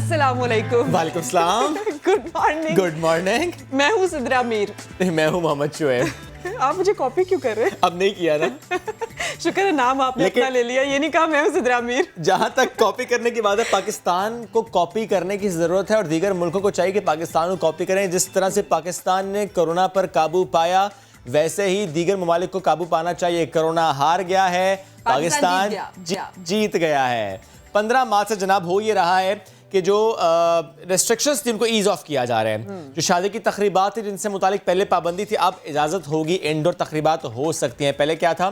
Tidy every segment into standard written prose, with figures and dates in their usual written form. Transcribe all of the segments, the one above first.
अस्सलामुअलैकुम। वालेकुम सलाम। Good morning. Good morning. मैं हूँ सिद्रा मीर। मैं हूँ मोहम्मद शुएब। आप मुझे कॉपी क्यों कर रहे हैं? अब नहीं किया ना। शुक्र है नाम आपने अपना ले लिया, ये नहीं कहा मैं हूँ सिद्रा मीर। जहाँ तक कॉपी करने की बात है, पाकिस्तान को कॉपी करने की ज़रूरत है और दीगर मुल्कों को चाहिए कि पाकिस्तान को कॉपी करें। जिस तरह से पाकिस्तान ने कोरोना पर काबू पाया, वैसे ही दीगर ममालिक को काबू पाना चाहिए। कोरोना हार गया है, पाकिस्तान जीत गया है। 15 मार्च से जनाब हो ये रहा है कि जो रेस्ट्रिक्शंस थी उनको ईज ऑफ किया जा रहा है। जो शादी की तकरीबात थी जिनसे मुतालिक पहले पाबंदी थी, अब इजाज़त होगी, इंडोर तकरीबात हो सकती हैं। पहले क्या था,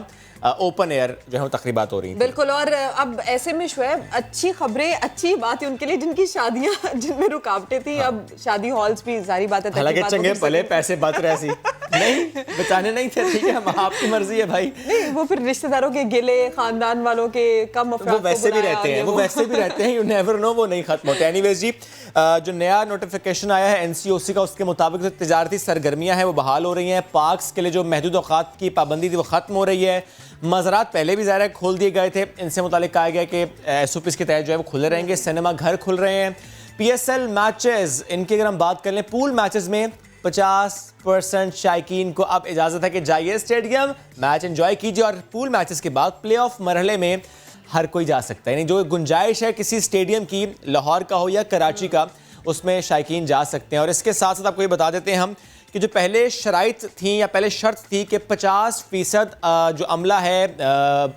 ओपन एयर जो है तकरीबात हो रही हैं। बिल्कुल। और अब ऐसे में शुएब अच्छी खबरें, अच्छी बात है उनके लिए जिनकी शादियां जिनमें रुकावटें थी। अब शादी हॉल्स भी सारी बातें, हालांकि चंगे भले पैसे बच रहे सी नहीं बचाने नहीं थे, ठीक है, आपकी मर्जी है भाई। नहीं, वो फिर रिश्तेदारों के गिले, खानदान वालों के कम अफराद वो वैसे भी रहते हैं, वो वैसे भी रहते हैं, यू नेवर नो, वो नहीं खत्म होते। एनीवेज जी, जो नया नोटिफिकेशन आया है एनसीओसी का, उसके मुताबिक जो तिजारती सरगर्मियां हैं वो बहाल हो रही हैं। पार्क्स के लिए जो महदूद औकात की पाबंदी थी वो खत्म हो रही है। मज़ारात पहले भी ज़ाहिर खोल दिए गए थे, इनसे मुतालिक कहा गया कि एसओपीज़ के तहत जो है वो खुले रहेंगे। सिनेमा घर खुल रहे हैं। पीएसएल मैचेस, इनकी अगर हम बात कर लें, पूल मैचेस में 50% शायकीन को अब इजाज़त है कि जाइए स्टेडियम, मैच एंजॉय कीजिए। और पूल मैचेस के बाद प्ले ऑफ मरहले में हर कोई जा सकता है, यानी जो गुंजाइश है किसी स्टेडियम की, लाहौर का हो या कराची का, उसमें शायकीन जा सकते हैं। और इसके साथ साथ आपको ये बता देते हैं हम कि जो पहले शराइत थी या पहले शर्त थी कि 50% जो अमला है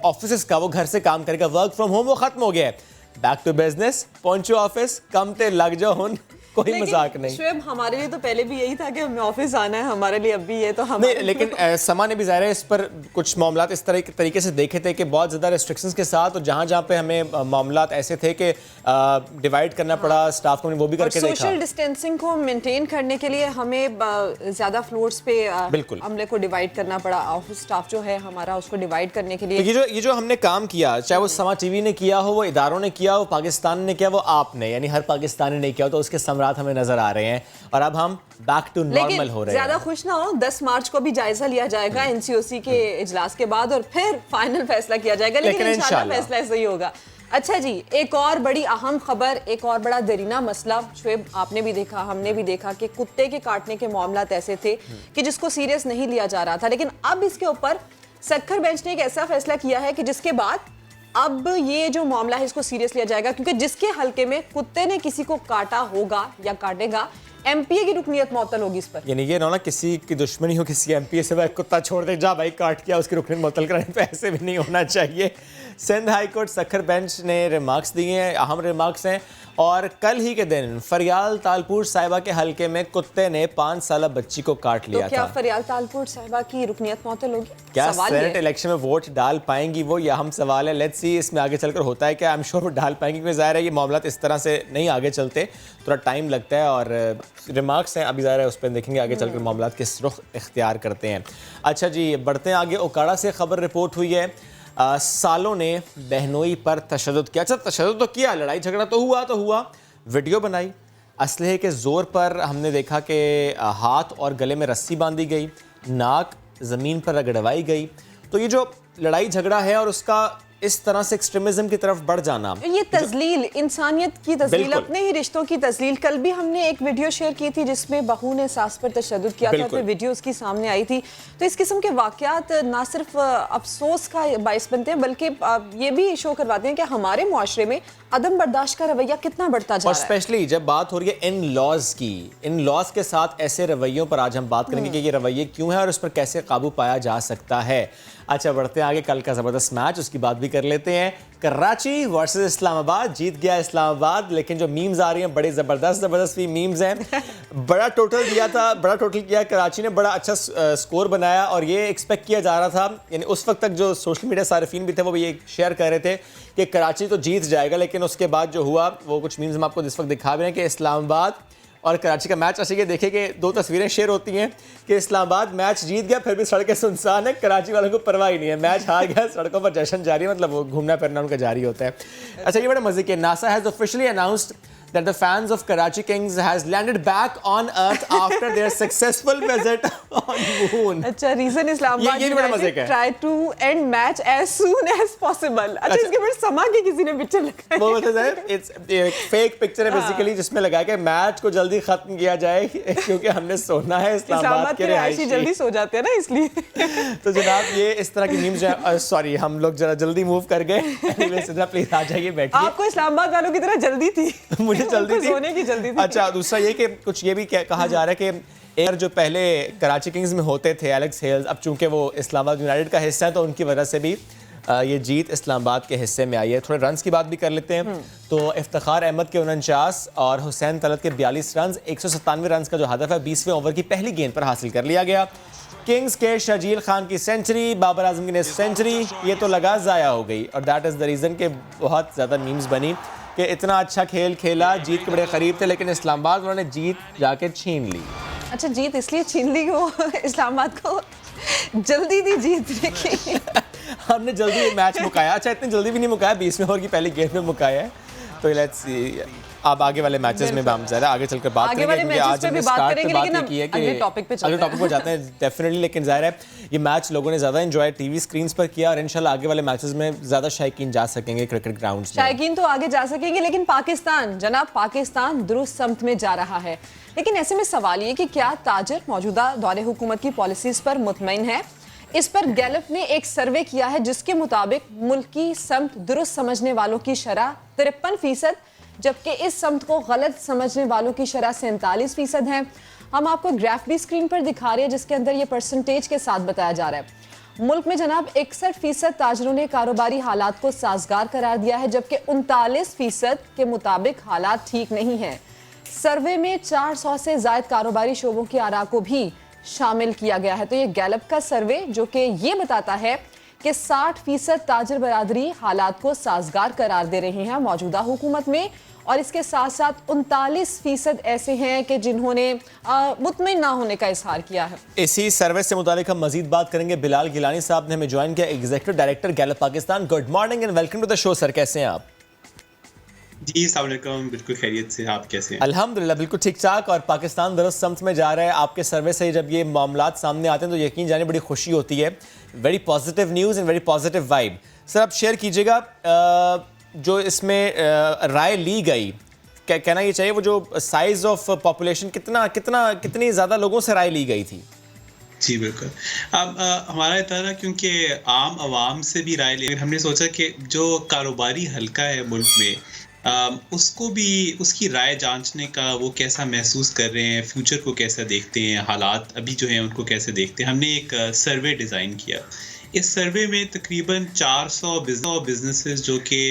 ऑफिस का वो घर से काम करेगा, वर्क फ्रॉम होम, वो खत्म हो गया है। बैक टू बिजनेस, पहुंचो ऑफिस, कम ते लग जाओ हुन, कोई मजाक नहीं। शुएब, हमारे लिए तो पहले भी यही था कि हमें ऑफिस आना है, हमारे लिए अब भी ये तो हम नहीं, लेकिन समा ने भी ज़ाहिर है इस पर कुछ मामलात इस तरह तरीके से देखे थे कि बहुत ज़्यादा रेस्ट्रिक्शंस के साथ, और जहाँ जहाँ पे हमें मामलात ऐसे थे कि डिवाइड करना पड़ा स्टाफ को, वो भी करके देखा। सोशल डिस्टेंसिंग को मेंटेन करने के लिए हमें ज़्यादा फ्लोर्स पे बिल्कुल अमले को डिवाइड करना पड़ा। ऑफिस स्टाफ जो है हमारा, उसको डिवाइड करने के लिए तो ये जो हमने काम किया, चाहे वो समा टीवी ने किया हो, वो इदारों ने किया हो, पाकिस्तान ने किया, वो आपने, यानी हर पाकिस्तानी ने किया हो, तो उसके समरात हमें नजर आ रहे हैं। और अब हम बैक टू नॉर्मल हो रहे हैं। ज्यादा खुश ना हो, 10 मार्च को भी जायजा लिया जाएगा एनसीओसी के इजलास के बाद, और फिर फाइनल फैसला किया जाएगा, लेकिन इंशाल्लाह फैसला ऐसा ही होगा। अच्छा जी, एक और बड़ी अहम खबर, एक और बड़ा दरीना मसला। शुएब, आपने भी देखा, हमने भी देखा कि कुत्ते के काटने के मामलात ऐसे थे कि जिसको सीरियस नहीं लिया जा रहा था, लेकिन अब इसके ऊपर सक्खर बेंच ने एक ऐसा फैसला किया है कि जिसके बाद अब ये जो मामला है इसको सीरियस लिया जाएगा, क्योंकि जिसके हलके में कुत्ते ने किसी को काटा होगा या काटेगा, एमपीए की रुकनियत मुअत्तल होगी इस पर। यानी ये ना किसी की दुश्मनी हो किसी एमपीए से, भाई कुत्ता छोड़ दे, जा भाई काट किया, उसकी रुकनियत मुअत्तल कराने पे ऐसे भी नहीं होना चाहिए। Sindh high court Sukkur bench ने रिमार्क्स दिए हैं, अहम रिमार्क्स हैं। और कल ही के दिन फरियाल तालपुर साहिबा के हलके में कुत्ते ने 5 साल बच्ची को काट लिया था। क्या फरियाल तालपुर साहिबा की रुकनियत मुअत्तल होगी? क्या सेनेट इलेक्शन में वोट डाल पाएंगी वो, यह हम सवाल है। लेट्स सी इसमें आगे चलकर होता है क्या। आई एम श्योर वो डाल पाएंगी, क्योंकि ज़ाहिर है ये मामला इस तरह से नहीं आगे चलते, थोड़ा टाइम लगता है। और रिमार्क्स हैं, अभी ज़ाहिर है उस पर देखेंगे आगे चलकर मामला किस रुख इख्तियार करते हैं। अच्छा जी, बढ़ते हैं आगे। ओकाड़ा से खबर रिपोर्ट हुई है, सालों ने बहनोई पर तशद्दुद किया। अच्छा, तशद्दुद तो किया, लड़ाई झगड़ा तो हुआ, वीडियो बनाई, असलहे के ज़ोर पर हमने देखा कि हाथ और गले में रस्सी बांधी गई, नाक ज़मीन पर रगड़वाई गई। तो ये जो लड़ाई झगड़ा है और उसका इस तरह से एक्सट्रीमिज्म की तरफ बढ़ जाना, ये तजलील, इंसानियत की तजलील, अपने ही रिश्तों की तजलील। कल भी हमने एक वीडियो शेयर की थी जिसमें बहू ने सास पर तशद्दुद किया था, फिर वीडियो उसकी सामने आई थी। तो इस किस्म के वाकयात ना सिर्फ अफसोस का बाइस बनते हैं, बल्कि ये भी शो करवाते हैं कि हमारे मुआशरे में अदम बर्दाश्त का रवैया कितना बढ़ता जा रहा है। और स्पेशली जब बात हो रही है इन लॉज की, इन लॉज के साथ ऐसे रवैयों पर आज हम बात करेंगे कि ये रवैये क्यों है और उस पर कैसे काबू पाया जा सकता है। अच्छा, बढ़ते हैं आगे। कल का ज़बरदस्त मैच, उसकी बात भी कर लेते हैं। कराची वर्सेस इस्लामाबाद, जीत गया इस्लामाबाद, लेकिन जो मीम्स आ रही हैं बड़े ज़बरदस्त भी मीम्स हैं। बड़ा टोटल किया कराची ने, बड़ा अच्छा स्कोर बनाया, और ये एक्सपेक्ट किया जा रहा था, यानी उस वक्त तक जो सोशल मीडिया सारिफीन भी थे वो भी ये शेयर कर रहे थे कि कराची तो जीत जाएगा, लेकिन उसके बाद जो हुआ वो कुछ मीम्स हम आपको इस वक्त दिखा रहे हैं कि इस्लामाबाद और कराची का मैच। अच्छा, ये देखिए कि 2 तस्वीरें शेयर होती हैं कि इस्लामाबाद मैच जीत गया, फिर भी सड़कें सुनसान है, कराची वालों को परवाह ही नहीं है, मैच हार गया, सड़कों पर जश्न जारी है, मतलब वो घूमना फिरना उनका जारी होता है। अच्छा, ये बड़े मजे के, NASA has officially announced that the fans of Karachi Kings has landed back on earth after their successful visit on moon. अच्छा, रीजन इस्लामाबाद ये भी बड़ा मजे का है। try to end match as soon as possible। अच्छा, इसके बाद समा के किसी ने पिक्चर लगाई। वो मतलब है, it's एक फेक पिक्चर है बेसिकली, जिसमें लगा के मैच को जल्दी खत्म किया जाए क्योंकि हमने सोना है इस्लामाबाद के रहायशी जल्दी सो जाते हैं ना, इसलिए। तो जनाब ये इस तरह की न्यूज़ है। सॉरी, हम लोग जरा जल्दी मूव कर गए। एनीवे सिद्रा प्लीज आ जाइए, बैठिए। आपको इस्लामाबाद वालों की तरह जल्दी थी। मुझे जल्दी थी, सोने की जल्दी थी। अच्छा, दूसरा ये कि कुछ ये भी कहा जा रहा है कि एक जो पहले कराची किंग्स में होते थे एलेक्स हेल्स, अब चूंकि वो इस्लामाबाद यूनाइटेड का हिस्सा है तो उनकी वजह से भी ये जीत इस्लामाबाद के हिस्से में आई है। थोड़े रन्स की बात भी कर लेते हैं। तो इफ्तिखार अहमद के 49 और हुसैन तलत के 42 रन, 197 रन का जो हदफ है 20वें ओवर की पहली गेंद पर हासिल कर लिया गया। किंग्स के शर्जील खान की सेंचुरी, बाबर आजम की सेंचुरी, ये तो लगा ज़ाया हो गई। और दैट इज़ द रीज़न कि बहुत ज़्यादा मीम्स बनी कि इतना अच्छा खेल खेला, जीत के बड़े करीब थे, लेकिन इस्लामाबाद उन्होंने जीत जाके छीन ली। अच्छा, जीत इसलिए छीन ली वो इस्लामाबाद को जल्दी थी जीतने की। हमने जल्दी मैच मुकाया। अच्छा, इतनी जल्दी भी नहीं मुकाया, 20वें ओवर की पहली गेंद में मुकाया है। तो लेट्स सी अब आगे वाले मैचेस में हम ज़्यादा आगे चलकर बात करेंगे, क्योंकि आज हमने स्टार्ट पे बात की है कि अगले टॉपिक पे जाते हैं डेफिनेटली। लेकिन जाहिर है ये मैच लोगों ने ज़्यादा एंजॉय टीवी स्क्रीन्स पर किया और इंशाल्लाह आगे वाले मैचेस में ज़्यादा शायकीन जा सकेंगे क्रिकेट ग्राउंड्स में। शायकीन तो आगे जा सकेंगे, लेकिन पाकिस्तान, जनाब पाकिस्तान दुरुस्त समत में जा रहा है। लेकिन ऐसे में सवाल ये कि क्या ताजर मौजूदा दौरे हुकूमत की पॉलिसीज पर मुतमईन है? इस पर गैलप ने एक सर्वे किया है जिसके मुताबिक मुल्क की समत दुरुस्त समझने वालों की शरह 53%, जबकि इस समत को गलत समझने वालों की शरह 47% है। हम आपको ग्राफ भी स्क्रीन पर दिखा रहे हैं जिसके अंदर ये परसेंटेज के साथ बताया जा रहा है। मुल्क में जनाब 61% ताजरों ने कारोबारी हालात को साजगार करार दिया है, जबकि 39% के मुताबिक हालात ठीक नहीं है। सर्वे में 400 से ज्यादा कारोबारी शोबों की आरा को भी शामिल किया गया है। तो ये गैलप का सर्वे जो कि ये बताता है कि 60% ताजर बरादरी हालात को साजगार करार दे रहे हैं मौजूदा हुकूमत में, और इसके साथ साथ 39% ऐसे हैं कि जिन्होंने मुतमईन ना होने का इजहार किया है। इसी सर्वे से मुतालिक हम मजीद बात करेंगे। बिलाल गिलानी साहब ने हमें ज्वाइन किया, executive director Gallup Pakistan. Good morning and welcome to the show sir, कैसे हैं आप? जी अस्सलाम वालेकुम, बिल्कुल खैरियत से, आप कैसे हैं? अल्हम्दुलिल्लाह बिल्कुल ठीक ठाक। और पाकिस्तान दुरुस्त समत में जा रहा है। आपके सर्वे से जब ये मामलात सामने आते हैं तो यकीन जाने बड़ी खुशी होती है। Very positive news and very positive vibe. Sir आप शेयर कीजिएगा जो इसमें राय ली गई, क्या कहना ये चाहिए, वो जो साइज ऑफ पॉपुलेशन कितनी ज़्यादा लोगों से राय ली गई थी? जी बिल्कुल। अब हमारा ये था ना, क्योंकि आम आवाम से भी राय ले, हमने सोचा कि जो कारोबारी हल्का है मुल्क में उसको भी उसकी राय जांचने का, वो कैसा महसूस कर रहे हैं, फ्यूचर को कैसा देखते हैं, हालात अभी जो हैं उनको कैसे देखते हैं। हमने एक सर्वे डिज़ाइन किया। इस सर्वे में तकरीबन 400 बिजनेसेस जो कि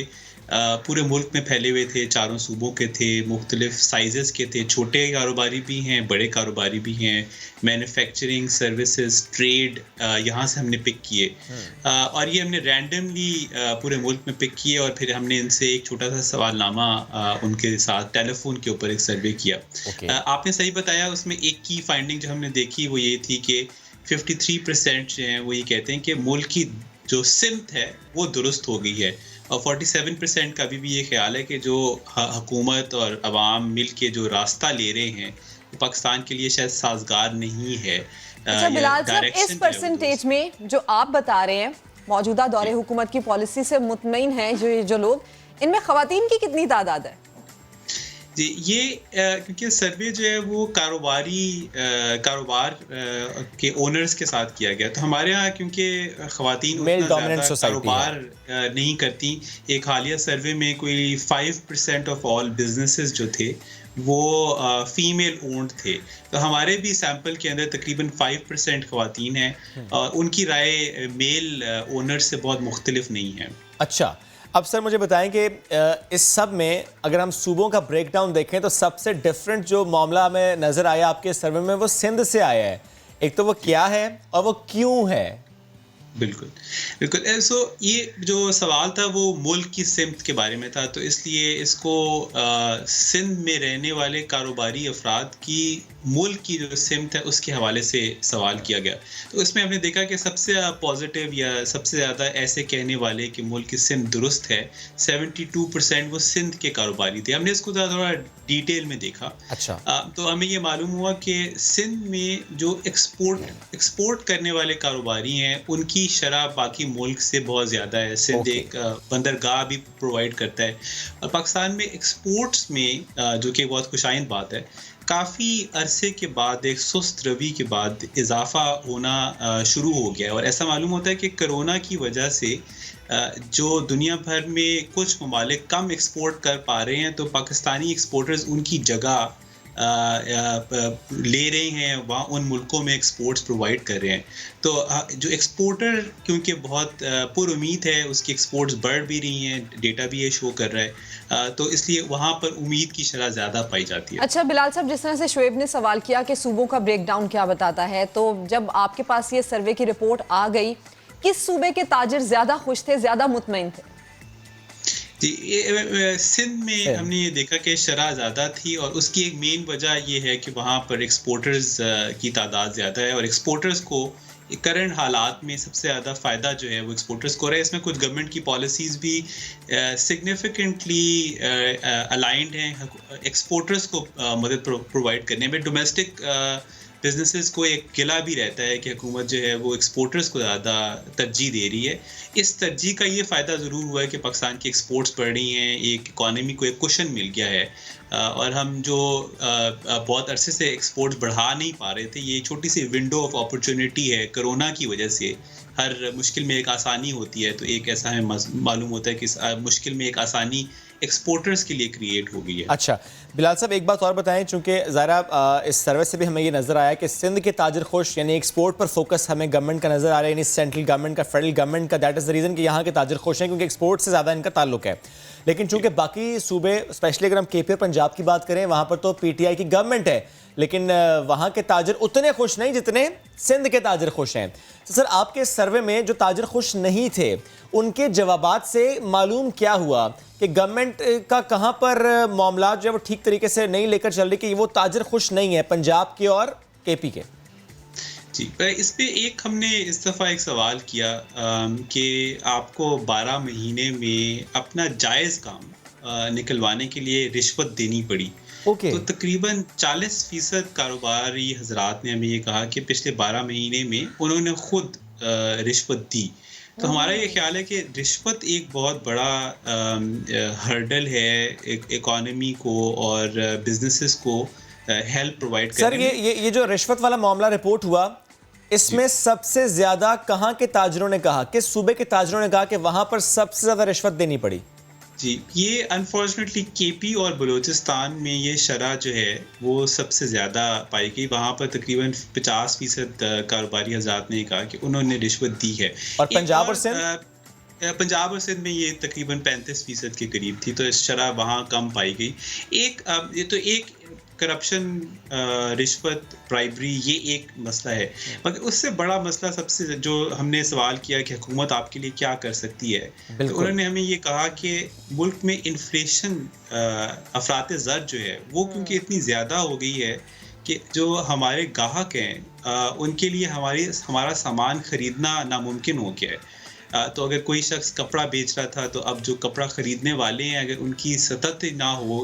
पूरे मुल्क में फैले हुए थे, चारों सूबों के थे, मुख्तलिफ साइजेस के थे, छोटे कारोबारी भी हैं, बड़े कारोबारी भी हैं, मैन्युफैक्चरिंग, सर्विसेज, ट्रेड, यहाँ से हमने पिक किए। और ये हमने रैंडमली पूरे मुल्क में पिक किए और फिर हमने इनसे एक छोटा सा सवालनामा उनके साथ टेलीफोन के ऊपर एक सर्वे किया। आपने सही बताया, उसमें एक की फाइंडिंग जो हमने देखी वो ये थी कि 53% जो हैं वो ये कहते हैं कि मुल्क की जो सिमत है वो दुरुस्त हो गई है, और 47% का अभी भी ये ख्याल है कि जो हुकूमत और अवाम मिल के जो रास्ता ले रहे हैं वो पाकिस्तान के लिए शायद साजगार नहीं है। अच्छा बिलाल साहब, इस परसेंटेज में जो आप बता रहे हैं मौजूदा दौरे हुकूमत की पॉलिसी से मुतमईन हैं जो लोग, इनमें ख़वातीन की कितनी तादाद है? जी ये क्योंकि सर्वे जो है वो कारोबार के ओनर्स के साथ किया गया, तो हमारे यहाँ क्योंकि ख़वातीन उतना ज़्यादा कारोबार नहीं करती, एक हालिया सर्वे में कोई 5% ऑफ ऑल बिजनेसेस जो थे वो फीमेल ओन्ड थे। तो हमारे भी सैंपल के अंदर तकरीबन 5% ख़वातीन हैं और उनकी राय मेल ओनर से बहुत मुख्तलिफ नहीं है। अच्छा, अब सर मुझे बताएं कि इस सब में अगर हम सूबों का ब्रेकडाउन देखें तो सबसे डिफरेंट जो मामला हमें नज़र आया आपके सर्वे में वो सिंध से आया है। एक तो वो क्या है और वो क्यों है? बिल्कुल बिल्कुल। सो ये जो सवाल था वो मुल्क की सिमत के बारे में था, तो इसलिए इसको सिंध में रहने वाले कारोबारी अफराद की मुल्क की जो सिमत है उसके हवाले से सवाल किया गया। तो इसमें हमने देखा कि सबसे पॉजिटिव या सबसे ज़्यादा ऐसे कहने वाले कि मुल्क की सिमत दुरुस्त है, 72% वो सिंध के कारोबारी थे। हमने इसको थोड़ा डिटेल में देखा। अच्छा। तो हमें ये मालूम हुआ कि सिंध में जो एक्सपोर्ट करने वाले कारोबारी हैं उनकी शरह बाकी मुल्क से बहुत ज़्यादा है। सिंध एक बंदरगाह भी प्रोवाइड करता है, और पाकिस्तान में एक्सपोर्ट्स में जो कि बहुत खुशाइंद बात है, काफ़ी अरसे के बाद एक सुस्त रवि के बाद इजाफा होना शुरू हो गया है। और ऐसा मालूम होता है कि कोरोना की वजह से जो दुनिया भर में कुछ ममालिक कम एक्सपोर्ट कर पा रहे हैं, तो पाकिस्तानी एक्सपोर्टर्स उनकी जगह ले रहे हैं, वहाँ उन मुल्कों में एक्सपोर्ट्स प्रोवाइड कर रहे हैं। तो जो एक्सपोर्टर क्योंकि बहुत पुरुमीद है, उसकी एक्सपोर्ट्स बढ़ भी रही हैं, डेटा भी ये शो कर रहा है, तो इसलिए वहाँ पर उम्मीद की शरह ज़्यादा पाई जाती है। अच्छा बिलाल साहब, जिस तरह से शुएब ने सवाल किया कि सूबों का ब्रेकडाउन क्या बताता है, तो जब आपके पास ये सर्वे की रिपोर्ट आ गई, किस सूबे के ताजिर ज़्यादा खुश थे, ज़्यादा मुतमईन थे? जी, सिंध में हमने ये देखा कि शरह ज़्यादा थी, और उसकी एक मेन वजह ये है कि वहाँ पर एक्सपोर्टर्स की तादाद ज़्यादा है, और एक्सपोर्टर्स को करंट हालात में सबसे ज़्यादा फ़ायदा जो है वो एक्सपोर्टर्स को रहा है। इसमें कुछ गवर्नमेंट की पॉलिसीज़ भी सिग्निफिकेंटली अलाइंड हैं एक्सपोर्टर्स को मदद प्रोवाइड करने में। डोमेस्टिक बिजनेसेस को एक गिला भी रहता है कि हुकूमत जो है वो एक्सपोर्टर्स को ज़्यादा तरजीह दे रही है। इस तरजीह का ये फ़ायदा ज़रूर हुआ है कि पाकिस्तान की एक्सपोर्ट्स बढ़ रही हैं, एक इकॉनमी को एक कुशन मिल गया है, और हम जो बहुत अरसे से एक्सपोर्ट्स बढ़ा नहीं पा रहे थे, ये छोटी सी विंडो ऑफ अपॉर्चुनिटी है। कोरोना की वजह से हर मुश्किल में एक आसानी होती है, तो एक ऐसा हमें मालूम होता है कि मुश्किल में एक आसानी एक्सपोर्टर्स के लिए क्रिएट हो गई है। अच्छा बिलाल साहब, एक बात और बताएं, चूंकि ज़रा इस सर्वे से भी हमें ये नज़र आया कि सिंध के ताजिर खुश, यानी एक्सपोर्ट पर फोकस हमें गवर्नमेंट का नज़र आ रहा है, यानी सेंट्रल गवर्नमेंट का, फेडरल गवर्नमेंट का। दैट इज़ द रीज़न कि यहाँ के ताजिर खुश हैं क्योंकि एक्सपोर्ट से ज़्यादा इनका ताल्लुक है। लेकिन चूंकि बाकी सूबे, स्पेशली अगर हम KP और पंजाब की बात करें, वहाँ पर तो PTI की गवर्नमेंट है, लेकिन वहाँ के ताजिर उतने खुश नहीं जितने सिंध के ताजिर खुश हैं। तो सर, आपके सर्वे में जो ताजिर खुश नहीं थे, उनके जवाबात से मालूम क्या हुआ कि गवर्नमेंट का कहाँ पर मामला जो है वो ठीक तरीके से नहीं लेकर चल रही, कि वो ताजिर खुश नहीं है पंजाब के और KP के? जी, इस पे एक हमने इस दफ़ा एक सवाल किया कि आपको 12 महीने में अपना जायज़ काम निकलवाने के लिए रिश्वत देनी पड़ी। तो तकरीबन 40% कारोबारी हजरात ने हमें ये कहा कि पिछले 12 महीने में उन्होंने खुद रिश्वत दी। तो हमारा ये ख्याल है कि रिश्वत एक बहुत बड़ा हर्डल है इकॉनमी को और बिजनेसेस को हेल्प प्रोवाइड करने में। सर, ये जो रिश्वत वाला मामला रिपोर्ट हुआ, इसमें सबसे ज्यादा कहाँ के ताजिरों ने कहा, किस सूबे के ताजिरों ने कहा कि वहां पर सबसे ज्यादा रिश्वत देनी पड़ी? जी, ये अनफॉर्चुनेटली KP और बलूचिस्तान में ये शरह जो है वो सबसे ज़्यादा पाई गई। वहाँ पर तकरीबन 50% कारोबारी हज़रात ने कहा कि उन्होंने रिश्वत दी है। और पंजाब और सिंध? पंजाब और सिंध में ये तकरीबन 35% के करीब थी, तो इस शरह वहाँ कम पाई गई। एक करप्शन, रिश्वत, ब्राइबरी, ये एक मसला है, मगर उससे बड़ा मसला सबसे जो हमने सवाल किया कि हुकूमत आपके लिए क्या कर सकती है, तो उन्होंने हमें ये कहा कि मुल्क में इन्फ्लेशन, अफरात ज़र जो है वो क्योंकि इतनी ज़्यादा हो गई है कि जो हमारे गाहक हैं उनके लिए हमारा सामान ख़रीदना नामुमकिन हो गया है। तो अगर कोई शख्स कपड़ा बेच रहा था, तो अब जो कपड़ा ख़रीदने वाले हैं अगर उनकी सतत ना हो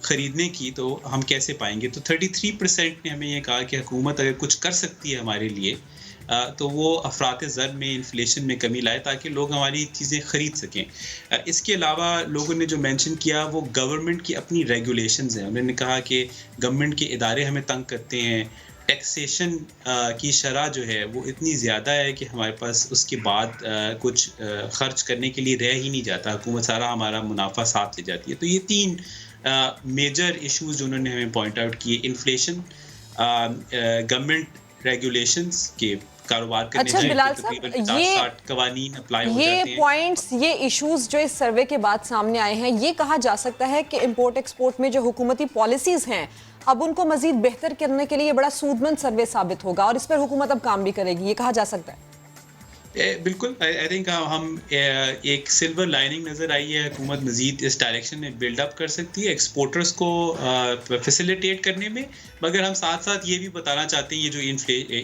ख़रीदने की, तो हम कैसे पाएंगे? तो 33% ने हमें ये कहा कि हुकूमत अगर कुछ कर सकती है हमारे लिए, तो वो अफरात ज़र में, इन्फ्लेशन में कमी लाए ताकि लोग हमारी चीज़ें ख़रीद सकें। इसके अलावा लोगों ने जो मेंशन किया वो गवर्नमेंट की अपनी रेगुलेशंस हैं। उन्होंने कहा कि गवर्नमेंट के इदारे हमें तंग करते हैं, टैक्सेशन की शरह जो है वो इतनी ज़्यादा है कि हमारे पास उसके बाद कुछ खर्च करने के लिए रह ही नहीं जाता, हुकूमत सारा हमारा मुनाफा साथ ले जाती है। तो ये 3 मेजर इश्यूज जो उन्होंने हमें पॉइंट आउट किए, इन्फ्लेशन, गवर्नमेंट रेगुलेशंस के कारोबार करने अच्छा बिलाल साहब, ये कवानीन अप्लाई हो जाते हैं। पॉइंट्स, ये इश्यूज जो इस सर्वे के बाद सामने आए हैं, ये कहा जा सकता है कि इंपोर्ट एक्सपोर्ट में जो हुकूमती पॉलिसीज हैं अब उनको मजीद बेहतर करने के लिए बड़ा सूदमंद सर्वे साबित होगा और इस पर हुकूमत अब काम भी करेगी, ये कहा जा सकता है? बिल्कुल आई थिंक हम एक सिल्वर लाइनिंग नज़र आई है, हुकूमत मज़ीद इस डायरेक्शन में बिल्डअप कर सकती है एक्सपोर्टर्स को फैसिलिटेट करने में। मगर हम साथ साथ ये भी बताना चाहते हैं, ये जो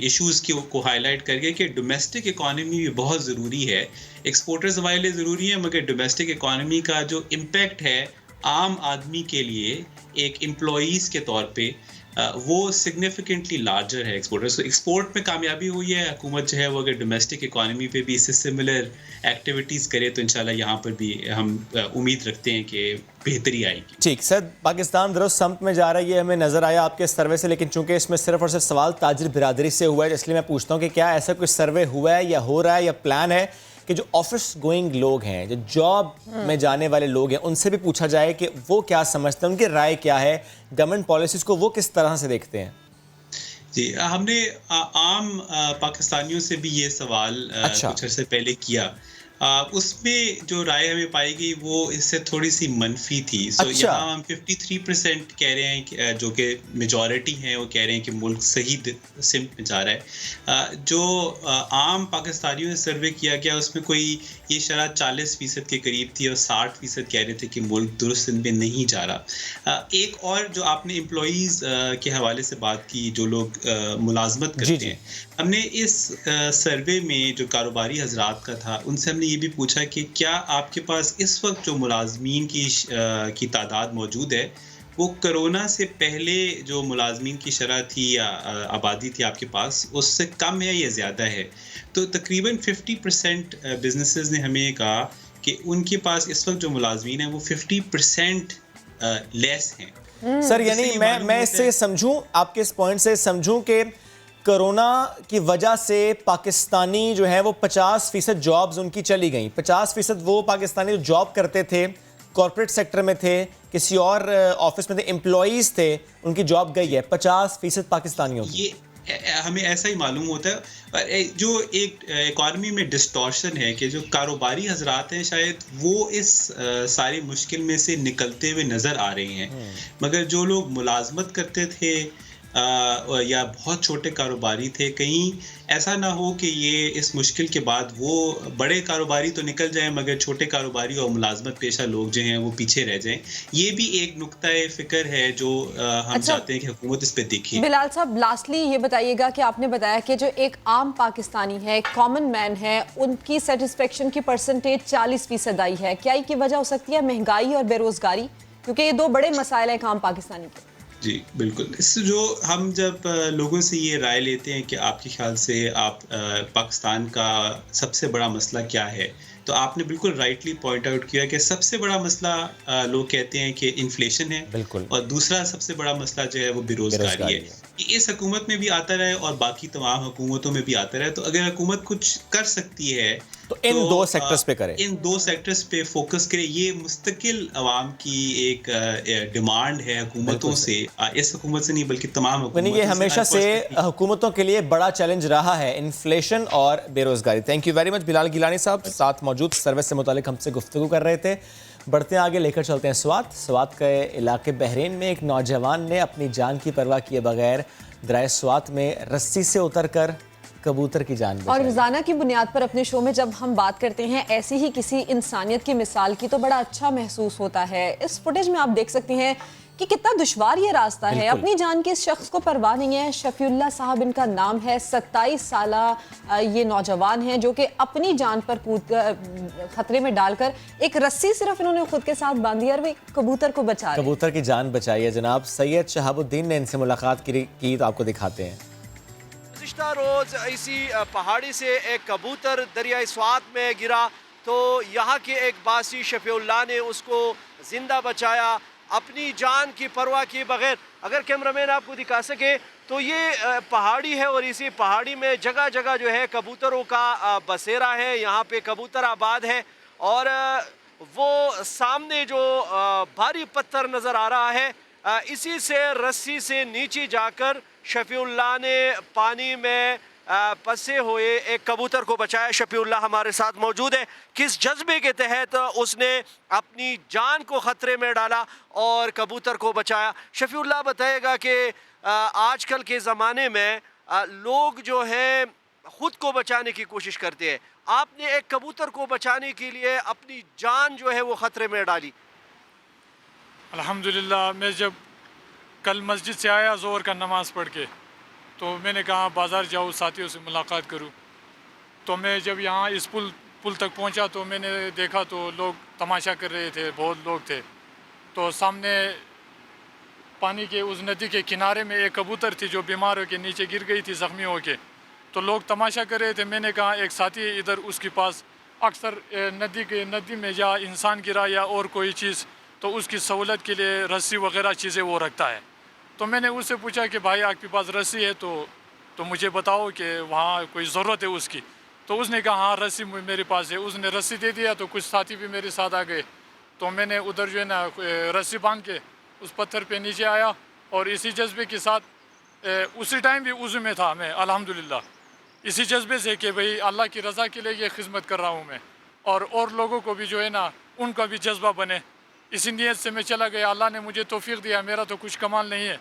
इश्यूज़ को हाईलाइट करके, कि डोमेस्टिक इकॉनमी भी बहुत ज़रूरी है। एक्सपोर्टर्स हमारे लिए ज़रूरी है, मगर डोमेस्टिक इकॉनमी का जो इम्पेक्ट है आम आदमी के लिए एक एम्प्लॉइज़ के तौर पे वो सिग्निफिकेंटली लार्जर है एक्सपोर्टर्स। तो एक्सपोर्ट में कामयाबी हुई है, हुकूमत जो है वो अगर डोमेस्टिक इकॉनमी पे भी इससे सिमिलर एक्टिविटीज़ करे तो इंशाल्लाह यहाँ पर भी हम उम्मीद रखते हैं कि बेहतरी आएगी। ठीक सर, पाकिस्तान दुरुस्त समत में जा रही है, हमें नज़र आया आपके सर्वे से, लेकिन चूंकि इसमें सिर्फ और सिर्फ सवाल ताजिर बिरादरी से हुआ है, इसलिए मैं पूछता हूँ कि क्या ऐसा कोई सर्वे हुआ है या हो रहा है या प्लान है कि जो ऑफिस गोइंग लोग हैं, जो जॉब में जाने वाले लोग हैं, उनसे भी पूछा जाए कि वो क्या समझते हैं, उनकी राय क्या है, गवर्नमेंट पॉलिसीज़ को वो किस तरह से देखते हैं? जी, हमने आम पाकिस्तानियों से भी ये सवाल अच्छा। कुछ अर्से पहले किया। उसमें जो राय हमें पाई गई वो इससे थोड़ी सी मनफी थी। सो अच्छा। यहाँ हम 53% कह रहे हैं कि जो कि मेजॉरिटी हैं वो कह रहे हैं कि मुल्क सही सिमत में जा रहा है। जो आम पाकिस्तानियों ने सर्वे किया गया उसमें कोई ये शरह 40% के करीब थी और 60% कह रहे थे कि मुल्क दुरुस्त सिमत में नहीं जा रहा। एक और जो आपने एम्प्लॉइज़ के हवाले से बात की, जो लोग मुलाजमत करते हैं, हमने इस सर्वे में जो कारोबारी हजरात का था उनसे हमने ये भी पूछा कि क्या आपके पास इस वक्त जो मुलाजमीन की तादाद मौजूद है वो कोरोना से पहले जो मुलाजमीन की शरह थी या आबादी थी आपके पास उससे कम है या ज़्यादा है? तो तकरीबन 50% बिजनेसेस ने हमें कहा कि उनके पास इस वक्त जो मुलाजमीन है वो 50% लेस हैं। सर यानी मैं इससे समझूं, आपके इस पॉइंट से समझूं कि कोरोना की वजह से पाकिस्तानी जो है वो 50% जॉब्स उनकी चली गई। 50% वो पाकिस्तानी जो जॉब करते थे, कॉर्पोरेट सेक्टर में थे, किसी और ऑफिस में थे, एम्प्लॉइज थे, उनकी जॉब गई है 50% पाकिस्तानियों की। ये हमें ऐसा ही मालूम होता है। जो एक इकॉनमी में डिस्टॉर्शन है कि जो कारोबारी हजरात हैं शायद वो इस सारी मुश्किल में से निकलते हुए नज़र आ रहे हैं, मगर जो लोग मुलाजमत करते थे या बहुत छोटे कारोबारी थे, कहीं ऐसा ना हो कि ये इस मुश्किल के बाद वो बड़े कारोबारी तो निकल जाएं मगर छोटे कारोबारी और मुलाजमत पेशा लोग जो हैं वो पीछे रह जाएं। ये भी एक नुक्ता फ़िक्र है जो हम चाहते हैं कि हुकूमत इस पे देखे। बिलाल साहब, लास्टली ये बताइएगा कि आपने बताया कि जो एक आम पाकिस्तानी है, कॉमन मैन है, उनकी सेटिस्फेक्शन की परसेंटेज 40% आई है। क्या की वजह हो सकती है महंगाई और बेरोजगारी? क्योंकि ये दो बड़े मसाइल हैं एक आम पाकिस्तानी के। जी बिल्कुल। इस जो हम जब लोगों से ये राय लेते हैं कि आपके ख्याल से आप पाकिस्तान का सबसे बड़ा मसला क्या है, तो आपने बिल्कुल राइटली पॉइंट आउट किया कि सबसे बड़ा मसला लोग कहते हैं कि इन्फ्लेशन है, बिल्कुल, और दूसरा सबसे बड़ा मसला जो है वो बेरोजगारी है। इस हुकूमत में भी आता रहे और बाकी तमाम हुकूमतों में भी आता रहे। तो अगर हुकूमत कुछ कर सकती है तो इन दो सेक्टर्स पे करें, इन दो सेक्टर्स पे फोकस करें। ये मुस्तकिल अवाम की एक डिमांड है हुकूमतों से, इस हुकूमत से नहीं बल्कि तमाम हुकूमतों से। ये हमेशा से हुकूमतों के लिए बड़ा चैलेंज रहा है, इन्फ्लेशन और बेरोजगारी। Thank you very much Bilal Gilani sahab, साथ मौजूद सर्विस से मुतालिक हमसे गुफ्तगू कर रहे थे। बढ़ते हैं आगे, लेकर चलते हैं स्वात के इलाके बहरीन में एक नौजवान ने अपनी जान की परवाह किए बगैर दरिया स्वात में रस्सी से उतरकर कबूतर की जान बचाई। और रोजाना की बुनियाद पर अपने शो में जब हम बात करते हैं ऐसी ही किसी इंसानियत की मिसाल की तो बड़ा अच्छा महसूस होता है। इस फुटेज में आप देख सकते हैं कि कितना दुश्वार ये रास्ता है। अपनी जान के इस शख्स को परवाह नहीं है। शफीउल्लाह साहब इनका नाम है। 27 साल ये नौजवान हैं जो कि अपनी जान पर खतरे में डालकर एक रस्सी सिर्फ इन्होंने खुद के साथ बांधी और वे कबूतर को बचा रहे हैं। कबूतर की जान बचाई है। जनाब सैयद शहाबुद्दीन ने इनसे मुलाकात की तो आपको दिखाते हैं। गुज़िश्ता रोज़ इसी पहाड़ी से एक कबूतर दरियाई स्वात में गिरा तो यहाँ के एक बासी शफीउल्लाह ने उसको ज़िंदा बचाया अपनी जान की परवाह किए बगैर। अगर कैमरामैन आपको दिखा सके तो ये पहाड़ी है और इसी पहाड़ी में जगह जगह जो है कबूतरों का बसेरा है। यहाँ पे कबूतर आबाद है और वो सामने जो भारी पत्थर नज़र आ रहा है, इसी से रस्सी से नीचे जाकर शफीउल्लाह ने पानी में फंसे हुए एक कबूतर को बचाया। शफीउल्लाह हमारे साथ मौजूद है। किस जज्बे के तहत उसने अपनी जान को ख़तरे में डाला और कबूतर को बचाया? शफीउल्लाह बताएगा कि आजकल के ज़माने में लोग जो हैं खुद को बचाने की कोशिश करते हैं। आपने एक कबूतर को बचाने के लिए अपनी जान जो है वो ख़तरे में डाली। अल्हम्दुलिल्लाह, मैं जब कल मस्जिद से आया ज़ोहर का नमाज़ पढ़ के, तो मैंने कहा बाज़ार जाऊँ, साथियों से मुलाकात करूँ। तो मैं जब यहाँ इस पुल तक पहुँचा तो मैंने देखा तो लोग तमाशा कर रहे थे, बहुत लोग थे। तो सामने पानी के उस नदी के किनारे में एक कबूतर थी जो बीमार होकर नीचे गिर गई थी ज़ख्मी होके। तो लोग तमाशा कर रहे थे। मैंने कहा एक साथी इधर उसके पास अक्सर नदी में या इंसान गिरा या और कोई चीज़ तो उसकी सहूलत के लिए रस्सी वगैरह चीज़ें वो रखता है। तो मैंने उससे पूछा कि भाई आपके पास रस्सी है तो मुझे बताओ कि वहाँ कोई ज़रूरत है उसकी। तो उसने कहा हाँ रस्सी मेरे पास है। उसने रस्सी दे दिया तो कुछ साथी भी मेरे साथ आ गए। तो मैंने उधर जो है ना रस्सी बांध के उस पत्थर पे नीचे आया और इसी जज्बे के साथ उसी टाइम भी उज़ू में था मैं, अल्हम्दुलिल्लाह, इसी जज्बे से कि भाई अल्लाह की रज़ा के लिए ये खिदमत कर रहा हूँ मैं और लोगों को भी जो है ना उनका भी जज्बा बने, इसी नीयत से मैं चला गया। अल्लाह ने मुझे तौफीक दिया, मेरा तो कुछ कमाल नहीं है,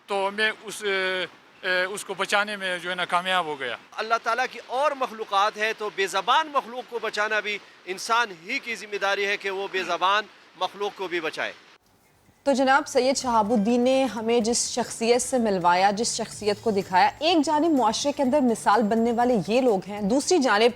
तो मैं उसको बचाने में जो है ना कामयाब हो गया। अल्लाह ताला की और मखलूक़ात है तो बेज़बान मखलूक को बचाना भी इंसान ही की ज़िम्मेदारी है कि वो बेज़बान मखलूक को भी बचाए। तो जनाब सैयद शहाबुद्दीन ने हमें जिस शख्सियत से मिलवाया, जिस शख्सियत को दिखाया, एक जानिब मुआशरे के अंदर मिसाल बनने वाले ये लोग हैं, दूसरी जानिब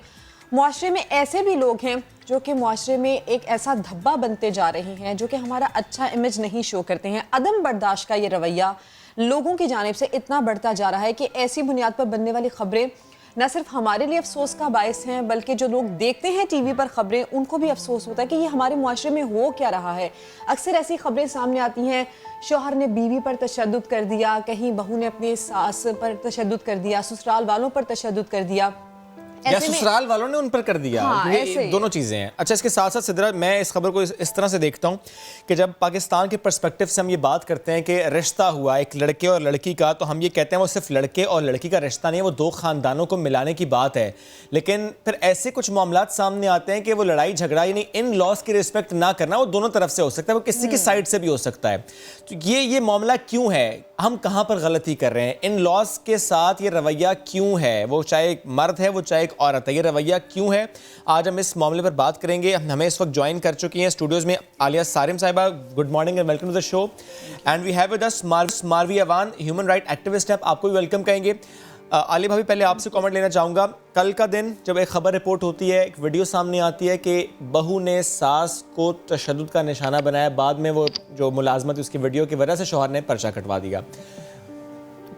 मुआशरे में ऐसे भी लोग हैं जो कि मुआशरे में एक ऐसा धब्बा बनते जा रहे हैं जो कि हमारा अच्छा इमेज नहीं शो करते हैं। अदम बर्दाश्त का ये रवैया लोगों की जानिब से इतना बढ़ता जा रहा है कि ऐसी बुनियाद पर बनने वाली खबरें न सिर्फ हमारे लिए अफसोस का बायस हैं बल्कि जो लोग देखते हैं टीवी पर खबरें उनको भी अफसोस होता है कि ये हमारे मुआशरे में हो क्या रहा है। अक्सर ऐसी खबरें सामने आती हैं, शौहर ने बीवी पर तशद्दुद कर दिया, कहीं बहू ने अपनी सास पर तशद्दुद कर दिया, ससुराल वालों पर तशद्दुद कर दिया, या ससुराल वालों ने उन पर कर दिया। हाँ, ये दोनों चीज़ें हैं। अच्छा, इसके साथ साथ सिद्रा, मैं इस खबर को इस तरह से देखता हूँ कि जब पाकिस्तान के पर्सपेक्टिव से हम ये बात करते हैं कि रिश्ता हुआ एक लड़के और लड़की का, तो हम ये कहते हैं वो सिर्फ लड़के और लड़की का रिश्ता नहीं है, वो दो ख़ानदानों को मिलाने की बात है। लेकिन फिर ऐसे कुछ मामलात सामने आते हैं कि वो लड़ाई झगड़ा यानी इन लॉज की रिस्पेक्ट ना करना वो दोनों तरफ से हो सकता है, वो किसी की साइड से भी हो सकता है। तो ये मामला क्यों है, हम कहाँ पर गलती कर रहे हैं, इन लॉज के साथ ये रवैया क्यों है, वो चाहे एक मर्द है वो चाहे एक औरत है, ये रवैया क्यों है? आज हम इस मामले पर बात करेंगे। हमें इस वक्त ज्वाइन कर चुकी हैं स्टूडियोज में Aliya Sarim sahiba. Good morning and welcome to the show. And we have with us Marvi Awan, human right activist है, आपको भी वेलकम कहेंगे। आलिया भाभी, पहले आपसे कमेंट लेना चाहूँगा। कल का दिन जब एक खबर रिपोर्ट होती है, एक वीडियो सामने आती है कि बहू ने सास को तशद्दुद का निशाना बनाया, बाद में वो जो मुलाजमत उसकी वीडियो की वजह से शौहर ने पर्चा कटवा दिया।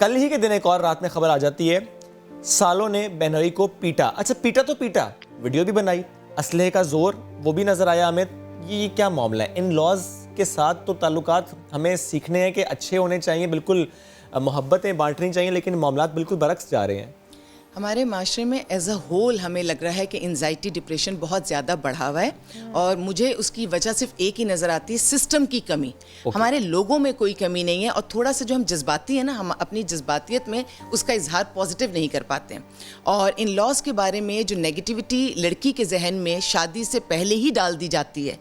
कल ही के दिन एक और रात में खबर आ जाती है, सालों ने बहनोई को पीटा। अच्छा, पीटा तो पीटा, वीडियो भी बनाई, असलहे का जोर वो भी नजर आया हमें। ये क्या मामला है? इन लॉज के साथ तो ताल्लुकात हमें सीखने हैं कि अच्छे होने चाहिए, बिल्कुल मोहब्बतें बांटनी चाहिए, लेकिन मामलात बिल्कुल बरक्स जा रहे हैं। हमारे माशरे में एज अ होल हमें लग रहा है कि एंजाइटी डिप्रेशन बहुत ज़्यादा बढ़ा हुआ है और मुझे उसकी वजह सिर्फ एक ही नज़र आती है, सिस्टम की कमी। हमारे लोगों में कोई कमी नहीं है और थोड़ा सा जो हम जज्बाती हैं ना, हम अपनी जज्बातियत में उसका इजहार पॉजिटिव नहीं कर पाते हैं। और इन लॉज के बारे में जो नेगेटिविटी लड़की के जहन में शादी से पहले ही डाल दी जाती है,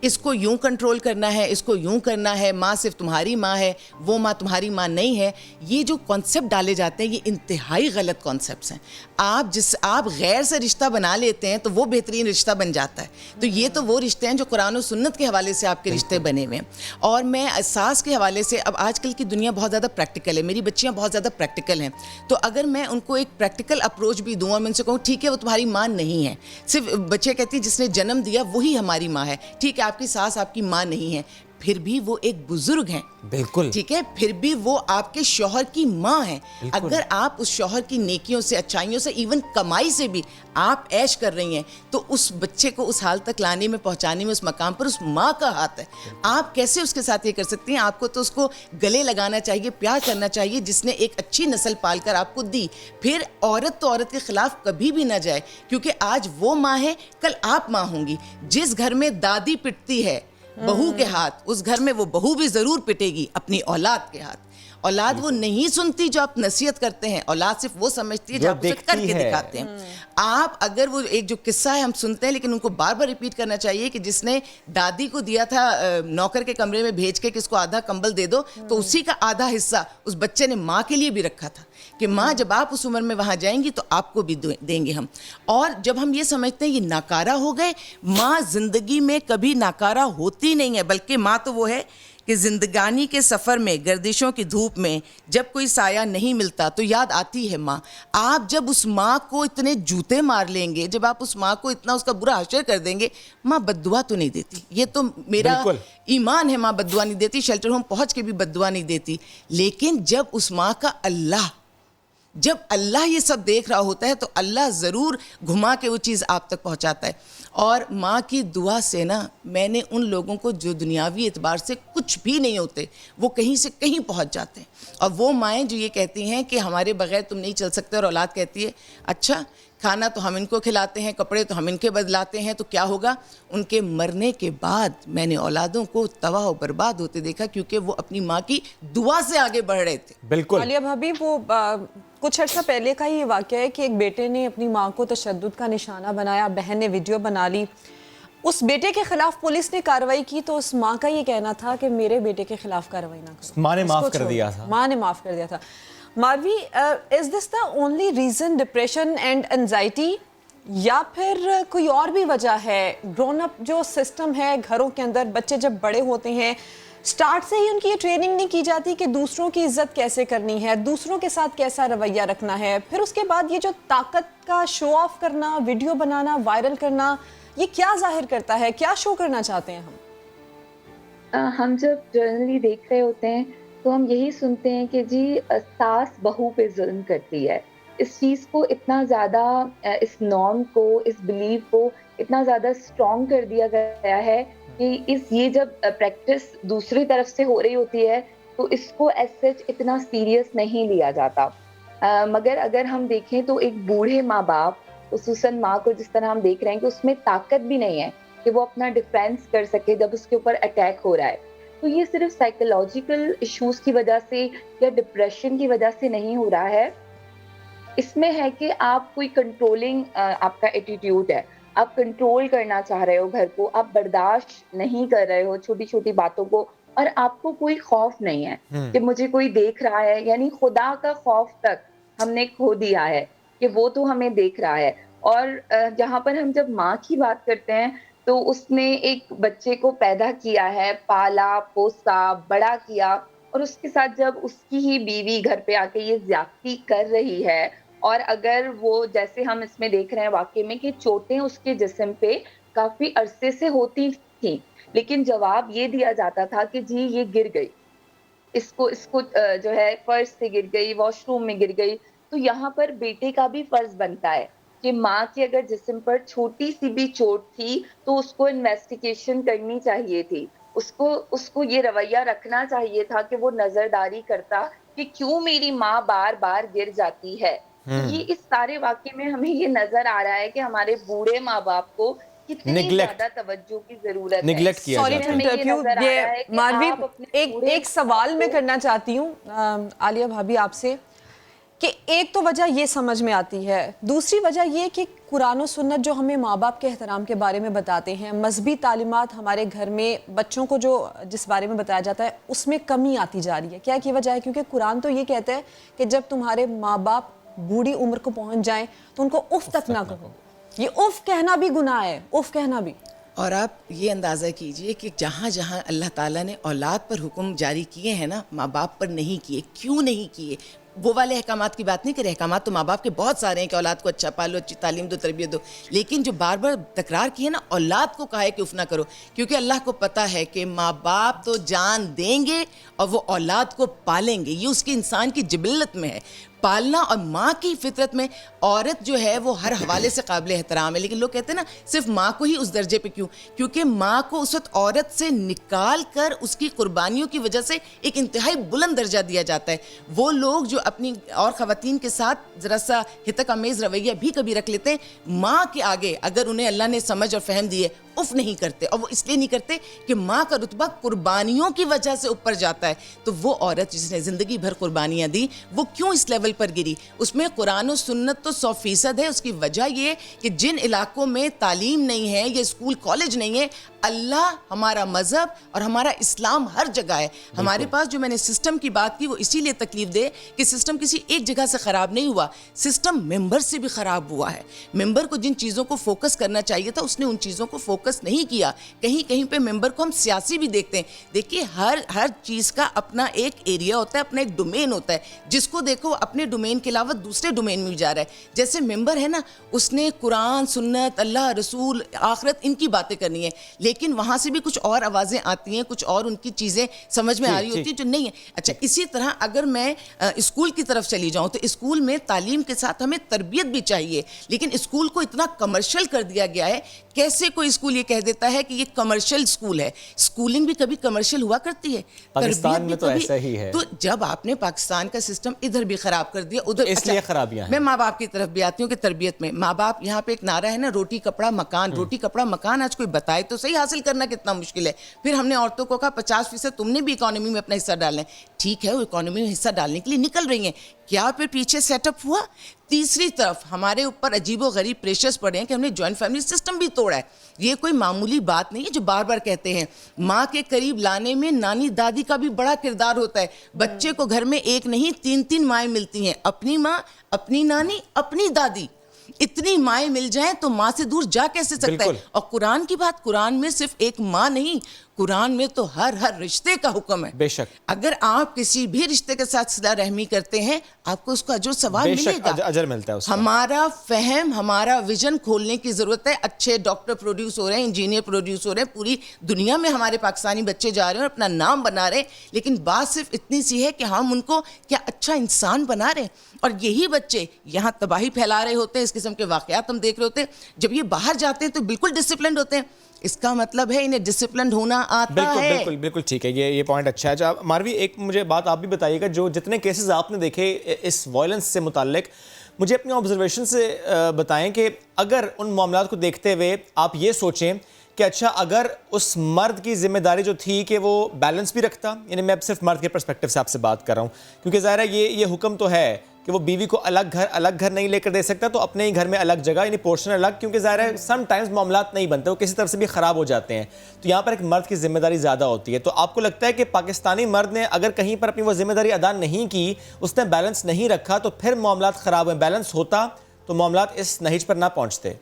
इसको यूं कंट्रोल करना है, इसको यूं करना है, माँ सिर्फ तुम्हारी माँ है, वो माँ तुम्हारी माँ नहीं है, ये जो कॉन्सेप्ट डाले जाते हैं ये इंतहाई गलत कॉन्सेप्ट्स हैं। आप गैर से रिश्ता बना लेते हैं तो वो बेहतरीन रिश्ता बन जाता है। तो ये तो वो रिश्ते हैं जो कुरान और सुन्नत के हवाले से आपके रिश्ते बने हुए हैं। और मैं सास के हवाले से, अब आजकल की दुनिया बहुत ज़्यादा प्रैक्टिकल है, मेरी बच्चियाँ बहुत ज़्यादा प्रैक्टिकल हैं, तो अगर मैं उनको एक प्रैक्टिकल अप्रोच भी दूँ और मैं उनसे कहूँ ठीक है वो तुम्हारी माँ नहीं है, सिर्फ बच्चे कहती हैं जिसने जन्म दिया वही हमारी माँ है, ठीक है आपकी सास आपकी माँ नहीं है, फिर भी वो एक बुजुर्ग हैं, बिल्कुल ठीक है, फिर भी वो आपके शौहर की माँ हैं। अगर आप उस शौहर की नेकियों से, अच्छाइयों से, इवन कमाई से भी आप ऐश कर रही हैं तो उस बच्चे को उस हाल तक लाने में, पहुंचाने में, उस मकाम पर उस माँ का हाथ है। आप कैसे उसके साथ ये कर सकती हैं? आपको तो उसको गले लगाना चाहिए, प्यार करना चाहिए, जिसने एक अच्छी नस्ल पाल कर आपको दी। फिर औरत तो औरत के खिलाफ कभी भी ना जाए, क्योंकि आज वो माँ है, कल आप माँ होंगी। जिस घर में दादी पिटती है बहू के हाथ, उस घर में वो बहू भी जरूर पिटेगी अपनी औलाद के हाथ। औलाद वो नहीं सुनती जो आप नसीहत करते हैं, औलाद सिर्फ वो समझती है जो जो आप उसे देखती करके है। दिखाते हैं। आप अगर वो एक जो किस्सा है हम सुनते हैं लेकिन उनको बार बार रिपीट करना चाहिए कि जिसने दादी को दिया था नौकर के कमरे में भेज के कि इसको आधा कंबल दे दो, तो उसी का आधा हिस्सा उस बच्चे ने माँ के लिए भी रखा था कि माँ जब आप उस उम्र में वहाँ जाएंगी तो आपको भी देंगे हम। और जब हम ये समझते हैं ये नाकारा हो गए, माँ जिंदगी में कभी नाकारा होती नहीं है, बल्कि माँ तो वो है कि जिंदगानी के सफ़र में गर्दिशों की धूप में जब कोई साया नहीं मिलता तो याद आती है माँ। आप जब उस माँ को इतने जूते मार लेंगे, जब आप उस माँ को इतना उसका बुरा हश्र कर देंगे, माँ बद्दुआ तो नहीं देती। ये तो मेरा बिल्कुल। ईमान है, माँ बद्दुआ नहीं देती, शेल्टर होम पहुँच के भी बद्दुआ नहीं देती। लेकिन जब उस माँ का जब अल्लाह ये सब देख रहा होता है तो अल्लाह ज़रूर घुमा के वो चीज़ आप तक पहुंचाता है। और माँ की दुआ से ना मैंने उन लोगों को जो दुनियावी एतबार से कुछ भी नहीं होते वो कहीं से कहीं पहुंच जाते हैं। और वो माएँ जो ये कहती हैं कि हमारे बगैर तुम नहीं चल सकते, और औलाद कहती है अच्छा खाना तो हम इनको खिलाते हैं, कपड़े तो हम इनके बदलाते हैं, तो क्या होगा? उनके मरने के बाद मैंने औलादों को तबाह और बर्बाद होते देखा क्योंकि वो अपनी माँ की दुआ से आगे बढ़ रहे थे। बिल्कुल। आलिया भाभी, वो कुछ अर्सा पहले का ही वाक़या है कि एक बेटे ने अपनी माँ को तशद्दुद का निशाना बनाया, बहन ने वीडियो बना ली, उस बेटे के खिलाफ पुलिस ने कार्रवाई की, तो उस माँ का ये कहना था कि मेरे बेटे के खिलाफ कार्रवाई ना करो। माँ ने माफ कर दिया था। माँ ने माफ कर दिया था। Marvi, is this the only reason depression and anxiety, या फिर कोई और भी वजह है? ग्रोन अप जो सिस्टम है घरों के अंदर, बच्चे जब बड़े होते हैं स्टार्ट से ही उनकी ये ट्रेनिंग नहीं की जाती कि दूसरों की इज्जत कैसे करनी है, दूसरों के साथ कैसा रवैया रखना है। फिर उसके बाद ये जो ताकत का शो ऑफ करना, वीडियो बनाना, वायरल करना, ये क्या जाहिर करता है, क्या शो करना चाहते हैं हम? हम जब जर्नली देख रहे होते हैं तो हम यही सुनते हैं कि जी सास बहू पे जुल्म करती है। इस चीज़ को इतना ज़्यादा, इस नॉर्म को, इस बिलीव को इतना ज़्यादा स्ट्रॉन्ग कर दिया गया है कि ये जब प्रैक्टिस दूसरी तरफ से हो रही होती है तो इसको एज सच इतना सीरियस नहीं लिया जाता। मगर अगर हम देखें तो एक बूढ़े माँ बाप, खुसूसन माँ को जिस तरह हम देख रहे हैं कि उसमें ताकत भी नहीं है कि वो अपना डिफेंस कर सके जब उसके ऊपर अटैक हो रहा है, तो ये सिर्फ साइकोलॉजिकल इश्यूज की वजह से या डिप्रेशन की वजह से नहीं हो रहा है। इसमें है कि आप कोई कंट्रोलिंग आपका एटीट्यूड है, आप कंट्रोल करना चाह रहे हो घर को, आप बर्दाश्त नहीं कर रहे हो छोटी छोटी बातों को, और आपको कोई खौफ नहीं है कि मुझे कोई देख रहा है। यानी खुदा का खौफ तक हमने खो दिया है कि वो तो हमें देख रहा है। और जहाँ पर हम जब माँ की बात करते हैं तो उसने एक बच्चे को पैदा किया है, पाला पोसा, बड़ा किया, और उसके साथ जब उसकी ही बीवी घर पे आके ये ज्यादती कर रही है, और अगर वो जैसे हम इसमें देख रहे हैं वाकई में कि चोटें उसके जिस्म पे काफी अरसे से होती थी, लेकिन जवाब ये दिया जाता था कि जी ये गिर गई, इसको जो है फर्श से गिर गई, वॉशरूम में गिर गई। तो यहाँ पर बेटे का भी फर्ज बनता है कि माँ की अगर जिस्म पर छोटी सी भी चोट थी तो उसको इन्वेस्टिगेशन करनी चाहिए थी, उसको ये रवैया रखना चाहिए था कि वो नजरदारी करता कि क्यों मेरी माँ बार बार गिर जाती है। ये इस सारे वाक्य में हमें ये नजर आ रहा है कि हमारे बूढ़े माँ बाप को कितनी ज्यादा तवज्जो की जरूरत है। निगलेक्ट किया सॉरी जाता टू है। इंटरप्यू, ये मारवी एक सवाल मैं करना चाहती हूँ आलिया भाभी आपसे, कि एक तो वजह ये समझ में आती है, दूसरी वजह ये कि कुरान और सुन्नत जो हमें माँ बाप के एहतराम के बारे में बताते हैं, मजहबी तालीमात हमारे घर में बच्चों को जो जिस बारे में बताया जाता है उसमें कमी आती जा रही है। क्या की वजह है? क्योंकि कुरान तो ये कहता है कि जब तुम्हारे माँ बाप बूढ़ी उम्र को पहुंच जाएं तो उनको उफ तक ना कहो। ये उफ कहना भी गुनाह है, उफ कहना भी। और आप ये अंदाज़ा कीजिए कि जहाँ जहाँ अल्लाह ताला ने औलाद पर हुक्म जारी किए हैं ना, माँ बाप पर नहीं किए। क्यों नहीं किए? वो वाले अहकामात की बात नहीं करें, अहकामात तो माँ बाप के बहुत सारे हैं कि औलाद को अच्छा पालो, अच्छी तालीम दो, तरबियत दो, लेकिन जो बार बार तकरार किए ना, औलाद को कहा है कि उफ ना करो, क्योंकि अल्लाह को पता है कि माँ बाप तो जान देंगे और वो औलाद को पालेंगे, ये उसके इंसान की जिबिल्लत में है। पालना। और माँ की फितरत में औरत जो है वो हर हवाले से काबिल एहतराम है, लेकिन लोग कहते हैं ना सिर्फ माँ को ही उस दर्जे पे क्यों, क्योंकि माँ को उस वक्त औरत से निकाल कर उसकी कुर्बानियों की वजह से एक इंतहाई बुलंद दर्जा दिया जाता है। वो लोग जो अपनी और ख़वातीन के साथ ज़रा सा हितक अमेज़ रवैया भी कभी रख लेते हैं, माँ के आगे अगर उन्हें अल्लाह ने समझ और फहम दी है, उफ नहीं करते। और वो इसलिए नहीं करते कि माँ का रुतबा कुर्बानियों की वजह से ऊपर जाता है। तो वो औरत जिसने ज़िंदगी भर कुर्बानियाँ दी, वो क्यों इस लेवल पर गिरी? उसमें कुरान और सुन्नत तो 100% है। उसकी वजह ये कि जिन इलाकों में तालीम नहीं है, ये स्कूल कॉलेज नहीं है, अल्लाह, हमारा मज़हब और हमारा इस्लाम हर जगह है। हमारे पास जो मैंने सिस्टम की बात की वो इसीलिए तकलीफ दे कि सिस्टम किसी एक जगह से ख़राब नहीं हुआ, सिस्टम मेंबर से भी ख़राब हुआ है। मेंबर को जिन चीज़ों को फोकस करना चाहिए था, उसने उन चीज़ों को फोकस नहीं किया। कहीं कहीं पे मेंबर को हम सियासी भी देखते हैं। देखिए हर चीज़ का अपना एक एरिया होता है, अपना एक डोमेन होता है। जिसको देखो अपने डोमेन के अलावा दूसरे डोमेन में जा रहा है। जैसे मेंबर है ना, उसने कुरान, सुन्नत, अल्लाह, रसूल, आखिरत, इनकी बातें करनी है, लेकिन वहाँ से भी कुछ और आवाज़ें आती हैं, कुछ और उनकी चीज़ें समझ में आ रही होती हैं जो नहीं है। अच्छा, इसी तरह अगर मैं स्कूल की तरफ चली जाऊँ तो स्कूल में तालीम के साथ हमें तरबियत भी चाहिए, लेकिन स्कूल को इतना कमर्शियल कर दिया गया है। कैसे कोई स्कूल ये कह देता है कि ये कमर्शियल स्कूल है? स्कूलिंग भी कभी कमर्शियल हुआ करती है, पाकिस्तान में तो ऐसा ही है। तो जब आपने पाकिस्तान का सिस्टम इधर भी खराब कर दिया, उधर इसलिए खराबियां हैं। मैं माँ बाप की तरफ भी आती हूँ कि तरबियत में माँ बाप, यहाँ पे एक नारा है ना, रोटी कपड़ा मकान। रोटी कपड़ा मकान आज कोई बताए तो सही हासिल करना कितना मुश्किल है। फिर हमने औरतों को कहा 50% तुमने भी इकोनॉमी में अपना हिस्सा डालना है। ठीक है, वो इकोनॉमी में हिस्सा डालने के लिए निकल रही हैं, क्या फिर पीछे सेटअप हुआ? तीसरी तरफ हमारे ऊपर अजीबो गरीब प्रेशर्स पड़े हैं कि हमने जॉइंट फैमिली सिस्टम भी तोड़ा है। ये कोई मामूली बात नहीं है जो बार बार कहते हैं। माँ के करीब लाने में नानी दादी का भी बड़ा किरदार होता है। बच्चे को घर में एक नहीं 3-3 माएँ मिलती हैं, अपनी माँ, अपनी नानी, अपनी दादी। इतनी माएँ मिल जाएं तो माँ से दूर जा कैसे सकता है? और कुरान की बात, कुरान में सिर्फ एक माँ नहीं, कुरान में तो हर रिश्ते का हुक्म है। बेशक, अगर आप किसी भी रिश्ते के साथ सिला रहमी करते हैं, आपको उसका अजर सवाल मिलेगा, अजर मिलता है उसका। हमारा फहम, हमारा विजन खोलने की जरूरत है। अच्छे डॉक्टर प्रोड्यूस हो रहे हैं, इंजीनियर प्रोड्यूस हो रहे हैं, पूरी दुनिया में हमारे पाकिस्तानी बच्चे जा रहे हैं और अपना नाम बना रहे हैं, लेकिन बात सिर्फ इतनी सी है कि हम उनको क्या अच्छा इंसान बना रहे हैं। और यही बच्चे यहाँ तबाही फैला रहे होते हैं, इस किस्म के वाकयात हम देख रहे होते हैं। जब ये बाहर जाते हैं तो बिल्कुल डिसिप्लिन होते हैं, इसका मतलब है इन्हें डिसिप्लिन होना आता बिल्कुल, है। बिल्कुल बिल्कुल ठीक है, ये पॉइंट अच्छा है। अच्छा मारवी, एक मुझे बात आप भी बताइएगा, जो जितने केसेस आपने देखे इस वायलेंस से मुताल्लिक, मुझे अपने ऑब्जर्वेशन से बताएं कि अगर उन मामलात को देखते हुए आप ये सोचें कि अच्छा अगर उस मर्द की जिम्मेदारी जो थी कि वो बैलेंस भी रखता, यानी मैं अब सिर्फ मर्द के पर्सपेक्टिव से आपसे बात कर रहा हूँ, क्योंकि ज़ाहिर है ये हुक्म तो है कि वो बीवी को अलग घर नहीं लेकर दे सकता, तो अपने ही घर में अलग जगह, यानी पोर्शन अलग, क्योंकि ज़ाहिर है सम टाइम्स मामलात नहीं बनते, वो किसी तरफ से भी ख़राब हो जाते हैं। तो यहाँ पर एक मर्द की जिम्मेदारी ज़्यादा होती है। तो आपको लगता है कि पाकिस्तानी मर्द ने अगर कहीं पर अपनी वो जिम्मेदारी अदा नहीं की, उसने बैलेंस नहीं रखा, तो फिर मामलात ख़राब हुए? बैलेंस होता तो मामलात इस नहिज पर ना पहुँचते।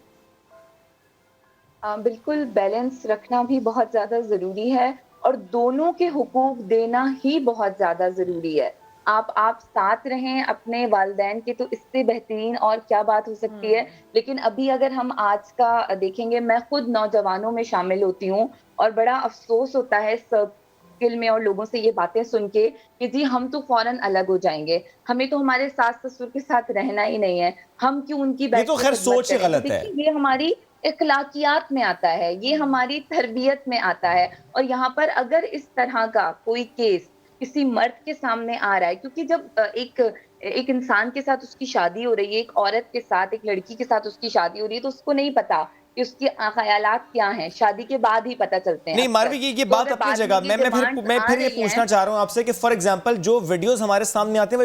बिल्कुल, बैलेंस रखना भी बहुत ज़्यादा ज़रूरी है और दोनों के हुकूक देना ही बहुत ज़्यादा ज़रूरी है। आप साथ रहें अपने वालिदैन के, तो इससे बेहतरीन और क्या बात हो सकती है। लेकिन अभी अगर हम आज का देखेंगे, मैं खुद नौजवानों में शामिल होती हूँ और बड़ा अफसोस होता है सर्किल में और लोगों से ये बातें सुन के कि जी हम तो फौरन अलग हो जाएंगे, हमें तो हमारे सास ससुर के साथ रहना ही नहीं है, हम क्यों उनकी ये तो खैर सोच ही गलत है। ये हमारी इखलाकियात में आता है, ये हमारी तरबियत में आता है। और यहाँ पर अगर इस तरह का कोई केस किसी मर्द के सामने आ रहा है, क्योंकि जब एक इंसान के साथ उसकी शादी हो रही है, एक औरत के साथ, एक लड़की के साथ उसकी शादी हो रही है, तो उसको नहीं पता कि उसके ख्यालात क्या हैं, शादी के बाद ही पता चलते हैं। नहीं मारवी, ये बात अपनी जगह। मैं फिर ये पूछना चाह रहा हूँ आपसे कि फॉर एग्जांपल जो वीडियोस हमारे सामने आते हैं वो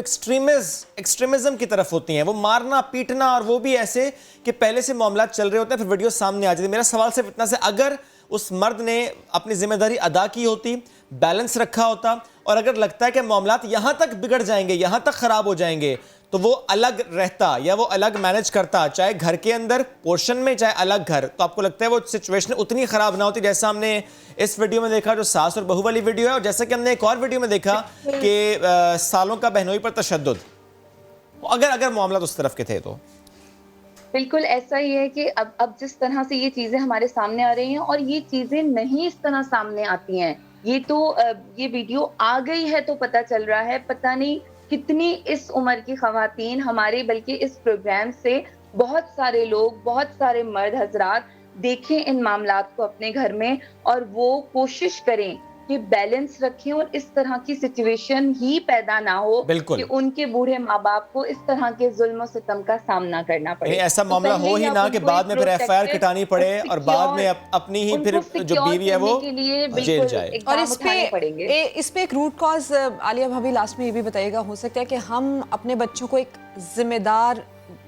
एक्सट्रीमिज्म की तरफ होती हैं, वो मारना पीटना, और वो भी ऐसे कि पहले से मामला चल रहे होते हैं, फिर वीडियो सामने आ जाती है। मेरा सवाल सिर्फ इतना से, अगर उस मर्द ने अपनी जिम्मेदारी अदा की होती, बैलेंस रखा होता, और अगर लगता है कि मामलात यहाँ तक बिगड़ जाएंगे, यहाँ तक खराब हो जाएंगे, तो वो अलग रहता या वो अलग मैनेज करता, चाहे घर के अंदर पोर्शन में, चाहे अलग घर, तो आपको लगता है वो सिचुएशन उतनी खराब ना होती जैसा हमने इस वीडियो में देखा जो सास और बहू वाली वीडियो है, और जैसा कि हमने एक और वीडियो में देखा कि सालों का बहनोई पर तशद्दुद, अगर मामला उस तरफ के थे तो? बिल्कुल ऐसा ही है कि अब जिस तरह से ये चीजें हमारे सामने आ रही हैं, और ये चीजें नहीं इस तरह सामने आती हैं, ये तो ये वीडियो आ गई है तो पता चल रहा है, पता नहीं कितनी इस उम्र की खवातीन हमारे, बल्कि इस प्रोग्राम से बहुत सारे लोग, बहुत सारे मर्द हजरात देखें इन मामलात को अपने घर में और वो कोशिश करें कि बैलेंस रखें और इस तरह की सिचुएशन ही पैदा ना हो कि उनके बूढ़े माँ बाप को इस तरह के जुल्म और सितम का सामना करना पड़े। ऐसा मामला हो ही ना कि बाद में फिर एफआईआर कटानी पड़े और बाद में अपनी ही फिर जो बीवी है वो जेल जाए। और इस पे एक रूट कॉज आलिया भाभी लास्ट में ये भी बताइएगा, हो सकता है कि हम अपने बच्चों को एक जिम्मेदार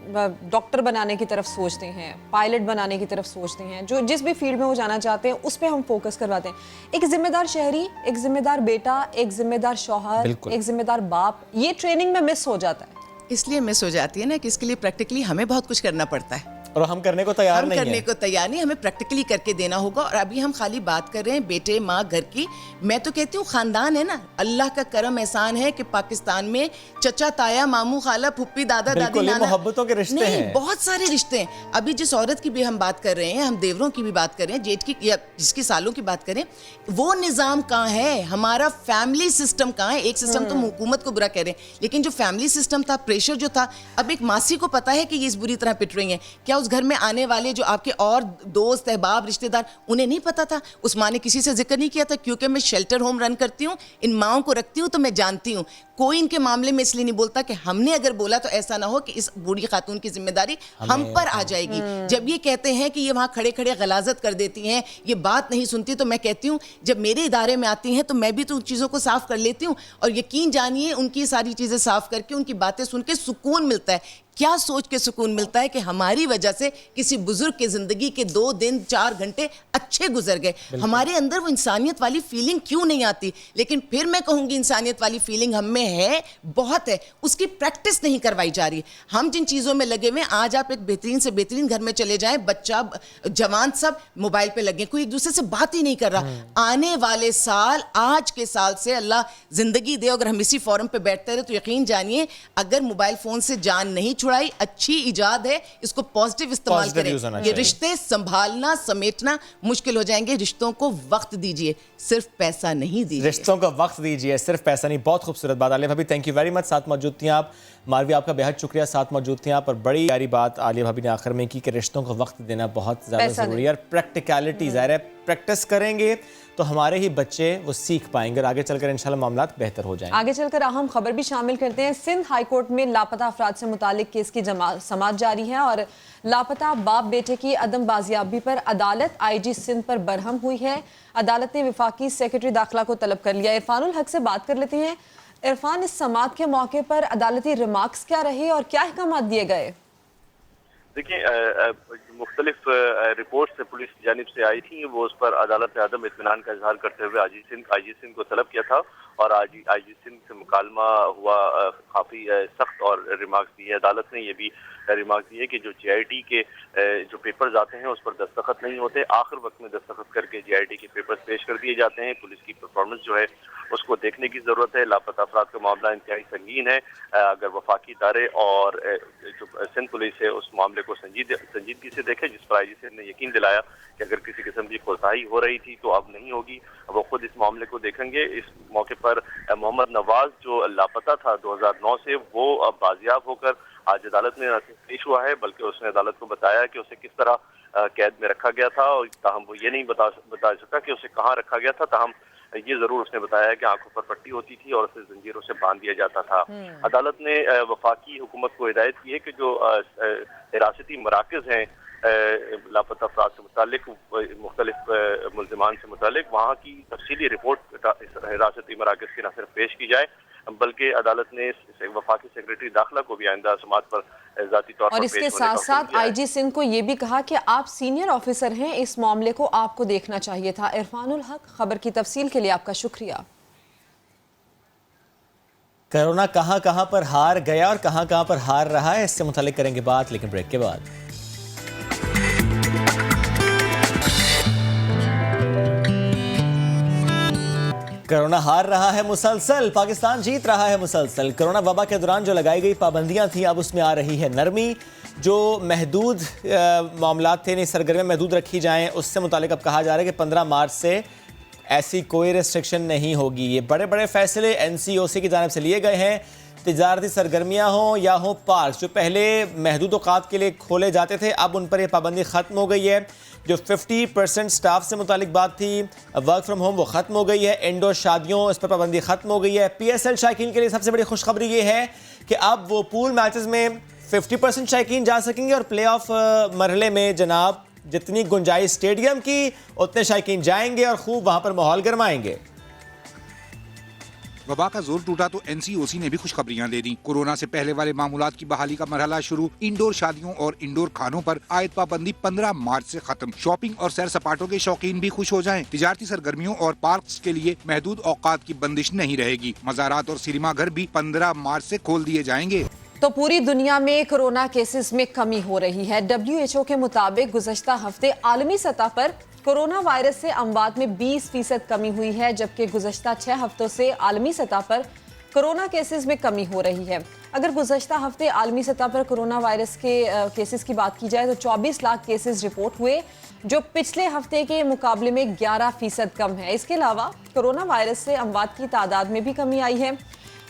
डॉक्टर बनाने की तरफ सोचते हैं, पायलट बनाने की तरफ सोचते हैं, जो जिस भी फील्ड में वो जाना चाहते हैं उस पे हम फोकस करवाते हैं। एक जिम्मेदार शहरी, एक जिम्मेदार बेटा, एक जिम्मेदार शौहर, एक जिम्मेदार बाप, ये ट्रेनिंग में मिस हो जाता है। इसलिए मिस हो जाती है ना कि इसके लिए प्रैक्टिकली हमें बहुत कुछ करना पड़ता है और हम करने को तैयार नहीं हैं। करने को तैयार नहीं, हमें प्रैक्टिकली करके देना होगा। और अभी हम खाली बात कर रहे हैं बेटे माँ घर की, मैं तो कहती हूँ खानदान है ना, अल्लाह का करम एहसान है कि पाकिस्तान में चचा ताया मामू खाला फुप्पी दादा दादी नाना, मोहब्बतों के रिश्ते हैं, बहुत सारे रिश्ते हैं। अभी जिस औरत की भी हम बात कर रहे हैं, हम देवरों की भी बात कर रहे हैं, जेठ की या जिसकी सालों की बात करें, वो निज़ाम कहाँ है, हमारा फैमिली सिस्टम कहाँ है। एक सिस्टम तो हुकूमत को बुरा कह रहे हैं, लेकिन जो फैमिली सिस्टम था, प्रेशर जो था, अब एक मासी को पता है कि ये इस बुरी तरह पिट रही हैं, क्या उस घर में आने वाले जो आपके और दोस्त अहबाब रिश्तेदार, उन्हें नहीं पता था? उस माँ ने किसी से जिक्र नहीं किया था, क्योंकि मैं शेल्टर होम रन करती हूँ, इन माओं को रखती हूँ, तो मैं जानती हूँ कोई इनके मामले में इसलिए नहीं बोलता कि हमने अगर बोला तो ऐसा ना हो कि इस बूढ़ी खातून की जिम्मेदारी हम पर आ जाएगी। जब ये कहते हैं कि ये वहाँ खड़े खड़े गलाजत कर देती हैं, ये बात नहीं सुनती, तो मैं कहती हूँ जब मेरे इदारे में आती हैं तो मैं भी तो उन चीज़ों को साफ कर लेती हूँ। और यकीन जानिए उनकी सारी चीज़ें साफ करके उनकी बातें सुन के सुकून मिलता है। क्या सोच के सुकून मिलता है कि हमारी वजह से किसी बुजुर्ग की जिंदगी के 2 दिन 4 घंटे अच्छे गुजर गए। हमारे अंदर वो इंसानियत वाली फीलिंग क्यों नहीं आती? लेकिन फिर मैं कहूँगी इंसानियत वाली फीलिंग हम में है, बहुत है, उसकी प्रैक्टिस नहीं करवाई जा रही। हम जिन चीज़ों में लगे हुए हैं, आज आप एक बेहतरीन से बेहतरीन घर में चले जाएं, बच्चा जवान सब मोबाइल पे लगे, कोई एक दूसरे से बात ही नहीं कर रहा। आने वाले साल, आज के साल से अल्लाह जिंदगी दे, अगर हम इसी फोरम पे बैठते रहे तो यकीन जानिए अगर मोबाइल फोन से जान नहीं छुड़ाई, अच्छी इजाद है, इसको पॉजिटिव इस्तेमाल करें। ये रिश्ते संभालना समेटना मुश्किल हो जाएंगे। रिश्तों को वक्त दीजिए, सिर्फ पैसा नहीं दीजिए। रिश्तों को वक्त दीजिए, सिर्फ पैसा नहीं। बहुत खूबसूरत बात आलिया भाभी, थैंक यू वेरी मच। साथ मौजूद थी आप, मारवी आपका बेहद शुक्रिया, साथ मौजूद थी आप। और बड़ी प्यारी बात आलिया भाभी ने आखिर में की कि रिश्तों को वक्त देना बहुत ज़्यादा ज़रूरी है और प्रैक्टिकलिटी ज़ाहिर है, प्रैक्टिस करेंगे तो हमारे ही बच्चे वो सीख पाएंगे और आगे चलकर इंशाल्लाह मामलात बेहतर हो जाएंगे। आगे चलकर अहम खबर भी शामिल करते हैं। सिंध हाई कोर्ट में लापता अफराद से मुतालिक केस की समाअत जारी है और लापता बाप बेटे की अदम बाजियाबी पर अदालत आईजी सिंध पर बरहम हुई है। अदालत ने वफाकी सेक्रेटरी दाखिला को तलब कर लिया। इरफानुल हक से बात कर लेते हैं। इरफान, इस समाअत के मौके पर अदालती रिमार्क्स क्या रहे और क्या अहकाम दिए गए? देखिए, मुख्तलिफ रिपोर्ट से पुलिस की जानिब से आई थी, वो उस पर अदालत ने अदम इत्मीनान का इजहार करते हुए आईजी सिंध को तलब किया था और आईजी सिंध से मुकालमा हुआ, काफ़ी सख्त और रिमार्क्स दिए। अदालत ने ये भी रिमार्क दिए कि जो जीआईटी के जो पेपर्स आते हैं उस पर दस्तखत नहीं होते, आखिर वक्त में दस्तखत करके जीआईटी के पेपर्स पेश कर दिए जाते हैं। पुलिस की परफॉर्मेंस जो है उसको देखने की ज़रूरत है। लापता अफराद का मामला इंतहाई संगीन है। अगर वफाकी इदारे और जो सिंध पुलिस है उस मामले को संजीदगी से देखे, जिस पर आईजी सिंध ने यकीन दिलाया कि अगर किसी किस्म की कोताही हो रही थी तो अब नहीं होगी, अब वो खुद इस मामले को देखेंगे। इस मौके पर मोहम्मद नवाज जो लापता था 2009 से, वो अब बाजियाब होकर आज अदालत में पेश हुआ है, बल्कि उसने अदालत को बताया कि उसे किस तरह कैद में रखा गया था और ताहम वो ये नहीं बता सका कि उसे कहाँ रखा गया था। ताहम ये जरूर उसने बताया कि आंखों पर पट्टी होती थी और उसे जंजीरों से बांध दिया जाता था। अदालत ने वफाकी हुकूमत को हिदायत की है कि जो हिरासती मराकज़ हैं लापता अफराद से मुतालिक, मुख्तलिफ मुल्ज़िमान से मुतालिक, वहाँ की तफसीली रिपोर्ट हिरासती मराकज़ की न सिर्फ पेश की जाए, बल्कि अदालत ने वफाकी सेक्रेटरी दाखिला को भी आइंदा समाअत पर ज़ाती तौर पर और इसके साथ साथ आईजी सिंध को ये भी कहा कि आप सीनियर ऑफिसर हैं, इस मामले को आपको देखना चाहिए था। इरफानुल हक, खबर की तफसील के लिए आपका शुक्रिया। कोरोना कहां कहां पर हार गया और कहां कहां पर हार रहा है, इससे मुतालिक करेंगे बात, लेकिन ब्रेक के बाद। कोरोना हार रहा है मुसलसल, पाकिस्तान जीत रहा है मुसलसल। कोरोना वबा के दौरान जो लगाई गई पाबंदियां थी, अब उसमें आ रही है नरमी। जो महदूद मामलात थे, सरगर्मियाँ महदूद रखी जाएं, उससे मुतालिक अब कहा जा रहा है कि 15 मार्च से ऐसी कोई रेस्ट्रिक्शन नहीं होगी। ये बड़े बड़े फैसले एनसीओसी की जानिब से लिए गए हैं। तिजारती सरगर्मियाँ हों या हों पार्क, जो पहले महदूद औकात के लिए खोले जाते थे, अब उन पर यह पाबंदी ख़त्म हो गई है। जो 50% स्टाफ से मुतालिक बात थी, वर्क फ्राम होम, वो ख़त्म हो गई है। इंडोर शादियों, इस पर पाबंदी ख़त्म हो गई है। PSL शायकीन के लिए सबसे बड़ी खुशखबरी ये है कि अब वो पूल मैचेस में 50% शायकीन जा सकेंगे और प्ले ऑफ मरहले में जनाब जितनी गुंजाइश स्टेडियम की उतने शायकीन जाएंगे और खूब वहाँ पर माहौल गरमाएंगे। वबा का जोर टूटा तो NCOC ने भी खुशखबरियां दे दी। कोरोना से पहले वाले मामूलात की बहाली का मरहला शुरू। इंडोर शादियों और इंडोर खानों पर आयत पाबंदी 15 मार्च से खत्म। शॉपिंग और सैर सपाटों के शौकीन भी खुश हो जाएं। तिजारती सरगर्मियों और पार्क्स के लिए महदूद औकात की बंदिश नहीं रहेगी। मज़ारात और सिनेमा घर भी 15 मार्च से खोल दिए जाएंगे। तो पूरी दुनिया में कोरोना केसेस में कमी हो रही है। WHO के मुताबिक गुज़श्ता हफ्ते आलमी सतह पर कोरोना वायरस से अमवात में 20% कमी हुई है, जबकि गुज़श्ता 6 हफ्तों से आलमी सतह पर कोरोना केसेस में कमी हो रही है। अगर गुज़श्ता हफ्ते आलमी सतह पर कोरोना वायरस के केसेस की बात की जाए तो 24 लाख केसेस रिपोर्ट हुए, जो पिछले हफ्ते के मुकाबले में 11% कम है। इसके अलावा कोरोना वायरस से अमवात की तादाद में भी कमी आई है।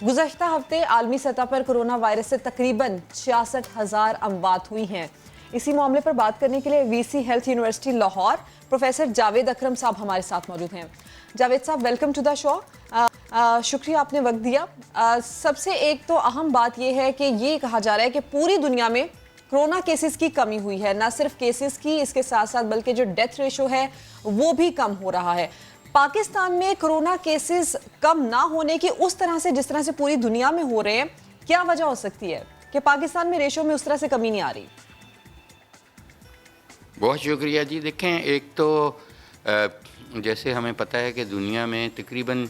गुज़श्ता हफ्ते आलमी सतह पर कोरोना वायरस से तकरीबन 66,000 अमवात हुई हैं। इसी मामले पर बात करने के लिए VC health university Lahore professor Javed Akram साहब हमारे साथ मौजूद हैं। जावेद साहब, वेलकम टू द शो। शुक्रिया आपने वक्त दिया। सबसे एक तो अहम बात यह है कि ये कहा जा रहा है कि पूरी दुनिया में कोरोना केसेस की कमी हुई है। ना सिर्फ केसेस की, इसके साथ साथ बल्कि जो डेथ रेशो है वो भी कम हो रहा है। पाकिस्तान में कोरोना केसेस कम ना होने की उस तरह से जिस तरह से पूरी दुनिया में हो रहे हैं, क्या वजह हो सकती है कि पाकिस्तान में रेशो में उस तरह से कमी नहीं आ रही? बहुत शुक्रिया जी। देखें, एक तो जैसे हमें पता है कि दुनिया में तकरीबन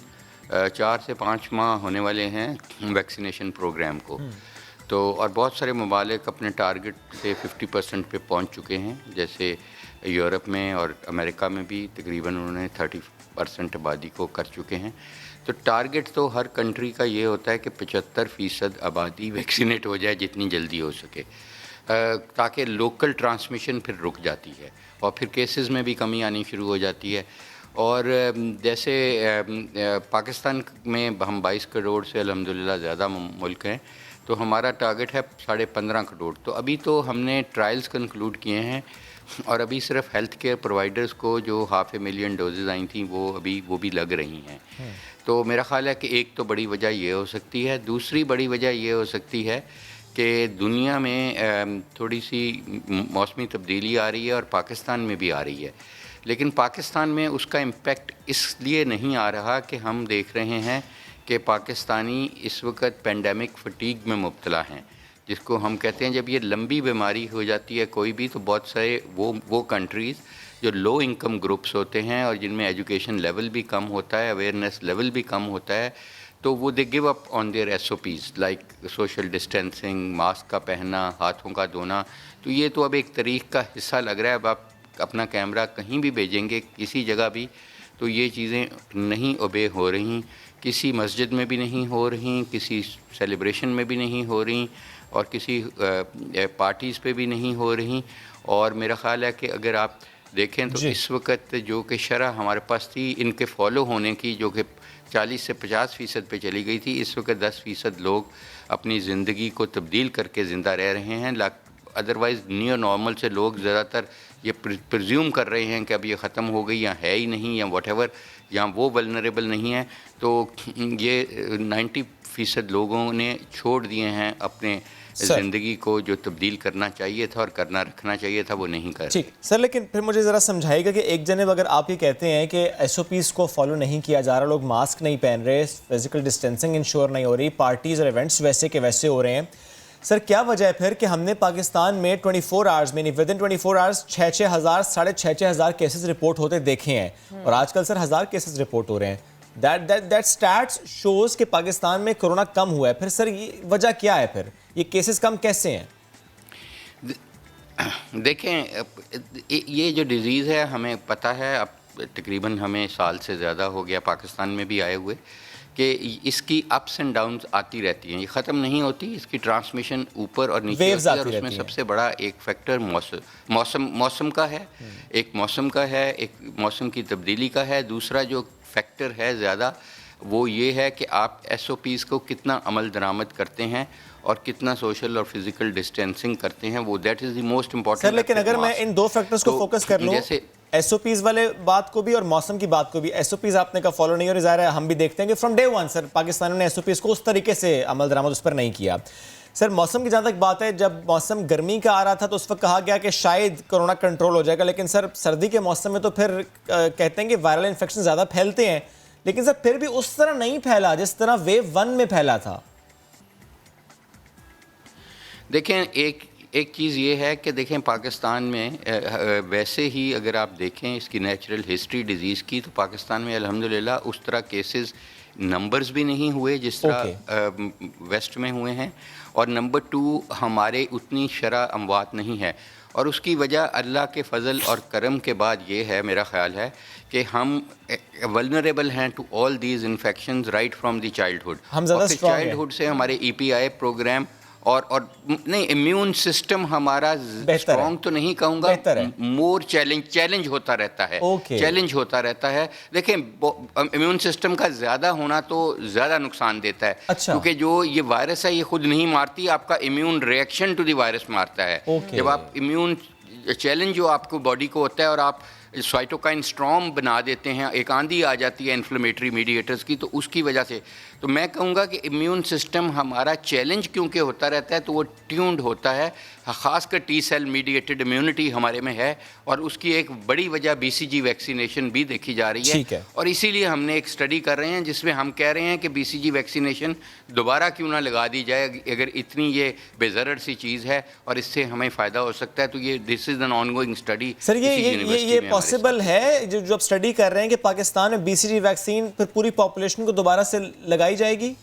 4 से 5 माह होने वाले हैं वैक्सीनेशन प्रोग्राम को, तो और बहुत सारे ममालिक अपने टारगेट से 50% पे पहुंच चुके हैं। जैसे यूरोप में और अमेरिका में भी तकरीबन उन्होंने 30% आबादी को कर चुके हैं। तो टारगेट तो हर कंट्री का ये होता है कि 75% आबादी वैक्सीनेट हो जाए जितनी जल्दी हो सके, ताकि लोकल ट्रांसमिशन फिर रुक जाती है और फिर केसेस में भी कमी आनी शुरू हो जाती है। और जैसे पाकिस्तान में हम 22 करोड़ से अल्हम्दुलिल्लाह ज़्यादा मुल्क हैं, तो हमारा टारगेट है 15.5 करोड़। तो अभी तो हमने ट्रायल्स कंक्लूड किए हैं और अभी सिर्फ हेल्थ केयर प्रोवाइडर्स को जो 500,000 डोजेज़ आई थी वो भी लग रही हैं। तो मेरा ख़्याल है कि एक तो बड़ी वजह ये हो सकती है। दूसरी बड़ी वजह ये हो सकती है कि दुनिया में थोड़ी सी मौसमी तब्दीली आ रही है और पाकिस्तान में भी आ रही है, लेकिन पाकिस्तान में उसका इम्पेक्ट इसलिए नहीं आ रहा कि हम देख रहे हैं कि पाकिस्तानी इस वक्त पेंडेमिक फटीग में मुब्तला हैं, जिसको हम कहते हैं जब ये लंबी बीमारी हो जाती है कोई भी, तो बहुत सारे वो कंट्रीज़ जो लो इनकम ग्रुप्स होते हैं और जिनमें एजुकेशन लेवल भी कम होता है, अवेयरनेस लेवल भी कम होता है, तो वो they give up on their SOPs like social distancing, mask का पहनना, हाथों का धोना। तो ये तो अब एक तरीक़ का हिस्सा लग रहा है। अब आप अपना कैमरा कहीं भी भेजेंगे किसी जगह भी, तो ये चीज़ें नहीं ओबे हो रही, किसी मस्जिद में भी नहीं हो रही, किसी सेलिब्रेशन में भी नहीं हो रही और किसी पार्टीज़ पे भी नहीं हो रही। और मेरा ख़्याल है कि अगर आप देखें तो इस वक्त जो कि शरह हमारे पास थी इनके फॉलो होने की, जो कि 40 से 50% पे चली गई थी, इस वक्त 10% लोग अपनी ज़िंदगी को तब्दील करके ज़िंदा रह रहे हैं। अदरवाइज़ नियर नॉर्मल से लोग ज़्यादातर ये प्रिज्यूम कर रहे हैं कि अब ये ख़त्म हो गई या है ही नहीं या व्हाटएवर, या वो वल्नरेबल नहीं है। तो ये 90% लोगों ने छोड़ दिए हैं अपने ज़िंदगी को, जो तब्दील करना चाहिए था और करना रखना चाहिए था वो नहीं कर। ठीक सर, लेकिन फिर मुझे ज़रा समझाइएगा कि एक जने अगर आप ये कहते हैं कि SOPs को फॉलो नहीं किया जा रहा, लोग मास्क नहीं पहन रहे, फिजिकल डिस्टेंसिंग इंश्योर नहीं हो रही, पार्टीज़ और इवेंट्स वैसे के वैसे हो रहे हैं, सर क्या वजह है फिर कि हमने पाकिस्तान में 24 आवर्स में, विद इन 24 आवर्स 6-6 हज़ार, 6.5 हज़ार केसेस रिपोर्ट होते देखे हैं और आजकल सर 1000 केसेस रिपोर्ट हो रहे हैं। दैट स्टैट्स शोज कि पाकिस्तान में कोरोना कम हुआ है। फिर सर ये वजह क्या है, फिर ये केसेस कम कैसे हैं? देखें, ये जो डिज़ीज़ है हमें पता है, अब तकरीबन हमें साल से ज़्यादा हो गया पाकिस्तान में भी आए हुए, कि इसकी अप्स एंड डाउन्स आती रहती हैं, ये ख़त्म नहीं होती, इसकी ट्रांसमिशन ऊपर और नीचे होती है। और उसमें सबसे बड़ा एक फैक्टर मौसम का है, एक मौसम की तब्दीली का है। दूसरा जो फैक्टर है ज़्यादा वो ये है कि आप SOPs को कितना अमल दरामद करते हैं और कितना सोशल और फिजिकल डिस्टेंसिंग करते हैं, वो that is the most important. Sir लेकिन अगर मैं इन 2 फैक्टर्स को फोकस कर लूँ, जैसे SOPs वाले बात को भी और मौसम की बात को भी, SOPs आपने का फॉलो नहीं, और ज़ाहिर है हम भी देखते हैं कि फ्रॉम डे 1 सर पाकिस्तानियों ने SOPs को उस तरीके से अमल दरामद उस पर नहीं किया। सर मौसम की जहाँ तक बात है, जब मौसम गर्मी का आ रहा था तो उस वक्त कहा गया कि शायद कोरोना कंट्रोल हो जाएगा, लेकिन सर सर्दी के मौसम में तो फिर कहते हैं कि वायरल इन्फेक्शन ज़्यादा फैलते हैं, लेकिन सर फिर भी उस तरह नहीं फैला जिस तरह वेव 1 में फैला था। देखें, एक चीज़ ये है कि देखें पाकिस्तान में वैसे ही अगर आप देखें इसकी नेचुरल हिस्ट्री डिज़ीज़ की, तो पाकिस्तान में अल्हम्दुलिल्लाह उस तरह केसेस नंबर्स भी नहीं हुए जिस तरह वेस्ट में हुए हैं, और नंबर 2 हमारे उतनी शरह अमवात नहीं है, और उसकी वजह अल्लाह के फ़ज़ल और करम के बाद ये है, मेरा ख़्याल है कि हम वल्नरेबल हैं to all these infections right from the childhood. हम ज़्यादा चाइल्डहुड से हमारे EPI प्रोग्राम और नहीं, इम्यून सिस्टम हमारा स्ट्रॉन्ग तो नहीं कहूँगा, मोर चैलेंज होता रहता है, चैलेंज होता रहता है। देखें, इम्यून सिस्टम का ज़्यादा होना तो ज़्यादा नुकसान देता है, क्योंकि जो ये वायरस है ये खुद नहीं मारती, आपका immune reaction to the virus मारता है। जब आप इम्यून चैलेंज जो आपको बॉडी को होता है और आप साइटोकाइन स्ट्रॉम बना देते हैं, एक आंधी आ जाती है इन्फ्लेमेटरी मीडिएटर्स की, तो उसकी वजह से तो मैं कहूँगा कि इम्यून सिस्टम हमारा चैलेंज क्योंकि होता रहता है तो वो ट्यून्ड होता है, ख़ासकर T सेल मीडिएटेड इम्यूनिटी हमारे में है, और उसकी एक बड़ी वजह BCG वैक्सीनेशन भी देखी जा रही है। और इसीलिए हमने एक स्टडी कर रहे हैं जिसमें हम कह रहे हैं कि BCG वैक्सीनेशन दोबारा क्यों ना लगा दी जाए, अगर इतनी ये बेज़रर सी चीज़ है और इससे हमें फ़ायदा हो सकता है, तो ये this is an ongoing study. Sir ये पॉसिबल है जो आप स्टडी कर रहे हैं कि पाकिस्तान में BCG वैक्सीन फिर पूरी पॉपुलेशन को दोबारा से लगाई जाएगी?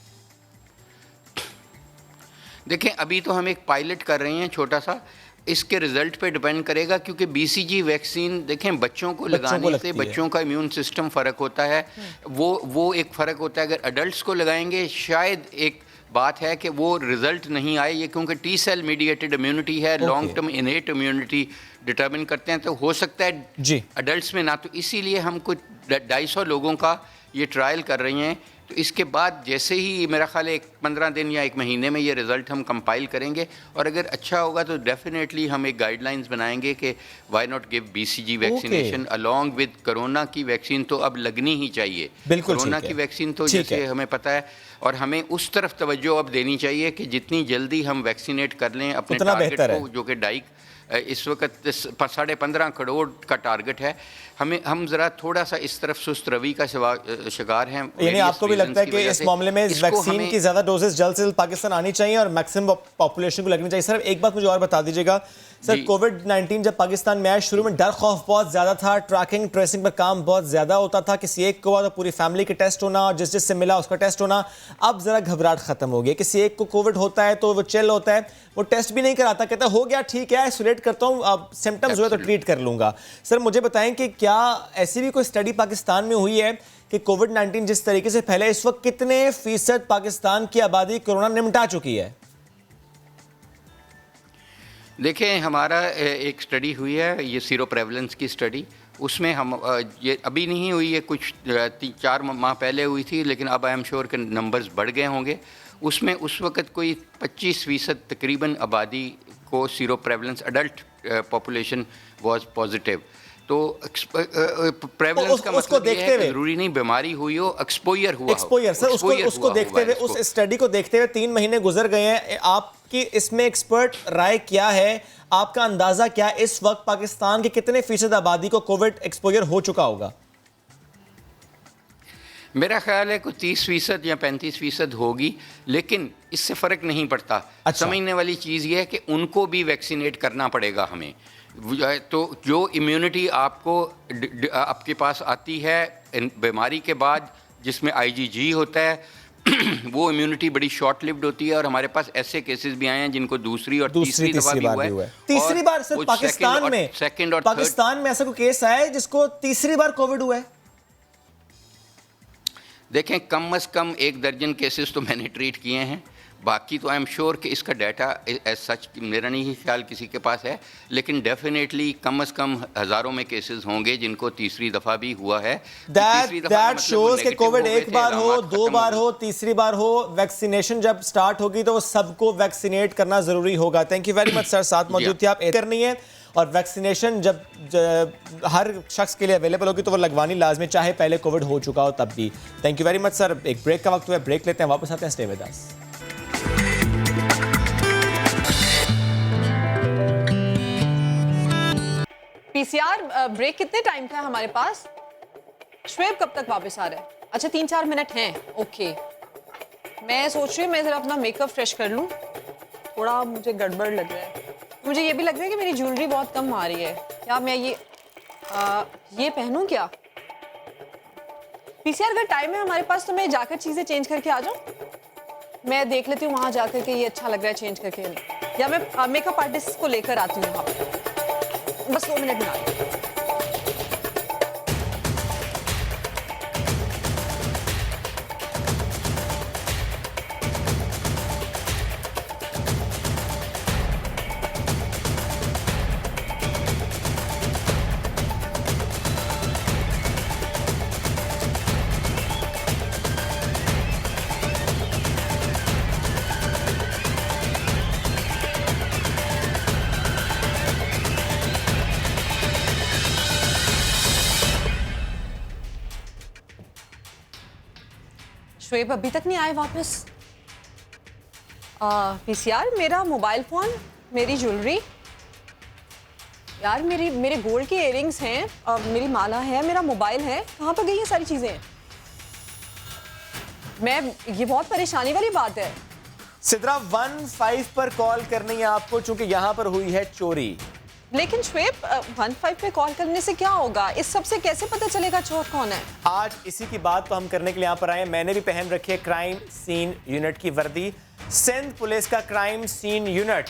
देखें, अभी तो हम एक पायलट कर रहे हैं छोटा सा, इसके रिजल्ट पे डिपेंड करेगा, क्योंकि BCG वैक्सीन देखें बच्चों को लगाने से बच्चों का इम्यून सिस्टम फ़र्क होता है, वो एक फ़र्क होता है। अगर अडल्ट्स को लगाएंगे शायद एक बात है कि वो रिजल्ट नहीं आए, ये क्योंकि T सेल मीडिएटेड इम्यूनिटी है, long term innate immunity determine करते हैं, तो हो सकता है जी अडल्ट्स में ना, तो इसीलिए हम कुछ 250 लोगों का ये ट्रायल कर रही हैं। तो इसके बाद जैसे ही मेरा ख्याल है 15 दिन या 1 महीने में ये रिज़ल्ट हम कंपाइल करेंगे, और अगर अच्छा होगा तो डेफिनेटली हम एक गाइडलाइंस बनाएंगे कि why not give BCG vaccination along with corona की वैक्सीन, तो अब लगनी ही चाहिए। कोरोना की वैक्सीन तो जैसे हमें पता है, और हमें उस तरफ तवज्जो अब देनी चाहिए कि जितनी जल्दी हम वैक्सीनेट कर लें अपने टारगेट को, जो कि इस वक्त 15.5 करोड़ का टारगेट है, हम ज़रा थोड़ा सा इस तरफ सुस्त रवि का शिकार हैं। यानी आपको भी लगता है कि इस मामले में वैक्सीन की ज़्यादा डोजेस जल्द से जल्द पाकिस्तान आनी चाहिए और मैक्सिमम पॉपुलेशन को लगनी चाहिए? सर एक बात मुझे और बता दीजिएगा सर, कोविड-19 जब पाकिस्तान में आया, शुरू में डर खौफ बहुत ज़्यादा था, ट्रैकिंग ट्रेसिंग पर काम बहुत ज़्यादा होता था, किसी एक को हुआ तो पूरी फैमिली के टेस्ट होना और जिस जिससे मिला उसका टेस्ट होना। अब ज़रा घबराहट ख़त्म हो गई, किसी एक को कोविड होता है तो वो चिल होता है, वो टेस्ट भी नहीं कराता, कहता हो गया ठीक है, आइसोलेट करता हूँ, अब सिम्टम्स हुए तो ट्रीट कर लूँगा। सर मुझे बताएं कि क्या ऐसी भी कोई स्टडी पाकिस्तान में हुई है कि कोविड-19 जिस तरीके से फैला, इस वक्त कितने फीसद पाकिस्तान की आबादी कोरोना निपटा चुकी है? देखें, हमारा एक स्टडी हुई है, ये सीरो प्रेवलेंस की स्टडी, उसमें हम ये अभी नहीं हुई है, कुछ 4 माह पहले हुई थी, लेकिन अब आई एम श्योर के नंबर्स बढ़ गए होंगे। उसमें उस वक़्त कोई 25% तकरीबन आबादी को sero prevalence adult population was positive. तो प्रेवलेंस का मतलब ये है कि जरूरी नहीं बीमारी हुई हो, एक्सपोजर हुआ। एक्सपोजर सर, उसको देखते हुए, उस स्टडी को देखते हुए 3 महीने गुजर गए हैं, आपकी इसमें एक्सपर्ट राय क्या है? आपका अंदाजा क्या, इस वक्त पाकिस्तान की कितने फीसद आबादी को कोविड एक्सपोजर हो चुका होगा? मेरा ख्याल है कोई 30% या 35% होगी, लेकिन इससे फ़र्क नहीं पड़ता। समझने वाली चीज़ ये है कि उनको भी वैक्सीनेट करना पड़ेगा हमें। तो जो इम्यूनिटी आपके पास आती है बीमारी के बाद, जिसमें IgG होता है वो इम्यूनिटी बड़ी शॉर्ट लिव्ड होती है, और हमारे पास ऐसे केसेस भी आए हैं जिनको दूसरी और तीसरी दफा भी हुआ है। तीसरी बार सर पाकिस्तान में ऐसा कोई केस आया है जिसको तीसरी बार कोविड हुआ है? देखें, कम से कम 1 दर्जन केसेस तो मैंने ट्रीट किए हैं, बाकी तो आई एम श्योर कि इसका डाटा एज सच मेरा नहीं ख्याल किसी के पास है, लेकिन डेफिनेटली कम से कम हज़ारों में केसेस होंगे जिनको तीसरी दफ़ा भी हुआ है। दैट शोज कि कोविड एक बार हो, दो बार हो, तीसरी बार हो, वैक्सीनेशन जब स्टार्ट होगी तो सबको वैक्सीनेट करना जरूरी होगा। Thank you very much sir, साथ मौजूद थे आप। करनी है और वैक्सीनेशन जब हर शख्स के लिए अवेलेबल होगी तो वो लगवानी लाजमी, चाहे पहले कोविड हो चुका हो तब भी। Thank you very much sir. एक ब्रेक का वक्त हुआ है, ब्रेक लेते हैं, वापस आते हैं। Stay with us. PCR break कितने टाइम का है हमारे पास? श्वेब कब तक वापस आ रहा है? अच्छा 3-4 मिनट हैं। ओके, मैं सोच रही हूँ मैं जरा अपना मेकअप फ्रेश कर लूँ, थोड़ा मुझे गड़बड़ लग रहा है। मुझे ये भी लग रहा है कि मेरी ज्वेलरी बहुत कम आ रही है। क्या मैं ये पहनूं क्या? पीसीआर अगर टाइम है हमारे पास तो मैं जाकर चीज़ें चेंज करके आ जाऊँ। मैं देख लेती हूँ वहाँ जाकर के ये अच्छा लग रहा है चेंज करके, या मैं मेकअप आर्टिस्ट को लेकर आती हूँ वहाँ पर। बस 2 मिनट में आ रही हूँ। श्वेब अभी तक नहीं आए वापस। पीसीआर मेरा मोबाइल फोन, मेरी ज्वेलरी, यार मेरे गोल्ड के इयररिंग्स हैं, मेरी माला है, मेरा मोबाइल है, कहाँ पर गई ये सारी चीजें? ये बहुत परेशानी वाली बात है। सिद्रा 15 पर कॉल करनी है आपको, चूंकि यहाँ पर हुई है चोरी। लेकिन श्वेब 15 पे कॉल करने से क्या होगा? इस सब से कैसे पता चलेगा चोर कौन है? आज इसी की बात तो हम करने के लिए यहाँ पर आए। मैंने भी पहन रखी है क्राइम सीन यूनिट की वर्दी। सिंध पुलिस का क्राइम सीन यूनिट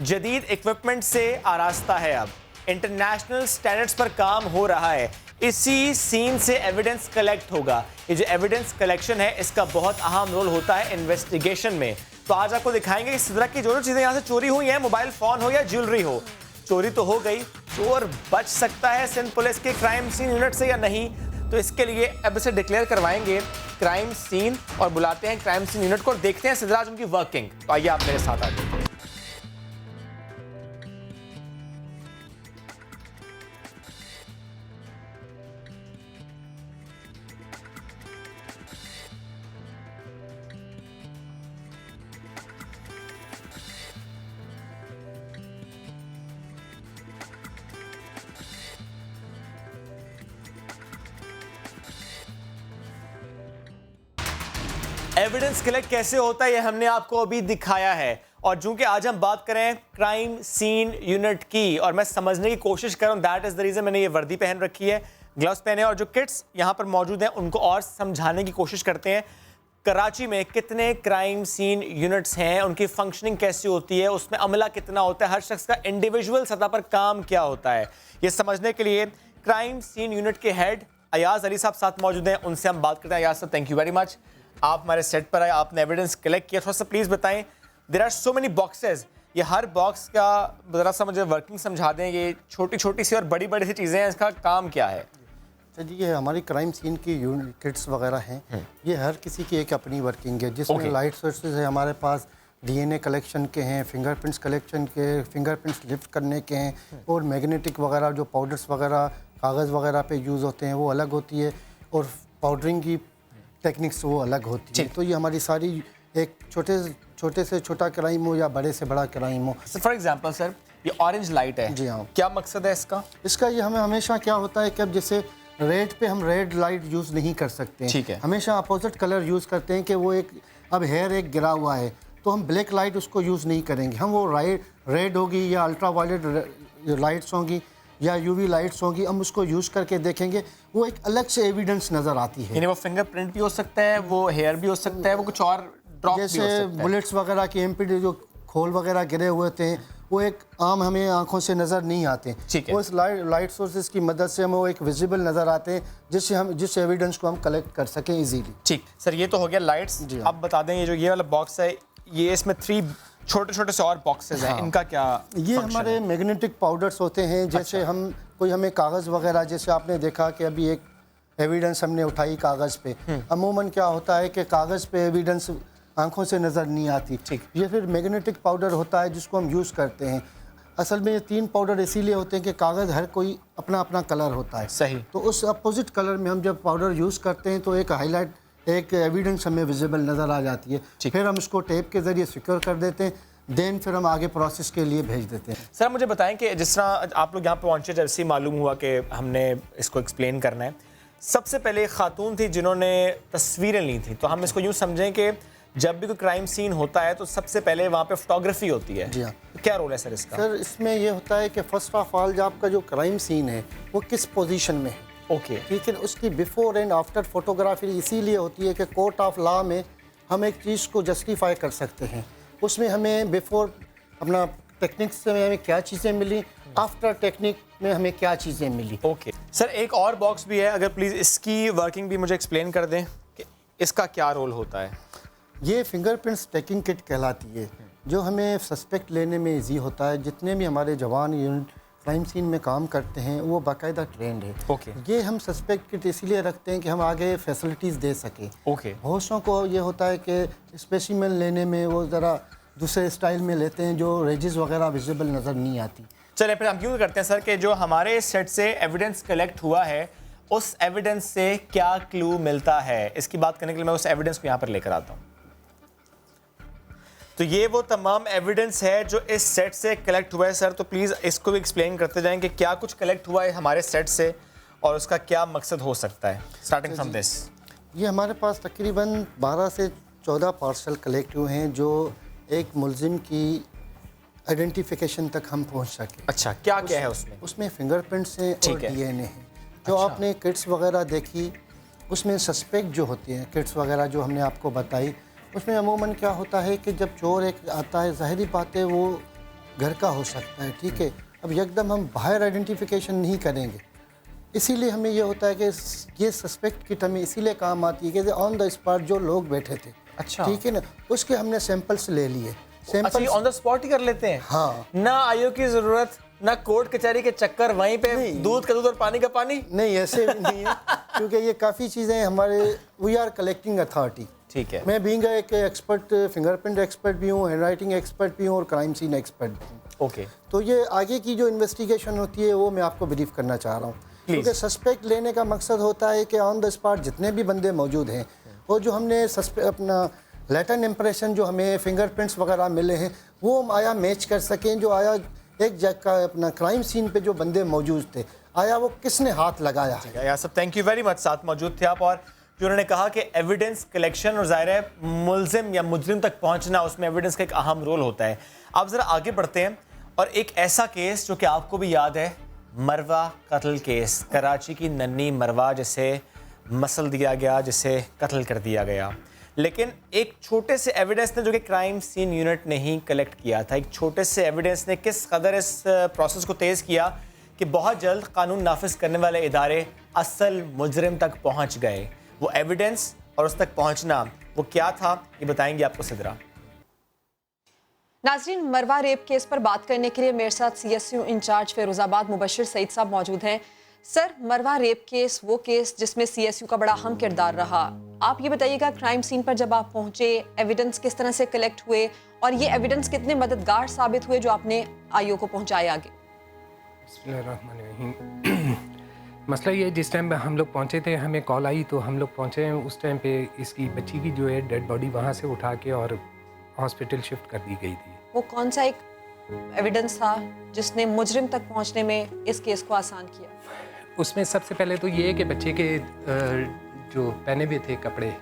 जदीद इक्विपमेंट से आरास्ता है। अब इंटरनेशनल स्टैंडर्ड्स पर काम हो रहा है। इसी सीन से एविडेंस कलेक्ट होगा। ये जो एविडेंस कलेक्शन है इसका बहुत अहम रोल होता है इन्वेस्टिगेशन में। तो आज आपको दिखाएंगे कि सिद्रा की जो चीजें यहाँ से चोरी हुई हैं, मोबाइल फोन हो या ज्वेलरी हो, चोरी तो हो गई, चोर बच सकता है सिंध पुलिस के क्राइम सीन यूनिट से या नहीं? तो इसके लिए अब इसे डिक्लेयर करवाएंगे क्राइम सीन और बुलाते हैं क्राइम सीन यूनिट को और देखते हैं सिद्राज उनकी वर्किंग। तो आइए आप मेरे साथ आइए। एविडेंस कलेक्ट कैसे होता है ये हमने आपको अभी दिखाया है। और चूंकि आज हम बात करें क्राइम सीन यूनिट की और मैं समझने की कोशिश कर रहा हूं, दैट इज द रीजन मैंने ये वर्दी पहन रखी है, ग्लव्स पहने, और जो किड्स यहाँ पर मौजूद हैं उनको और समझाने की कोशिश करते हैं। कराची में कितने क्राइम सीन यूनिट्स हैं, उनकी फंक्शनिंग कैसी होती है, उसमें अमला कितना होता है, हर शख्स का इंडिविजुअल सतह पर काम क्या होता है, ये समझने के लिए क्राइम सीन यूनिट के हेड अयाज अली साहब साथ मौजूद हैं। उनसे हम बात करते हैं। अयाज साहब, थैंक यू वेरी मच, आप हमारे सेट पर आए, आपने एविडेंस कलेक्ट किया। थोड़ा सा प्लीज़ बताएं, there are so many boxes, ये हर बॉक्स का ज़रा सा मुझे वर्किंग समझा दें। ये छोटी छोटी सी और बड़ी बड़ी सी चीज़ें हैं, इसका काम क्या है? जी, ये हमारी क्राइम सीन की किट्स वगैरह हैं, ये हर किसी की एक अपनी वर्किंग है, जिसमें लाइट सोर्सेज है हमारे पास, डीएनए कलेक्शन के हैं, फिंगरप्रिंट्स कलेक्शन के, फिंगरप्रिंट्स लिफ्ट करने के हैं, और मैग्नेटिक वगैरह जो पाउडर्स वगैरह कागज़ वगैरह पे यूज़ होते हैं वो अलग होती है, और पाउडरिंग की टेक्निक्स वो अलग होती है। तो ये हमारी सारी एक छोटे से छोटा क्राइम हो या बड़े से बड़ा क्राइम हो। फॉर एग्जांपल सर, ये ऑरेंज लाइट है, जी हाँ, क्या मकसद है इसका? इसका ये हमें हमेशा क्या होता है कि अब जैसे रेड पे हम रेड लाइट यूज़ नहीं कर सकते हैं, ठीक है, हमेशा अपोजिट कलर यूज़ करते हैं कि वो एक अब हेयर एक गिरा हुआ है तो हम ब्लैक लाइट उसको यूज़ नहीं करेंगे, हम वो रेड होगी या अल्ट्रा वायलेट लाइट्स होंगी या यूवी लाइट्स होगी, हम उसको यूज़ करके देखेंगे, वो एक अलग से एविडेंस नज़र आती है। यानी वो फिंगरप्रिंट भी हो सकता है, वो हेयर भी हो सकता है, वो कुछ और ड्रॉप भी हो सकता है। जैसे बुलेट्स वगैरह के एमपीडी जो खोल वगैरह गिरे हुए थे वो एक आम हमें आंखों से नज़र नहीं आते, वो इस लाइट सोर्सेज की मदद से हमें वो एक विजिबल नज़र आते हैं, जिससे हम जिस एविडेंस को हम कलेक्ट कर सकें इजीली। ठीक सर, ये तो हो गया लाइट्स। अब बता दें, ये जो ये वाला बॉक्स है ये इसमें 3 छोटे छोटे से और बॉक्सेस हैं, इनका क्या ये हमारे मैग्नेटिक पाउडर्स होते हैं। जैसे कोई हमें कागज़ वगैरह, जैसे आपने देखा कि अभी एक एविडेंस हमने उठाई कागज़ पे, अमूमन क्या होता है कि कागज़ पे एविडेंस आंखों से नज़र नहीं आती। ये फिर मैग्नेटिक पाउडर होता है जिसको हम यूज़ करते हैं। असल में ये 3 पाउडर इसीलिए होते हैं कि कागज़ हर कोई अपना अपना कलर होता है। सही। तो उस अपोजिट कलर में हम जब पाउडर यूज़ करते हैं तो एक हाईलाइट, एक एविडेंस हमें विजिबल नज़र आ जाती है। फिर हम इसको टेप के ज़रिए सिक्योर कर देते हैं, देन फिर हम आगे प्रोसेस के लिए भेज देते हैं। सर मुझे बताएं कि जिस तरह आप लोग यहाँ पे पहुँचे, जैसे ही मालूम हुआ कि हमने इसको एक्सप्लेन करना है, सबसे पहले एक खातून थी जिन्होंने तस्वीरें ली थी। तो हम इसको यूँ समझें कि जब भी कोई क्राइम सीन होता है तो सबसे पहले वहाँ पे फोटोग्राफी होती है। जी हाँ। तो क्या रोल है सर इसका? सर इसमें ये होता है कि फर्स्ट ऑफ ऑल जो आपका जो क्राइम सीन है वो किस पोजीशन में है, ओके, ठीक है। उसकी बिफोर एंड आफ्टर फोटोग्राफी इसीलिए होती है कि कोर्ट ऑफ लॉ में हम एक चीज़ को जस्टिफाई कर सकते हैं। उसमें हमें बिफोर अपना टेक्निक्स से हमें क्या चीज़ें मिली, आफ्टर टेक्निक में हमें क्या चीज़ें मिली। ओके सर, एक और बॉक्स भी है, अगर प्लीज़ इसकी वर्किंग भी मुझे एक्सप्लेन कर दें कि इसका क्या रोल होता है। ये फिंगरप्रिंट्स टेकिंग किट कहलाती है, जो हमें सस्पेक्ट लेने में इजी होता है। जितने भी हमारे जवान यूनिट क्राइम सीन में काम करते हैं वो बाकायदा ट्रेंड है। ओके। ये हम सस्पेक्ट किट इसलिए रखते हैं कि हम आगे फैसिलिटीज़ दे सकें। ओके। बहुतों को ये होता है कि स्पेसिमेन लेने में वो ज़रा दूसरे स्टाइल में लेते हैं, जो रेजिस वगैरह विजिबल नज़र नहीं आती। चलिए फिर हम यूँ करते हैं सर कि जो हमारे सेट से एविडेंस कलेक्ट हुआ है, उस एविडेंस से क्या क्लू मिलता है, इसकी बात करने के लिए मैं उस एविडेंस को यहाँ पर लेकर आता हूँ। तो ये वो तमाम एविडेंस है जो इस सेट से कलेक्ट हुआ है। सर तो प्लीज़ इसको भी एक्सप्लेन करते जाएं कि क्या कुछ कलेक्ट हुआ है हमारे सेट से और उसका क्या मकसद हो सकता है, स्टार्टिंग फ्रॉम दिस। ये हमारे पास तकरीबन 12 से 14 पार्सल कलेक्ट हुए हैं जो एक मुलजिम की आइडेंटिफिकेशन तक हम पहुंच सके। अच्छा, क्या क्या है उसमें? उसमें फिंगरप्रिंट्स हैं और डीएनए है। जो आपने किट्स वगैरह देखी, उसमें सस्पेक्ट जो होती हैं किट्स वगैरह जो हमने आपको बताई, उसमें अमूमन क्या होता है कि जब चोर एक आता है, ज़ाहिरी बात है वो घर का हो सकता है, ठीक है। अब यकदम हम बाहर आइडेंटिफिकेशन नहीं करेंगे, इसीलिए हमें ये होता है कि ये सस्पेक्ट किट हमें इसीलिए काम आती है कि ऑन द स्पॉट जो लोग बैठे थे, अच्छा, ठीक है ना, उसके हमने सैंपल्स ले लिए। सैंपल ऑन द स्पॉट ही कर लेते हैं? हाँ। ना आईओ की ज़रूरत, ना कोर्ट कचहरी के चक्कर, वहीं पे दूध का दूध और पानी का पानी? नहीं, ऐसे भी नहीं है क्योंकि ये काफ़ी चीज़ें हमारे, वी आर कलेक्टिंग अथॉरिटी, ठीक है। मैं बीइंग एक एक्सपर्ट, फिंगरप्रिंट एक्सपर्ट भी हूँ, हैंड राइटिंग एक्सपर्ट भी हूँ और क्राइम सीन एक्सपर्ट भी हूँ। ओके। तो ये आगे की जो इन्वेस्टिगेशन होती है वो मैं आपको ब्रीफ करना चाह रहा हूँ, क्योंकि सस्पेक्ट लेने का मकसद होता है कि ऑन द स्पॉट जितने भी बंदे मौजूद हैं और जो हमने अपना लैटन इम्प्रेशन जो हमें फिंगरप्रिंट्स वगैरह मिले हैं वो हम आया मैच कर सकें, जो आया एक जगह अपना क्राइम सीन पे जो बंदे मौजूद थे, आया वो किसने हाथ लगाया है। यार सब थैंक यू वेरी मच, साथ मौजूद थे आप। और जो उन्होंने कहा कि एविडेंस कलेक्शन और ज़ाहिर है मुल्जिम या मुजरिम तक पहुंचना, उसमें एविडेंस का एक अहम रोल होता है। आप ज़रा आगे बढ़ते हैं और एक ऐसा केस जो कि आपको भी याद है, मरवा कत्ल केस, कराची की नन्ही मरवा जिसे मसल दिया गया, जिसे कत्ल कर दिया गया, लेकिन एक छोटे से एविडेंस ने जो कि क्राइम सीन यूनिट ने ही कलेक्ट किया था, एक छोटे से एविडेंस ने किस कदर इस प्रोसेस को तेज़ किया कि बहुत जल्द कानून नाफिज करने वाले इदारे असल मुजरिम तक पहुंच गए। वो एविडेंस और उस तक पहुंचना वो क्या था, ये बताएंगे आपको सिद्रा। नाजरीन, मरवा रेप केस पर बात करने के लिए मेरे साथ CSU इंचार्ज फिरोजाबाद मुबशिर सईद साहब मौजूद हैं। सर, मरवा रेप केस वो केस जिसमें CSU का बड़ा अहम किरदार रहा, आप ये बताइएगा क्राइम सीन पर जब आप पहुंचे एविडेंस किस तरह से कलेक्ट हुए और ये एविडेंस कितने मददगार साबित हुए जो आपने आईओ को पहुंचाए आगे? मसला ये, जिस टाइम हम लोग पहुंचे थे, हमें कॉल आई तो हम लोग पहुंचे, उस टाइम पे इसकी बच्ची की जो है डेड बॉडी वहाँ से उठा के और हॉस्पिटल शिफ्ट कर दी गई थी। वो कौन सा एक एविडेंस था जिसने मुजरिम तक पहुंचने में इस केस को आसान किया? उसमें सबसे पहले तो ये है कि बच्चे के जो पहने हुए थे कपड़े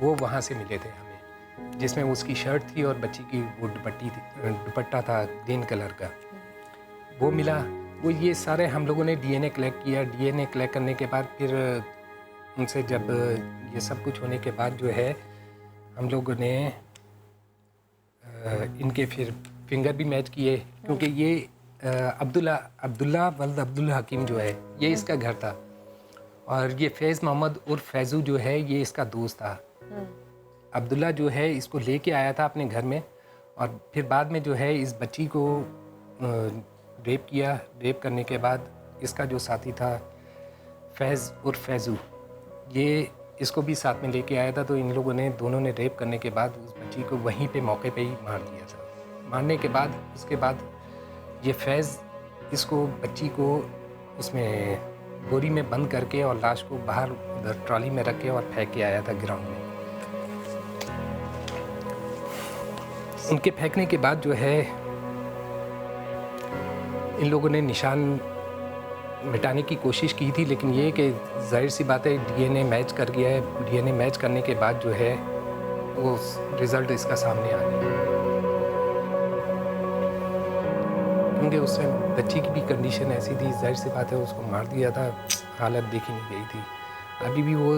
वो वहाँ से मिले थे हमें, जिसमें उसकी शर्ट थी और बच्ची की वो दुपट्टा था ग्रीन कलर का, वो मिला। वो ये सारे हम लोगों ने डीएनए कलेक्ट किया। डीएनए कलेक्ट करने के बाद फिर उनसे जब ये सब कुछ होने के बाद जो है हम लोगों ने इनके फिर फिंगर भी मैच किए, क्योंकि ये अब्दुल्ला वल्द अब्दुल हकीम जो है ये इसका घर था और ये फैज़ मोहम्मद उर्फ फैज़ू जो है ये इसका दोस्त था। अब्दुल्ला जो है इसको लेके आया था अपने घर में, और फिर बाद में जो है इस बच्ची को रेप किया। रेप करने के बाद इसका जो साथी था फैज़ उर्फ फैज़ू, ये इसको भी साथ में लेके आया था। तो इन लोगों ने दोनों ने रेप करने के बाद उस बच्ची को वहीं पे मौके पे ही मार दिया था। मारने के बाद उसके बाद ये फैज़ इसको बच्ची को उसमें बोरी में बंद करके और लाश को बाहर उधर ट्रॉली में रख के और फेंक के आया था ग्राउंड में। उनके फेंकने के बाद जो है इन लोगों ने निशान मिटाने की कोशिश की थी, लेकिन ये कि जाहिर सी बात है डीएनए मैच कर गया है। डीएनए मैच करने के बाद जो है वो रिज़ल्ट इसका सामने आ गया, क्योंकि उसमें बच्ची की भी कंडीशन ऐसी थी, जाहिर सी बात है उसको मार दिया था, हालत देखी नहीं गई थी। अभी भी वो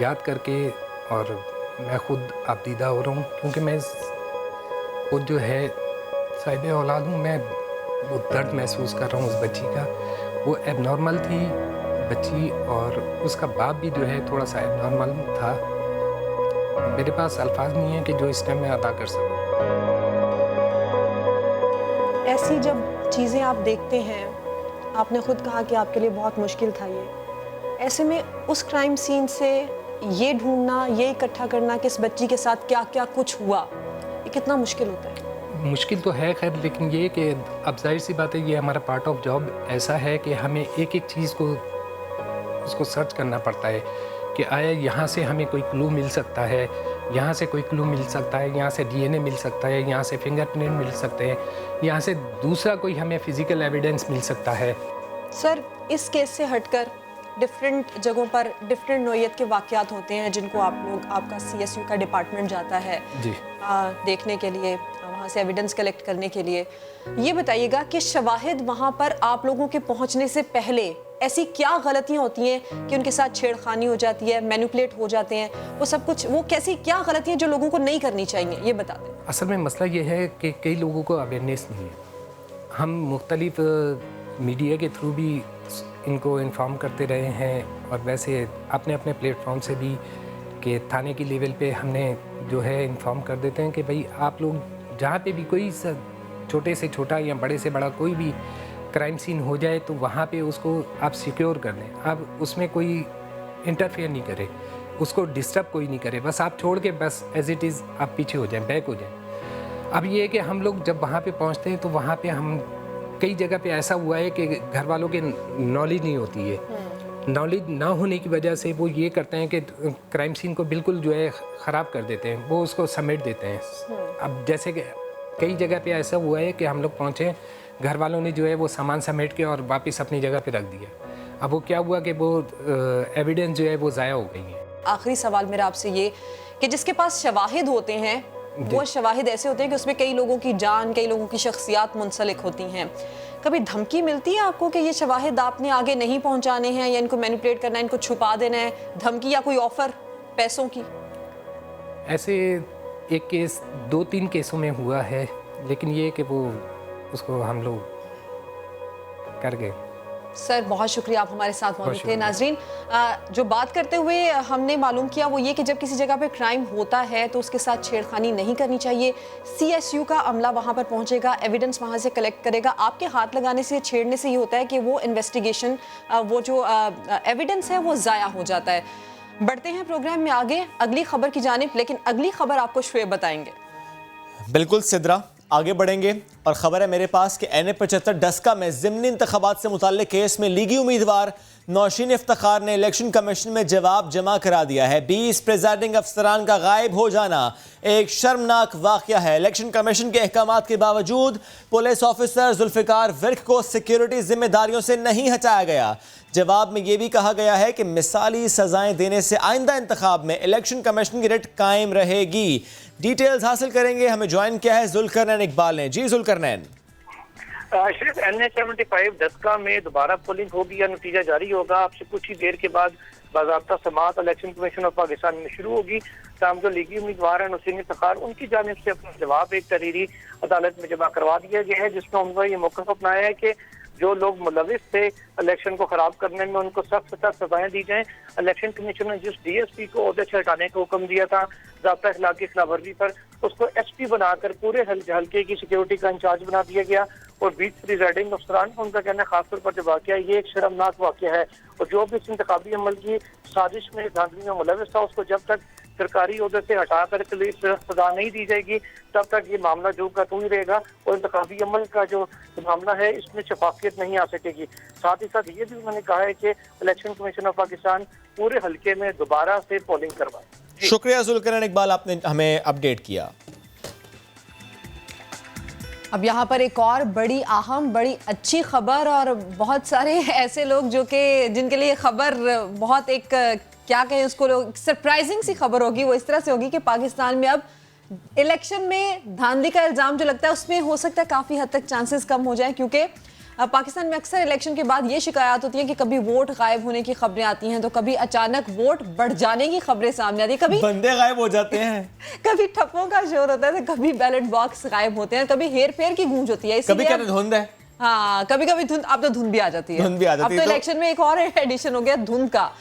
याद करके और मैं खुद आपदीदा हो रहा हूँ, क्योंकि मैं खुद जो है साहिब औलाद हूँ। मैं वो दर्द महसूस कर रहा हूँ उस बच्ची का। वो एबनॉर्मल थी बच्ची, और उसका बाप भी जो है थोड़ा सा एबनॉर्मल था। मेरे पास अल्फाज नहीं है कि जो इस टाइम मैं अदा कर सकूँ। ऐसी जब चीज़ें आप देखते हैं, आपने खुद कहा कि आपके लिए बहुत मुश्किल था ये, ऐसे में उस क्राइम सीन से ये ढूंढना, ये इकट्ठा करना कि इस बच्ची के साथ क्या क्या कुछ हुआ, ये कितना मुश्किल होता है? मुश्किल तो है खैर, लेकिन ये कि अब जाहिर सी बात है ये हमारा पार्ट ऑफ जॉब ऐसा है कि हमें एक एक चीज़ को उसको सर्च करना पड़ता है कि आया यहाँ से हमें कोई क्लू मिल सकता है, यहाँ से कोई क्लू मिल सकता है, यहाँ से डीएनए मिल सकता है, यहाँ से फिंगरप्रिंट मिल सकते हैं, यहाँ से दूसरा कोई हमें फिजिकल एविडेंस मिल सकता है। सर, इस केस से हटकर डिफरेंट जगहों पर डिफरेंट नौइयत के वाक़यात होते हैं जिनको आपका CSU का डिपार्टमेंट जाता है जी देखने के लिए, वहाँ से एविडेंस कलेक्ट करने के लिए। ये बताइएगा कि शवाहिद वहाँ पर आप लोगों के पहुँचने से पहले ऐसी क्या गलतियाँ होती हैं कि उनके साथ छेड़खानी हो जाती है, मैनिपुलेट हो जाते हैं, वो सब कुछ, वो कैसी क्या गलतियाँ जो लोगों को नहीं करनी चाहिए, ये बता दें। असल में मसला ये है कि कई लोगों को अवेयरनेस नहीं है। हम मुख्तलिफ मीडिया के थ्रू भी इनको इन्फॉर्म करते रहे हैं, और वैसे अपने अपने प्लेटफॉर्म से भी कि थाने की लेवल पे हमने जो है इन्फॉर्म कर देते हैं कि भाई आप लोग जहाँ पे भी कोई छोटे से छोटा या बड़े से बड़ा कोई भी क्राइम सीन हो जाए तो वहाँ पे उसको आप सिक्योर कर लें। अब उसमें कोई इंटरफेयर नहीं करे, उसको डिस्टर्ब कोई नहीं करे, बस आप छोड़ के बस एज इट इज़ आप पीछे हो जाएं, बैक हो जाएं। अब ये है कि हम लोग जब वहाँ पे पहुँचते हैं तो वहाँ पे हम कई जगह पे ऐसा हुआ है कि घर वालों के नॉलेज नहीं होती है। नॉलेज ना होने की वजह से वो ये करते हैं कि क्राइम सीन को बिल्कुल जो है ख़राब कर देते हैं, वो उसको समेट देते हैं। अब जैसे कि कई जगह पे ऐसा हुआ है कि हम लोग पहुँचे, घर वालों ने जो है वो सामान समेट के और वापस अपनी जगह पे रख दिया। अब वो क्या हुआ कि वो एविडेंस जो है वो ज़ाया हो गई है। आखिरी सवाल मेरा आपसे ये कि जिसके पास शवाहिद होते हैं वो शवाहिद ऐसे होते हैं कि उसमें कई लोगों की जान, कई लोगों की शख्सियात मुंसलिक होती हैं, कभी धमकी मिलती है आपको कि ये शवाहिद आपने आगे नहीं पहुंचाने हैं या इनको मैनिपुलेट करना है, इनको छुपा देना है, धमकी या कोई ऑफर पैसों की? ऐसे एक केस 2-3 केसों में हुआ है, लेकिन ये कि वो उसको हम लोग कर गए। सर, बहुत शुक्रिया, आप हमारे साथ मौजूद थे। नाजरीन, जो बात करते हुए हमने मालूम किया वो ये कि जब किसी जगह पे क्राइम होता है तो उसके साथ छेड़खानी नहीं करनी चाहिए। CSU का अमला वहाँ पर पहुँचेगा, एविडेंस वहाँ से कलेक्ट करेगा। आपके हाथ लगाने से, छेड़ने से ये होता है कि वो इन्वेस्टिगेशन, वो जो एविडेंस है वो ज़ाया हो जाता है। बढ़ते हैं प्रोग्राम में आगे अगली खबर की जानिब, लेकिन अगली खबर आपको शुएब बताएंगे। बिल्कुल सिद्रा, आगे बढ़ेंगे और खबर है मेरे पास कि NA-75 डस्का में ज़िमनी इंतखाबात से मुताल्लिक केस में लीगी उम्मीदवार नौशीन इफ्तिखार ने इलेक्शन कमीशन में जवाब जमा करा दिया है। 20 प्रिजाइडिंग अफसरान का गायब हो जाना एक शर्मनाक वाक़या है। इलेक्शन कमीशन के अहकामात के बावजूद पुलिस ऑफिसर जुल्फ़िकार विर्क को सिक्योरिटी जिम्मेदारियों से नहीं हटाया गया। जवाब में यह भी कहा गया है कि मिसाली सजाएं देने से आइंदा इंतखाब में इलेक्शन कमीशन की रिट कायम रहेगी। डिटेल्स हासिल करेंगे, हमें ज्वाइन किया है जुल्करनैन इकबाल ने। जी जुल्करनैन। सिर्फ NA-75 डस्का में दोबारा पोलिंग होगी या नतीजा जारी होगा, आपसे कुछ ही देर के बाद बाज़ाब्ता समाअत इलेक्शन कमीशन ऑफ पाकिस्तान में शुरू होगी। तमाम जो लीगी उम्मीदवार हैं नौशीन इफ्तिखार, उनकी जानिब से अपना जवाब एक तहरीरी अदालत में जमा करवा दिया गया है, जिसमें उन्होंने ये मौक़िफ़ अपनाया है कि जो लोग मुलविस थे इलेक्शन को खराब करने में उनको सख्त से सख्त सजाएं दी जाएं। इलेक्शन कमीशन ने जिस DSP को ओहदे से हटाने का हुक्म दिया था ज़ाब्ता अखलाक की खिलाफवर्जी पर, उसको SP बनाकर पूरे हल्के की सिक्योरिटी का इंचार्ज बना दिया गया। और बीच प्रिजाइडिंग अफसरान का उनका कहना है खासतौर पर जो वाक़या ये एक शर्मनाक वाक़या है, और जो भी इस इंतखाबी अमल की साजिश में धांधली में मुलविस था उसको जब तक सरकारी ओहदे से हटाकर सजा नहीं दी जाएगी तब तक ये मामला जो का तो ही रहेगा, और इंतखाबी अमल का जो मामला है इसमें शफाफियत नहीं आ सकेगी। साथ ही साथ ये भी उन्होंने कहा है कि इलेक्शन कमीशन ऑफ पाकिस्तान पूरे हल्के में दोबारा से पोलिंग करवाए। शुक्रिया जुल्करन इकबाल, आपने हमें अपडेट किया। अब यहाँ पर एक और बड़ी अहम बड़ी अच्छी खबर, और बहुत सारे ऐसे लोग जो कि जिनके लिए खबर बहुत एक क्या कहें उसको लोग सरप्राइजिंग सी खबर होगी, वो इस तरह से होगी कि पाकिस्तान में अब इलेक्शन में धांधली का इल्ज़ाम जो लगता है उसमें हो सकता है काफ़ी हद तक चांसेस कम हो जाए, क्योंकि पाकिस्तान में अक्सर इलेक्शन के बाद ये शिकायत होती है कि कभी वोट गायब होने की खबरें आती हैं, तो कभी अचानक वोट बढ़ जाने की खबरें सामने आती है, कभी बंदे गायब हो जाते हैं, कभी ठप्पों का शोर होता है, तो कभी बैलेट बॉक्स गायब होते हैं, कभी हेर फेर की गूंज होती है, कभी क्या धुंध है, हाँ कभी कभी धुंध, अब तो धुंध भी आ जाती है, अब तो इलेक्शन में एक और एडिशन हो गया धुंध का।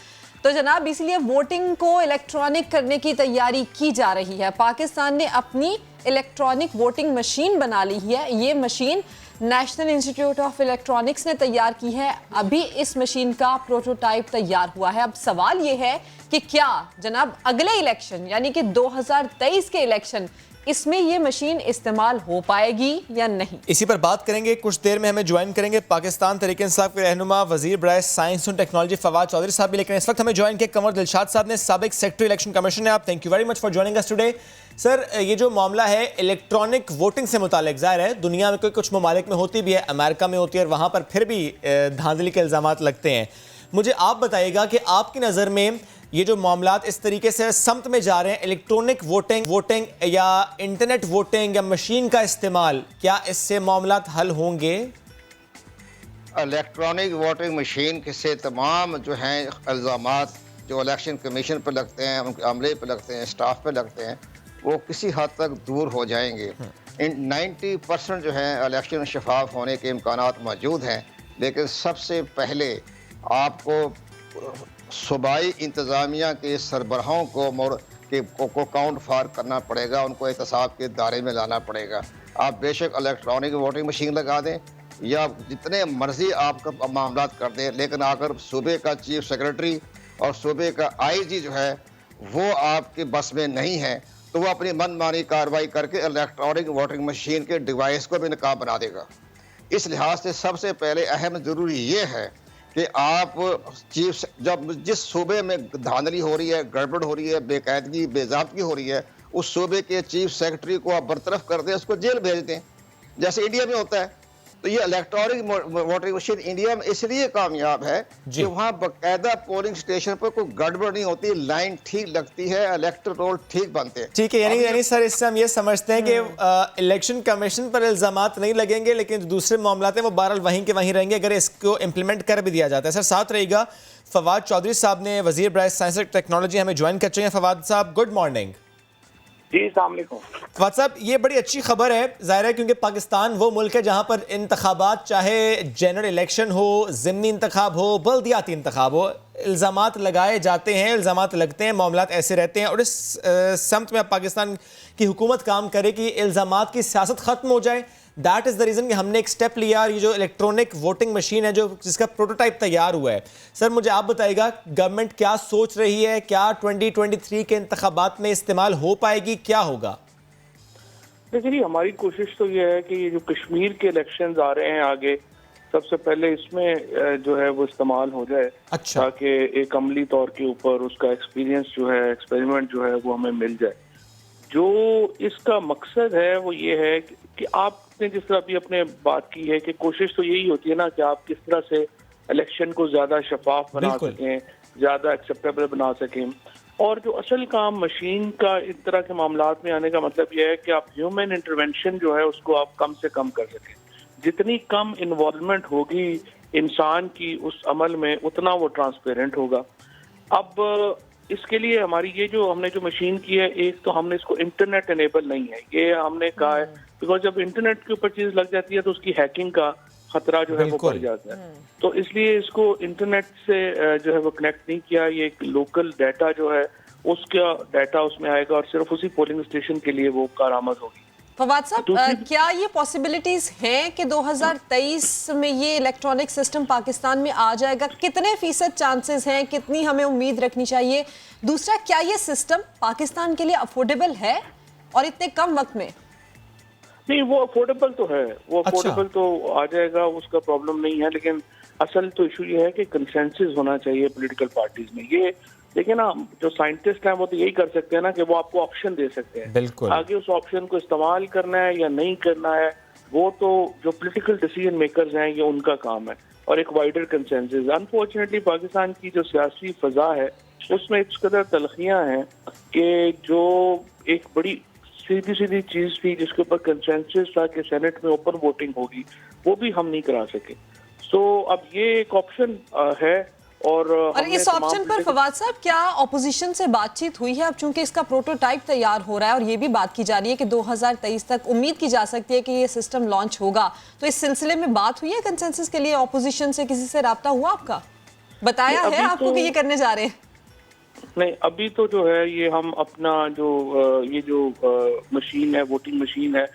तो जनाब इसलिए वोटिंग को इलेक्ट्रॉनिक करने की तैयारी की जा रही है। पाकिस्तान ने अपनी इलेक्ट्रॉनिक वोटिंग मशीन बना ली है। ये machine national institute of electronics ने तैयार की है। अभी इस मशीन का प्रोटोटाइप तैयार हुआ है। अब सवाल ये है कि क्या जनाब अगले इलेक्शन यानी कि 2023 के इलेक्शन इसमें ये मशीन इस्तेमाल हो पाएगी या नहीं, इसी पर बात करेंगे। कुछ देर में हमें ज्वाइन करेंगे पाकिस्तान तहरीक-ए-इंसाफ के रहनुमा वजीर बराए साइंस और टेक्नोलॉजी फवाद चौधरी साहब भी, लेकिन इस वक्त हमें ज्वाइन किया कंवर दिलशाद साहब ने, साबिक सेक्रेटरी इलेक्शन कमीशन है। आप thank you very much for joining us today. Sir, ये जो मामला है इलेक्ट्रॉनिक वोटिंग से मुतालिक, ज़ाहिर है दुनिया में कुछ ममालिक में होती भी है, अमेरिका में होती है, और वहाँ पर फिर भी धांधली के इल्ज़ामात लगते हैं। मुझे आप बताइएगा कि आपकी नज़र में ये जो मामलात इस तरीके से समत में जा रहे हैं, इलेक्ट्रॉनिक वोटिंग या इंटरनेट वोटिंग या मशीन का इस्तेमाल, क्या इससे मामलात हल होंगे? इलेक्ट्रॉनिक वोटिंग मशीन से तमाम जो हैं इल्ज़ामात जो इलेक्शन कमीशन पर लगते हैं, उनके अमले पर लगते हैं, स्टाफ पर लगते हैं, वो किसी हद तक दूर हो जाएंगे। 90% जो है इलेक्शन शफाफ होने के इम्कानात मौजूद हैं, लेकिन सबसे पहले आपको सूबाई इंतज़ामिया के सरबराहों को काउंट फार करना पड़ेगा, उनको एहतसाब के दायरे में लाना पड़ेगा। आप बेशक इलेक्ट्रॉनिक वोटिंग मशीन लगा दें या जितने मर्जी आपका मामला कर दें, लेकिन अगर सूबे का चीफ सेक्रेटरी और सूबे का IG जो है वो आपके बस में नहीं है, तो वो अपनी मनमानी कार्रवाई करके इलेक्ट्रॉनिक वोटिंग मशीन के डिवाइस को भी नकाब बना देगा। इस लिहाज से सबसे पहले अहम ज़रूरी ये है कि आप जब जिस सूबे में धांधली हो रही है, गड़बड़ हो रही है, बेकायदगी बेज़ाब्तगी हो रही है, उस सूबे के चीफ सेक्रेटरी को आप बरतरफ कर दें, उसको जेल भेज दें, जैसे इंडिया में होता है। तो ये इलेक्ट्रॉनिक वोटिंग मशीन इंडिया में इसलिए कामयाब है कि वहाँ बाकायदा पोलिंग स्टेशन पर कोई गड़बड़ नहीं होती, लाइन ठीक लगती है, इलेक्टोरल रोल ठीक बनते हैं। ठीक है, यानी सर इससे हम ये समझते हैं कि इलेक्शन कमीशन पर इल्ज़ामात नहीं लगेंगे, लेकिन दूसरे मामलात हैं वो बहरहाल वहीं के वहीं रहेंगे अगर इसको इम्प्लीमेंट कर भी दिया जाता है। सर साथ रहेगा फवाद चौधरी साहब ने, वजीर बराए साइंस और टेक्नोलॉजी, हमें ज्वाइन कर चुके हैं। फवाद साहब गुड मॉर्निंग। जी अस्सलाम वालेकुम। फवाद साहब, ये बड़ी अच्छी खबर है, ज़ाहिर है क्योंकि पाकिस्तान वो मुल्क है जहाँ पर इंतखाबात, चाहे जनरल इलेक्शन हो, ज़िमनी इंतखाब हो, बल्दियाती इंतखाब हो, इल्ज़ामात लगाए जाते हैं, इल्ज़ामात लगते हैं, मामलात ऐसे रहते हैं, और इस समत में अब पाकिस्तान की हुकूमत काम करे कि इल्ज़ामात की सियासत ख़त्म हो जाए। दैट इज़ द रीज़न कि हमने एक स्टेप लिया, ये जो इलेक्ट्रॉनिक वोटिंग मशीन है जो जिसका प्रोटोटाइप तैयार हुआ है। सर मुझे आप बताइएगा गवर्नमेंट क्या सोच रही है, क्या 2023 के इंतखाबात में इस्तेमाल हो पाएगी, क्या होगा? देखिए हमारी कोशिश तो ये है कि ये जो कश्मीर के इलेक्शंस आ रहे हैं आगे, सबसे पहले इसमें जो है वो इस्तेमाल हो जाए। अच्छा। ताकि एक अमली तौर के ऊपर उसका एक्सपीरियंस जो है, एक्सपेरिमेंट जो है वो हमें मिल जाए। जो इसका मकसद है वो ये है कि आपने जिस तरह अभी अपने बात की है कि कोशिश तो यही होती है ना कि आप किस तरह से इलेक्शन को ज़्यादा शफाफ बना सकें, ज़्यादा एक्सेप्टेबल बना सकें। और जो असल काम मशीन का इस तरह के मामलात में आने का मतलब यह है कि आप ह्यूमन इंटरवेंशन जो है उसको आप कम से कम कर सकें। जितनी कम इन्वॉल्वमेंट होगी इंसान की उस अमल में, उतना वो ट्रांसपेरेंट होगा। अब इसके लिए हमारी ये जो हमने जो मशीन की है, एक तो हमने इसको इंटरनेट एनेबल नहीं है, ये हमने कहा है बिकॉज जब इंटरनेट के ऊपर चीज़ लग जाती है तो उसकी हैकिंग का खतरा जो है वो बढ़ जाता है। तो इसलिए इसको इंटरनेट से जो है वो कनेक्ट नहीं किया, ये एक लोकल डाटा जो है उसका डाटा उसमें आएगा और सिर्फ उसी पोलिंग स्टेशन के लिए वो कारआमद होगी। फवाद साहब, क्या ये पॉसिबिलिटीज हैं कि 2023 में ये इलेक्ट्रॉनिक सिस्टम पाकिस्तान में आ जाएगा? कितने फीसद चांसेस हैं, कितनी हमें उम्मीद रखनी चाहिए? दूसरा, क्या ये सिस्टम पाकिस्तान के लिए अफोर्डेबल है और इतने कम वक्त में? नहीं, वो अफोर्डेबल तो है, वो अफोर्डेबल तो आ जाएगा, उसका प्रॉब्लम नहीं है, लेकिन असल तो इशू ये है कि कंसेंसस होना चाहिए पॉलिटिकल पार्टीज में। ये देखिए ना, जो साइंटिस्ट हैं वो तो यही कर सकते हैं ना कि वो आपको ऑप्शन दे सकते हैं, बिल्कुल। आगे उस ऑप्शन को इस्तेमाल करना है या नहीं करना है वो तो जो पॉलिटिकल डिसीजन मेकर्स हैं ये उनका काम है, और एक वाइडर कंसेंसस। अनफॉर्चुनेटली पाकिस्तान की जो सियासी फजा है उसमें इस कदर तलखियाँ हैं कि जो एक बड़ी सीधी सीधी चीज थी जिसके ऊपर कंसेंसस था कि सेनेट में ओपन वोटिंग होगी, वो भी हम नहीं करा सके। सो अब ये एक ऑप्शन है। और इस ऑप्शन पर फवाद साहब, क्या ऑपोजिशन से बातचीत हुई है? अब चूंकि इसका प्रोटोटाइप तैयार हो रहा है और ये भी बात की जा रही है कि 2023 तक उम्मीद की जा सकती है कि ये सिस्टम लॉन्च होगा, तो इस सिलसिले में बात हुई है कंसेंसस के लिए? ऑपोजिशन से किसी से राब्ता हुआ आपका? बताया है आपको कि ये करने जा रहे हैं? नहीं, अभी तो जो है ये हम अपना जो मशीन है, वोटिंग मशीन है,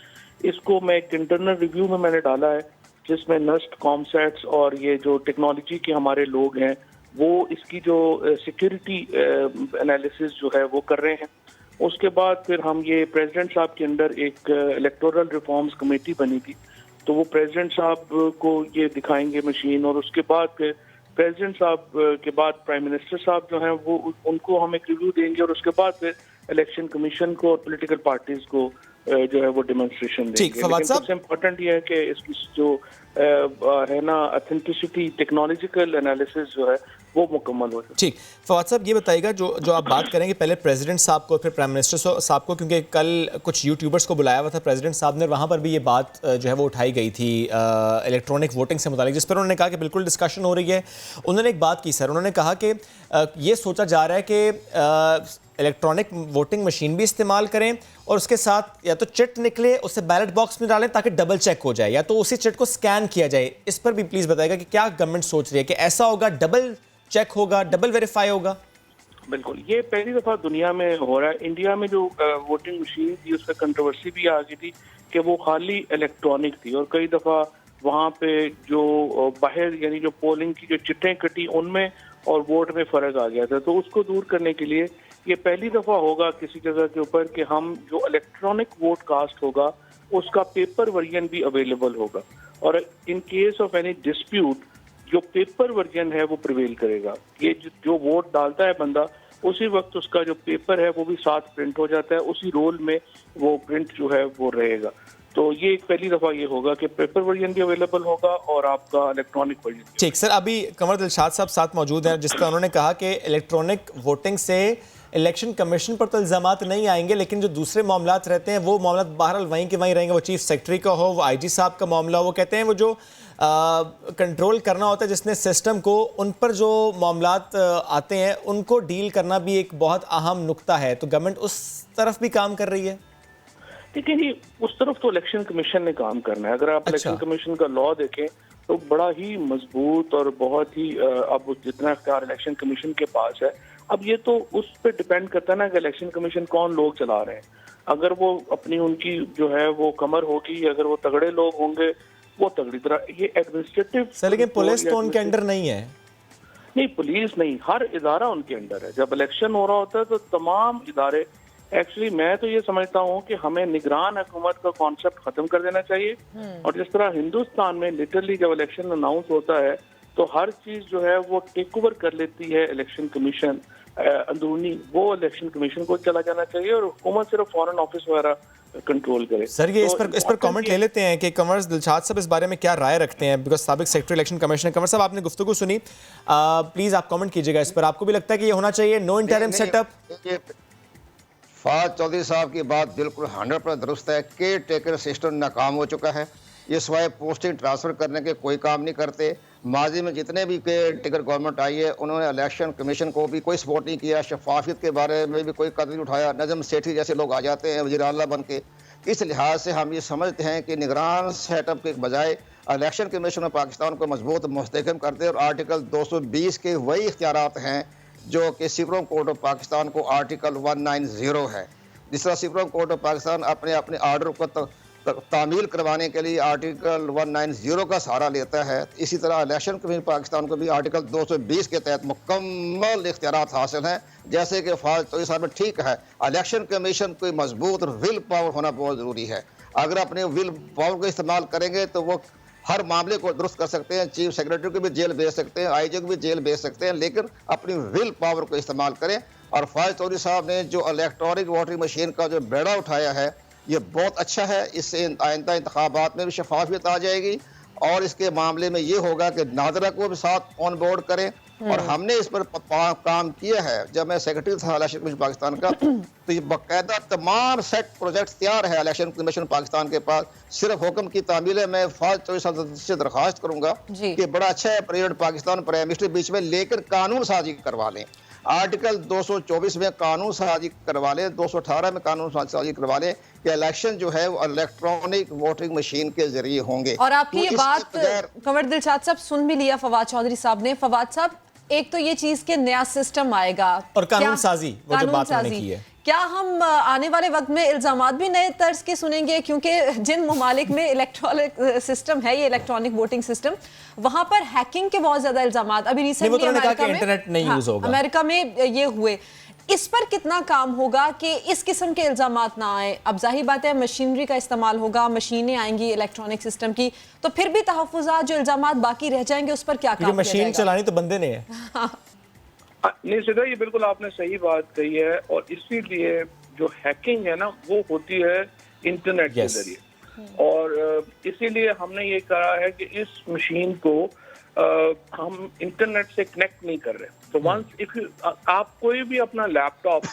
इसको मैं एक इंटरनल रिव्यू में मैंने डाला है जिसमें नस्ट, कॉमसेट्स और ये जो टेक्नोलॉजी के हमारे लोग हैं वो इसकी जो सिक्योरिटी एनालिसिस जो है वो कर रहे हैं। उसके बाद फिर हम ये प्रेसिडेंट साहब के अंदर एक इलेक्टोरल रिफॉर्म्स कमेटी बनी थी, तो वो प्रेसिडेंट साहब को ये दिखाएंगे मशीन, और उसके बाद फिर प्रेसिडेंट साहब के बाद प्राइम मिनिस्टर साहब जो हैं वो उनको हम एक रिव्यू देंगे, और उसके बाद फिर इलेक्शन कमीशन को और पॉलिटिकल पार्टीज को जो है वो डेमोन्स्ट्रेशन देंगे। लेकिन सबसे इम्पोर्टेंट ये है कि इसकी जो है ना ऑथेंटिसिटी, टेक्नोलॉजिकल एनालिसिस जो है वो मुकम्मल हो जाए। ठीक, फवाद साहब ये बताइएगा जो आप बात करेंगे पहले प्रेसिडेंट साहब को फिर प्राइम मिनिस्टर साहब को, क्योंकि कल कुछ यूट्यूबर्स को बुलाया हुआ था प्रेसिडेंट साहब ने, वहाँ पर भी ये बात जो है वो उठाई गई थी इलेक्ट्रॉनिक वोटिंग से मुतालिक, जिस पर उन्होंने कहा कि बिल्कुल डिस्कशन हो रही है। उन्होंने एक बात की सर, उन्होंने कहा कि ये सोचा जा रहा है कि इलेक्ट्रॉनिक वोटिंग मशीन भी इस्तेमाल करें और उसके साथ या तो चिट निकले उसे बैलेट बॉक्स में डालें ताकि डबल चेक हो जाए, या तो उसी चिट को स्कैन किया जाए। इस पर भी प्लीज़ बताइएगा कि क्या गवर्नमेंट सोच रही है कि ऐसा होगा, डबल चेक होगा, डबल वेरीफाई होगा? बिल्कुल, ये पहली दफ़ा दुनिया में हो रहा है। इंडिया में जो वोटिंग मशीन थी उसका कंट्रोवर्सी भी आ गई थी कि वो खाली इलेक्ट्रॉनिक थी, और कई दफ़ा वहाँ पे जो बाहर यानी जो पोलिंग की जो चिट्टें कटी उनमें और वोट में फ़र्क आ गया था। तो उसको दूर करने के लिए ये पहली दफ़ा होगा किसी जगह के ऊपर कि हम जो इलेक्ट्रॉनिक वोट कास्ट होगा उसका पेपर वर्जन भी अवेलेबल होगा, और in case of any dispute जो पेपर वर्जन है वो प्रिवेल करेगा। ये जो वोट डालता है बंदा उसी वक्त उसका जो पेपर है वो भी साथ प्रिंट हो जाता है, उसी रोल में वो प्रिंट जो है वो रहेगा। तो ये एक पहली दफ़ा ये होगा कि पेपर वर्जन भी अवेलेबल होगा और आपका इलेक्ट्रॉनिक वर्जन। ठीक सर, अभी कंवर दिलशाद साहब साथ मौजूद हैं जिसका उन्होंने कहा कि इलेक्ट्रॉनिक वोटिंग से इलेक्शन कमीशन पर तो इल्ज़ामात नहीं आएंगे, लेकिन जो दूसरे मामलात रहते हैं वो मामलात बहरहाल वहीं के वहीं रहेंगे। वो चीफ सेक्रेटरी का हो, वो आईजी साहब का मामला हो, वो कहते हैं वो जो कंट्रोल करना होता है जिसने सिस्टम को, उन पर जो मामलात आते हैं उनको डील करना भी एक बहुत अहम नुक्ता है। तो गवर्नमेंट उस तरफ भी काम कर रही है? देखिए जी, उस तरफ तो इलेक्शन कमीशन ने काम करना है। अगर आप इलेक्शन कमीशन का लॉ देखें तो बड़ा ही मजबूत और बहुत ही अब जितना इख्तियार इलेक्शन कमीशन के पास है, अब ये तो उस पर डिपेंड करता है ना कि इलेक्शन कमीशन कौन लोग चला रहे हैं। अगर वो अपनी उनकी जो है वो कमर होगी, अगर वो तगड़े लोग होंगे वो तगड़ी तरह ये एडमिनिस्ट्रेटिव। सर लेकिन पुलिस तो उनके अंडर नहीं है। नहीं, पुलिस नहीं, हर इदारा उनके अंडर है। जब इलेक्शन हो रहा होता है तो तमाम इदारे, एक्चुअली मैं तो ये समझता हूँ कि हमें निगरान हुकूमत का कॉन्सेप्ट खत्म कर देना चाहिए, और जिस तरह हिंदुस्तान में लिटरली जब इलेक्शन अनाउंस होता है तो हर चीज जो है वो टेक ओवर कर लेती है इलेक्शन कमीशन अंदरूनी, वो इलेक्शन कमीशन को चला जाना चाहिए और हुकूमत सिर्फ फॉरेन ऑफिस वगैरह कंट्रोल करे। सर ये तो इस पर कमेंट ले लेते हैं कि कंवर दिलशाद साहब इस बारे में क्या राय रखते हैं, बिकॉज साबिक सेक्रेटरी इलेक्शन कमीशनर। कंवर साहब आपने गुफ्तगू सुनी, प्लीज आप कमेंट कीजिएगा इस पर। आपको भी लगता है कि ये होना चाहिए no interim setup? Fawad Chaudhry sahab की बात बिल्कुल 100% दुरुस्त है। केयर टेकर सिस्टम नाकाम हो चुका है। ये सिवाय पोस्टिंग ट्रांसफ़र करने के कोई काम नहीं करते। माजी में जितने भी केयर टेकर गवर्नमेंट आई है उन्होंने इलेक्शन कमीशन को भी कोई सपोर्ट नहीं किया, शफाफियत के बारे में भी कोई कदम नहीं उठाया। नजम सेठी जैसे लोग आ जाते हैं वज़ीर आला बन के, इस लिहाज से हम ये समझते हैं कि निगरान सेटअप के बजाय इलेक्शन कमीशन ऑफ पाकिस्तान को मजबूत मुस्तहकम करते और आर्टिकल 220 के वही इख्तियारात हैं जो कि सुप्रीम कोर्ट ऑफ पाकिस्तान को आर्टिकल 190 है। जिस तरह सुप्रीम कोर्ट ऑफ पाकिस्तान अपने अपने आर्डर को तामील करवाने के लिए आर्टिकल 190 का सहारा लेता है, इसी तरह इलेक्शन कमीशन पाकिस्तान को भी आर्टिकल 220 के तहत मुकम्मल इख्तियारात हासिल हैं। जैसे कि फाज तो इस में ठीक है, इलेक्शन कमीशन कोई मजबूत विल पावर होना बहुत ज़रूरी है। अगर अपने विल पावर को इस्तेमाल करेंगे तो वो हर मामले को दुरुस्त कर सकते हैं, चीफ सेक्रेटरी को भी जेल भेज सकते हैं, आईजी को भी जेल भेज सकते हैं, लेकिन अपनी विल पावर को इस्तेमाल करें। और फाज चौधरी साहब ने जो इलेक्ट्रॉनिक वोटिंग मशीन का जो बेड़ा उठाया है ये बहुत अच्छा है। इससे आइंदा इंतखाबात में भी शफाफियत आ जाएगी और इसके मामले में ये होगा कि नादरा को भी साथ ऑन बोर्ड करें। और हमने इस पर काम किया है। जब मैं सेक्रेटरी था इलेक्शन कमीशन पाकिस्तान का तो ये बाकायदा तमाम सेट प्रोजेक्ट तैयार है इलेक्शन कमीशन पाकिस्तान के पास, सिर्फ हुक्म की तामील है। मैं फाज चौधरी साहब से दरख्वास्त करूंगा कि बड़ा अच्छा है प्रेसिडेंट पाकिस्तान प्राइम मिनिस्टर बीच में, लेकर कानून साजी करवा लें। आर्टिकल 224 में कानून साजी करवा लें, 218 में कानून साजी करवा लें कि इलेक्शन जो है वो इलेक्ट्रॉनिक वोटिंग मशीन के जरिए होंगे। और आपकी ये बात कंवर दिलशाद साहब सुन भी लिया फवाद चौधरी साहब ने। फवाद साहब, एक तो ये चीज के नया सिस्टम आएगा और कानून साजी, वो जो बात उन्होंने की है, क्या हम आने वाले वक्त में इल्जामात भी नए तर्ज के सुनेंगे? क्योंकि जिन ममालिक में इलेक्ट्रॉनिक सिस्टम है, ये इलेक्ट्रॉनिक वोटिंग सिस्टम, वहां पर हैकिंग के बहुत ज्यादा इल्जामात अभी रिसेंटली अमेरिका में ये हुए। इस पर कितना काम होगा कि इस किस्म के इल्जामात ना आए? अब जाहिर बात है मशीनरी का इस्तेमाल होगा, मशीनें आएंगी इलेक्ट्रॉनिक सिस्टम की, तो फिर भी तहफ़्फ़ुज़ात जो इल्जामात बाकी रह जाएंगे उस पर क्या काम? मशीन चलानी तो बंदे ने है। नहीं सीधा, ये बिल्कुल आपने सही बात कही है। और इसीलिए जो हैकिंग है ना वो होती है इंटरनेट के जरिए। और इसीलिए हमने ये कहा है कि इस मशीन को हम इंटरनेट से कनेक्ट नहीं कर रहे। तो वंस इफ आप कोई भी अपना लैपटॉप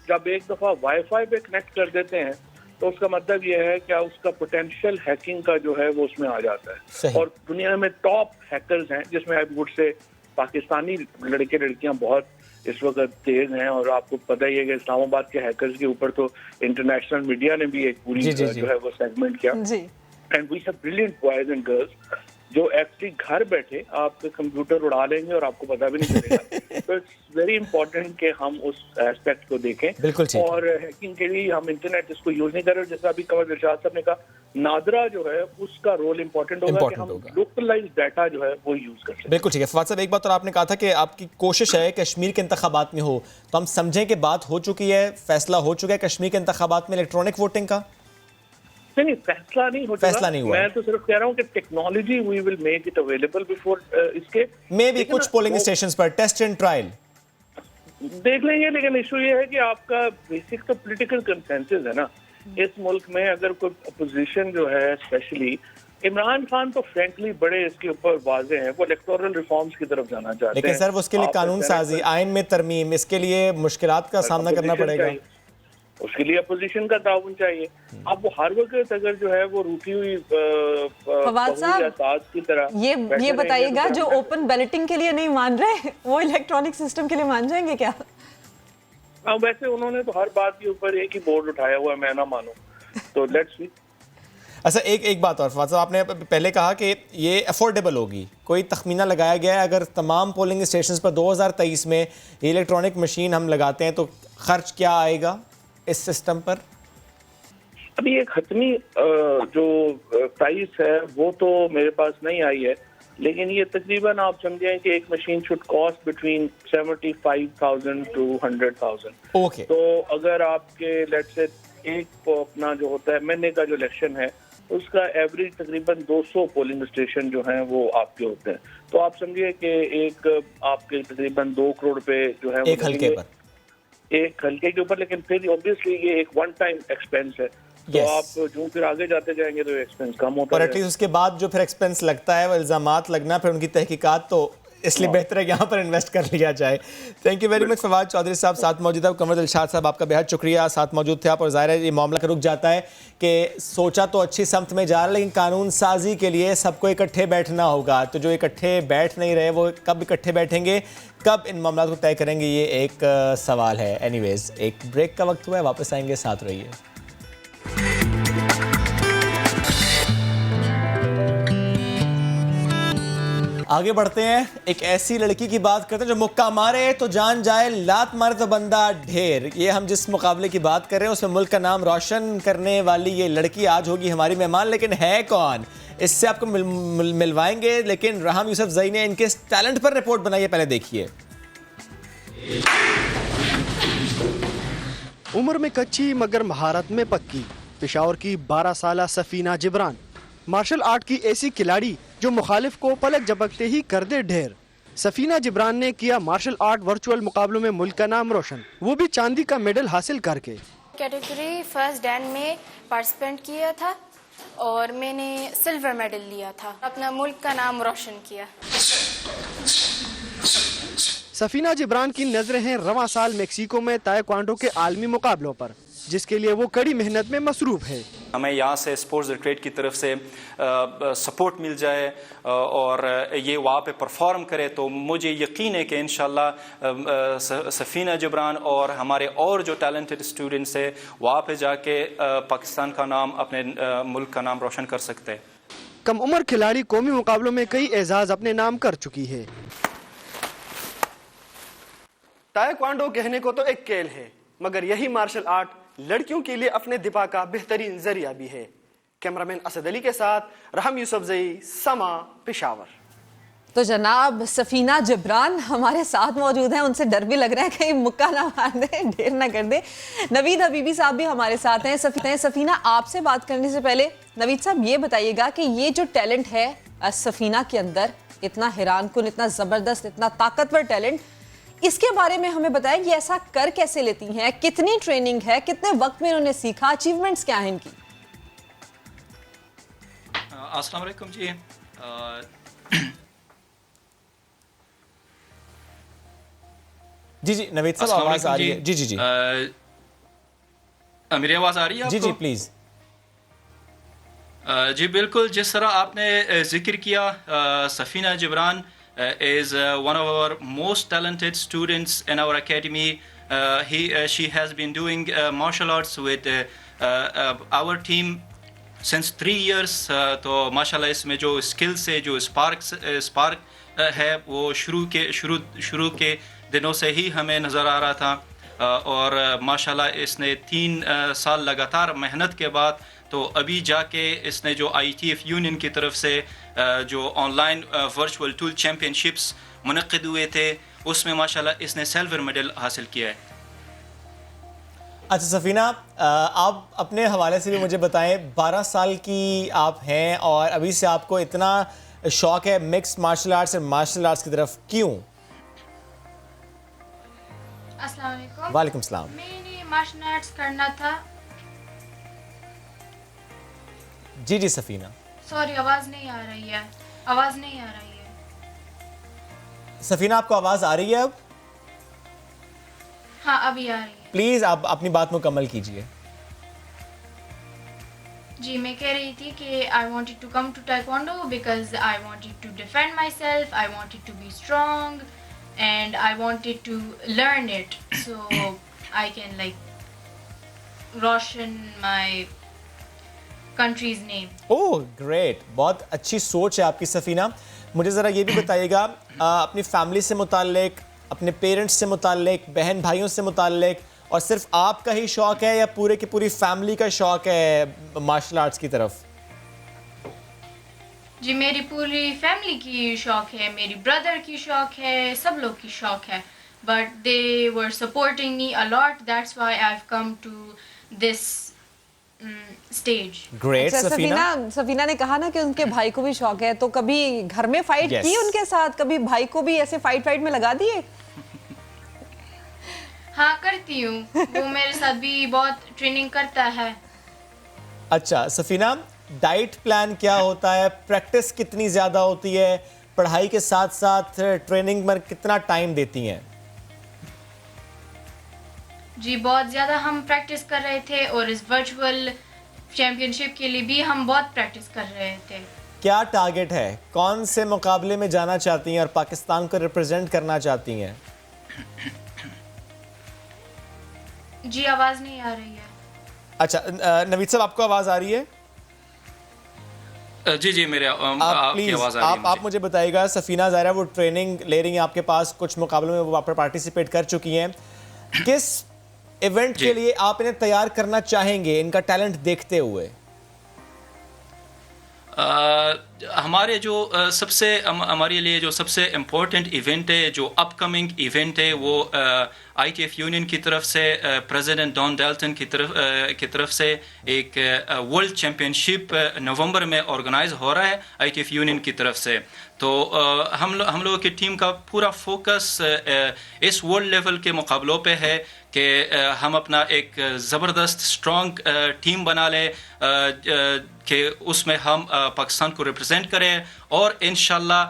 जब एक दफ़ा वाईफाई पे कनेक्ट कर देते हैं तो उसका मतलब ये है कि उसका पोटेंशियल हैकिंग का जो है वो उसमें आ जाता है। और दुनिया में टॉप हैकर्स हैं जिसमें आई वुड से पाकिस्तानी लड़के लड़कियां बहुत इस वक्त तेज हैं। और आपको पता ही है कि इस्लामाबाद के हैकर्स के ऊपर तो इंटरनेशनल मीडिया ने भी एक पूरी जो है वो सेगमेंट किया। And we have brilliant boys and girls जो एक्चुअली घर बैठे आपके कंप्यूटर उड़ा लेंगे और आपको पता भी नहीं चलेगा। तो इट्स वेरी इंपॉर्टेंट कि हम उस एस्पेक्ट को देखें। और हैकिंग के लिए हम इंटरनेट इसको यूज नहीं कर रहे। जैसा अभी कंवर दिलशाद साहब ने कहा, नादरा जो है उसका रोल इंपॉर्टेंट होगा कि हम लोकलाइज डाटा जो है वो यूज कर सकें। बिल्कुल ठीक है। फवाद साहब, एक बात और आपने कहा था कि आपकी कोशिश है कश्मीर के इंतखाबात में हो, तो हम समझें कि बात हो चुकी है, फैसला हो चुका है कश्मीर के इंतखाबात में इलेक्ट्रॉनिक वोटिंग का? नहीं, फैसला नहीं हो फैसला नहीं हुआ। मैं तो सिर्फ कह रहा हूँ कि technology we will make it available before इसके मे भी कुछ पोलिंग स्टेशंस पर टेस्ट एंड ट्रायल देख लेंगे। लेकिन इशू ये है कि आपका बेसिक तो पॉलिटिकल कंसेंसस है ना इस मुल्क में। अगर कोई अपोजिशन जो है, स्पेशली इमरान खान तो फ्रैंकली बड़े इसके ऊपर वाजे हैं, वो इलेक्टोरल रिफॉर्म्स की तरफ जाना चाहते हैं। लेकिन सर वो उसके लिए कानून साजी, आइन में तरमीम, इसके लिए मुश्किलात का सामना करना पड़ेगा। उसके लिए अपोजिशन का ताउन चाहिए। अब वो हर वक्त अगर जो है वो रूठी हुई फवाद साहब की तरह ये बताइएगा, जो ओपन बैलेटिंग के लिए नहीं मान रहे वो इलेक्ट्रॉनिक सिस्टम के लिए मान जाएंगे क्या? वैसे उन्होंने तो हर बात के ऊपर एक ही बोर्ड उठाया हुआ है, मैं ना मानूं तो लेट्स सी। अच्छा, एक बात और फवाद साहब, आपने पहले कहा कि ये अफोर्डेबल होगी। कोई तखमीना लगाया गया है अगर तमाम पोलिंग स्टेशंस पर 2023 में इलेक्ट्रॉनिक मशीन हम लगाते हैं तो खर्च क्या आएगा इस सिस्टम पर? अभी एक हतमी जो प्राइस है वो तो मेरे पास नहीं आई है, लेकिन ये तकरीबन आप समझें कि एक machine should cost between 75,000 to 100,000। Okay. तो अगर आपके लेट्स से एक अपना जो होता है महीने का जो इलेक्शन है उसका एवरेज तकरीबन 200 पोलिंग स्टेशन जो हैं वो आपके होते हैं। तो आप समझिए कि एक आपके तकरीबन 2 करोड़ रुपए जो है एक हल्के पर, एक हल्के के ऊपर। लेकिन फिर ऑब्वियसली ये एक वन टाइम एक्सपेंस है। तो आप जो फिर आगे जाते जाएंगे तो एक्सपेंस कम होता है। और एटलीस्ट उसके बाद जो फिर एक्सपेंस लगता है वो इल्जामात लगना, फिर उनकी तहकीकात, तो इसलिए बेहतर है यहाँ पर इन्वेस्ट कर लिया जाए। Thank you very much Fawad Chaudhry sahab साथ मौजूद है। कंवर दिलशाद साहब आपका बेहद शुक्रिया, साथ मौजूद थे आप। और ज़ाहिर है ये मामला रुक जाता है कि सोचा तो अच्छी समत में जा रहा है, लेकिन कानून साजी के लिए सबको इकट्ठे बैठना होगा। तो जो इकट्ठे बैठ नहीं रहे वो कब इकट्ठे बैठेंगे, कब इन मामलों को तय करेंगे, ये एक सवाल है। एनीवेज, एक ब्रेक का वक्त हुआ है, वापस आएंगे, साथ रहिए। आगे बढ़ते हैं, एक ऐसी लड़की की बात करते हैं जो मुक्का मारे तो जान जाए, लात मारे तो बंदा ढेर। ये हम जिस मुकाबले की बात कर रहे हैं उसमें मुल्क का नाम रोशन करने वाली ये लड़की आज होगी हमारी मेहमान। लेकिन है कौन, इससे आपको मिलवाएंगे। लेकिन राहम यूसुफजई ने इनके टैलेंट पर रिपोर्ट बनाई है, पहले देखिए। उम्र में कच्ची मगर महारत में पक्की, पेशावर की 12 साला सफीना जिब्रान मार्शल आर्ट की ऐसी खिलाड़ी जो मुखालिफ को पलक झपकते ही कर दे ढेर। सफीना जिब्रान ने किया मार्शल आर्ट वर्चुअल मुकाबलों में मुल्क का नाम रोशन, वो भी चांदी का मेडल हासिल करके। कैटेगरी फर्स्ट डैन में पार्टिसिपेंट किया था और मैंने सिल्वर मेडल लिया था, अपना मुल्क का नाम रोशन किया। सफीना जिब्रान की नजरें हैं रवां साल मेक्सिको में ताइक्वांडो के आलमी मुकाबलों पर, जिसके लिए वो कड़ी मेहनत में मसरूफ है। हमें यहाँ से स्पोर्ट्स डायरेक्टरेट की तरफ से सपोर्ट मिल जाए और ये वहाँ पे परफॉर्म करे तो मुझे यकीन है कि इंशाल्लाह सफीना जिब्रान और हमारे और जो टैलेंटेड स्टूडेंट्स हैं वहाँ पे जाके पाकिस्तान का नाम, अपने मुल्क का नाम रोशन कर सकते हैं। कम उम्र खिलाड़ी कौमी मुकाबलों में कई एजाज अपने नाम कर चुकी है। ताइक्वांडो कहने को तो एक खेल है, मगर यही मार्शल आर्ट लड़कियों के लिए अपने दिफा का बेहतरीन जरिया भी है। कैमरामैन असद अली के साथ राहम यूसुफजई, समा, पेशावर। तो जनाब सफीना जिब्रान हमारे साथ मौजूद हैं, उनसे डर भी लग रहा है कहीं मुक्का ना मार दे, ढेर ना कर दे। नवीद हबीबी साहब भी हमारे साथ हैं। सफीना, आपसे बात करने से पहले नवीद साहब ये बताइएगा कि ये जो टैलेंट है सफीना के अंदर, इतना हैरानकुन, इतना ज़बरदस्त, इतना ताकतवर टैलेंट, इसके बारे में हमें बताएं। ये ऐसा कर कैसे लेती हैं, कितनी ट्रेनिंग है, कितने वक्त में उन्होंने सीखा, अचीवमेंट्स क्या हैं इनकी? अस्सलाम वालेकुम जी। जी नवीद साहब, आवाज आ रही है? जी जी जी मेरी आवाज आ रही है आपको? जी जी प्लीज। जी बिल्कुल, जिस तरह आपने जिक्र किया, Safina Jibran is one of our most talented students in our academy. She has been doing martial arts with our team since 3 years. तो माशाल्लाह इसमें जो स्किल्स है, जो स्पार्क है, वो शुरू के दिनों से ही हमें नज़र आ रहा था। और माशाल्लाह इसने 3 साल लगातार मेहनत के बाद तो अभी जाके इसने जो ITF यूनियन की तरफ से जो ऑनलाइन वर्चुअल टूल चैम्पियनशिप्स मुनक़िद हुए थे, उसमें माशाल्लाह इसने सिल्वर मेडल हासिल किया है। अच्छा सफीना, आप अपने हवाले से भी मुझे बताएं, 12 साल की आप हैं और अभी से आपको इतना शौक है मिक्स्ड मार्शल आर्ट्स और मार्शल आर्ट्स की तरफ, क्यों? अस्सलाम वालेकुम। वालेकुम सलाम। मैंने मार्शल आर्ट्स करना था। जी जी सफीना। सॉरी, आवाज नहीं आ रही है, आवाज नहीं आ रही है। सफीना, आपको आवाज आ रही है अब? हाँ, अभी आ रही है। प्लीज आप अपनी बात मुकम्मल कीजिए। जी, मैं कह रही थी कि I wanted to come to taekwondo because I wanted to defend myself, I wanted to be strong and I wanted to learn it so I can like Roshan my country's name. Oh great, बहुत अच्छी सोच है आपकी सफीना। मुझे ज़रा ये भी बताइएगा, अपनी फैमिली से मुताल्लिक, अपने पेरेंट्स से मुताल्लिक, बहन भाइयों से मुताल्लिक, और सिर्फ आपका ही शौक़ है या पूरे की पूरी फैमिली का शौक़ है मार्शल आर्ट्स की तरफ? जी, मेरी पूरी फैमिली की शौक है, मेरी ब्रदर की शौक है, सब लोग की शौक है, but they were supporting me a lot, that's why I have come to this stage. Great. Safina ने कहा ना कि उनके भाई को भी शौक है, तो कभी घर में फाइट की उनके साथ? कभी भाई को भी ऐसे फाइट में लगा दिए? हाँ, करती हूँ, वो मेरे साथ भी बहुत ट्रेनिंग करता है। अच्छा सफीना, डाइट प्लान क्या होता है, प्रैक्टिस कितनी ज़्यादा होती है, पढ़ाई के साथ साथ ट्रेनिंग में कितना टाइम देती हैं? जी, बहुत ज़्यादा हम प्रैक्टिस कर रहे थे और इस वर्चुअल चैम्पियनशिप के लिए भी हम बहुत प्रैक्टिस कर रहे थे। क्या टारगेट है, कौन से मुकाबले में जाना चाहती हैं और पाकिस्तान को रिप्रेजेंट करना चाहती हैं? जी, आवाज़ नहीं आ रही है। अच्छा नवीद साहब, आपको आवाज़ आ रही है? जी मेरे आपकी आवाज़ आ रही है आप मुझे बताइएगा, सफीना ज़ाहिर वो ट्रेनिंग ले रही हैं आपके पास, कुछ मुकाबलों में वो आप पार्टिसिपेट कर चुकी हैं, किस इवेंट के लिए आप इन्हें तैयार करना चाहेंगे इनका टैलेंट देखते हुए? हमारे जो सबसे हमारे लिए जो सबसे इम्पोर्टेंट इवेंट है, जो अपकमिंग इवेंट है, वो ITF यूनियन की तरफ से प्रेसिडेंट डॉन डेल्टन की तरफ से एक वर्ल्ड चैम्पियनशिप नवंबर में ऑर्गेनाइज हो रहा है ITF यूनियन की तरफ से। तो हम लोगों की टीम का पूरा फोकस इस वर्ल्ड लेवल के मुकाबलों पे है कि हम अपना एक ज़बरदस्त स्ट्रॉन्ग टीम बना लें कि उसमें हम पाकिस्तान को रिप्रेजेंट करें और इंशाल्लाह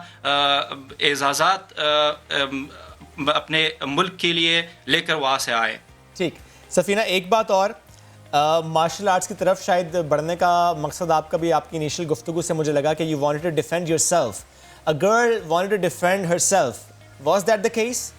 एजाज़ात अपने मुल्क के लिए लेकर वहाँ से आए। ठीक सफीना, एक बात और, मार्शल आर्ट्स की तरफ शायद बढ़ने का मकसद आपका भी आपकी इनिशियल गुफ्तगू से मुझे लगा कि you wanted to defend yourself, a girl wanted to defend herself, was that the case?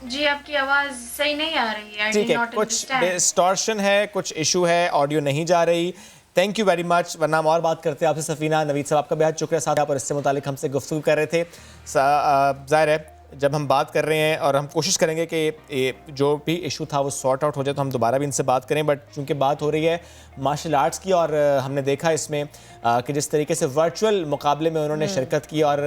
जी आपकी आवाज सही नहीं आ रही है। ठीक है, कुछ डिस्टॉर्शन है, कुछ इशू है, ऑडियो नहीं जा रही। थैंक यू वेरी मच, वरना हम और बात करते हैं आपसे। सफीना, नवीद साहब आपका बेहद शुक्रिया साथ आप और इससे मुतालिक हमसे गुफ्तगू कर रहे थे। ज़ाहिर है जब हम बात कर रहे हैं और हम कोशिश करेंगे कि जो भी इशू था वो सॉर्ट आउट हो जाए तो हम दोबारा भी इनसे बात करें, बट चूंकि बात हो रही है मार्शल आर्ट्स की और हमने देखा इसमें कि जिस तरीके से वर्चुअल मुकाबले में उन्होंने शिरकत की और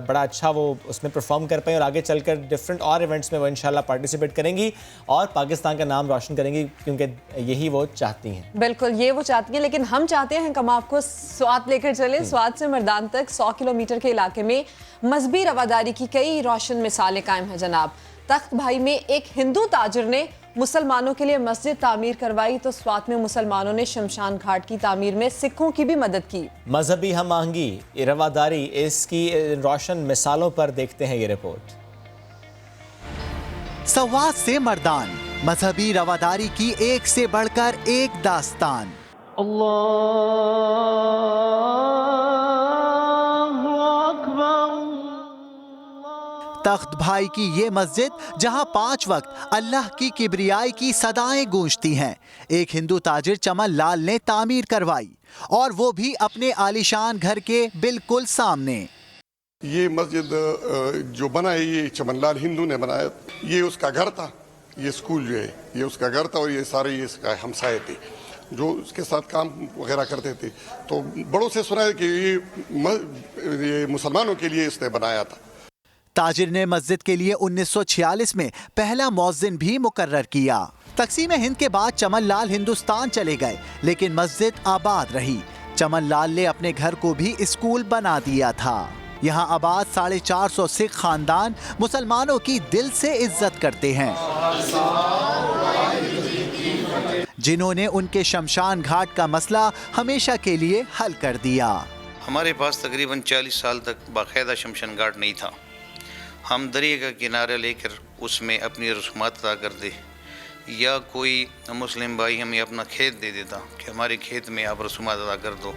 बड़ा अच्छा वो उसमें परफॉर्म कर पाए और आगे चलकर डिफरेंट और इवेंट्स में वो इंशाल्लाह पार्टिसिपेट करेंगी और पाकिस्तान का नाम रोशन करेंगी, क्योंकि यही वो चाहती हैं। बिल्कुल, ये वो चाहती हैं, लेकिन हम चाहते हैं कि हम आपको स्वात लेकर चले, स्वात से मर्दान तक 100 किलोमीटर के इलाके में मजहबी रवादारी की कई रोशन मिसालें कायम हैं जनाब। तख्त भाई में एक हिंदू ताजिर ने मुसलमानों के लिए मस्जिद तामीर करवाई तो स्वात में मुसलमानों ने शमशान घाट की तामीर में सिखों की भी मदद की। मजहबी हम आहंगी, रवादारी, इसकी रोशन मिसालों पर देखते हैं ये रिपोर्ट। सवात से मर्दान, मजहबी रवादारी की एक से बढ़कर एक दास्तान। तख्त भाई की ये मस्जिद जहां 5 वक्त अल्लाह की किबरियाई की सदाएं गूंजती हैं, एक हिंदू ताजिर चमन लाल ने तामीर करवाई और वो भी अपने आलीशान घर के बिल्कुल सामने। ये मस्जिद जो बना है ये चमन लाल हिंदू ने बनाया, ये उसका घर था, ये स्कूल जो है ये उसका घर था और ये सारे ये इसका हमसाए थे जो उसके साथ काम वगैरह करते थे। तो बड़ों से सुना है कि ये मुसलमानों के लिए इसने बनाया था। ताजिर ने मस्जिद के लिए 1946 में पहला मौज़िन भी मुकर्रर किया। तकसीम हिंद के बाद चमन लाल हिंदुस्तान चले गए, लेकिन मस्जिद आबाद रही। चमन लाल ने अपने घर को भी स्कूल बना दिया था। यहाँ आबाद 450 सिख खानदान मुसलमानों की दिल से इज्जत करते हैं, जिन्होंने उनके शमशान घाट का मसला हमेशा के लिए हल कर दिया। हमारे पास तकरीबन 40 साल तक बाकायदा शमशान घाट नहीं था। हम दरिया का किनारा लेकर उसमें अपनी रस्मात अदा कर दे, या कोई मुस्लिम भाई हमें अपना खेत दे देता कि हमारे खेत में आप रस्मात अदा कर दो।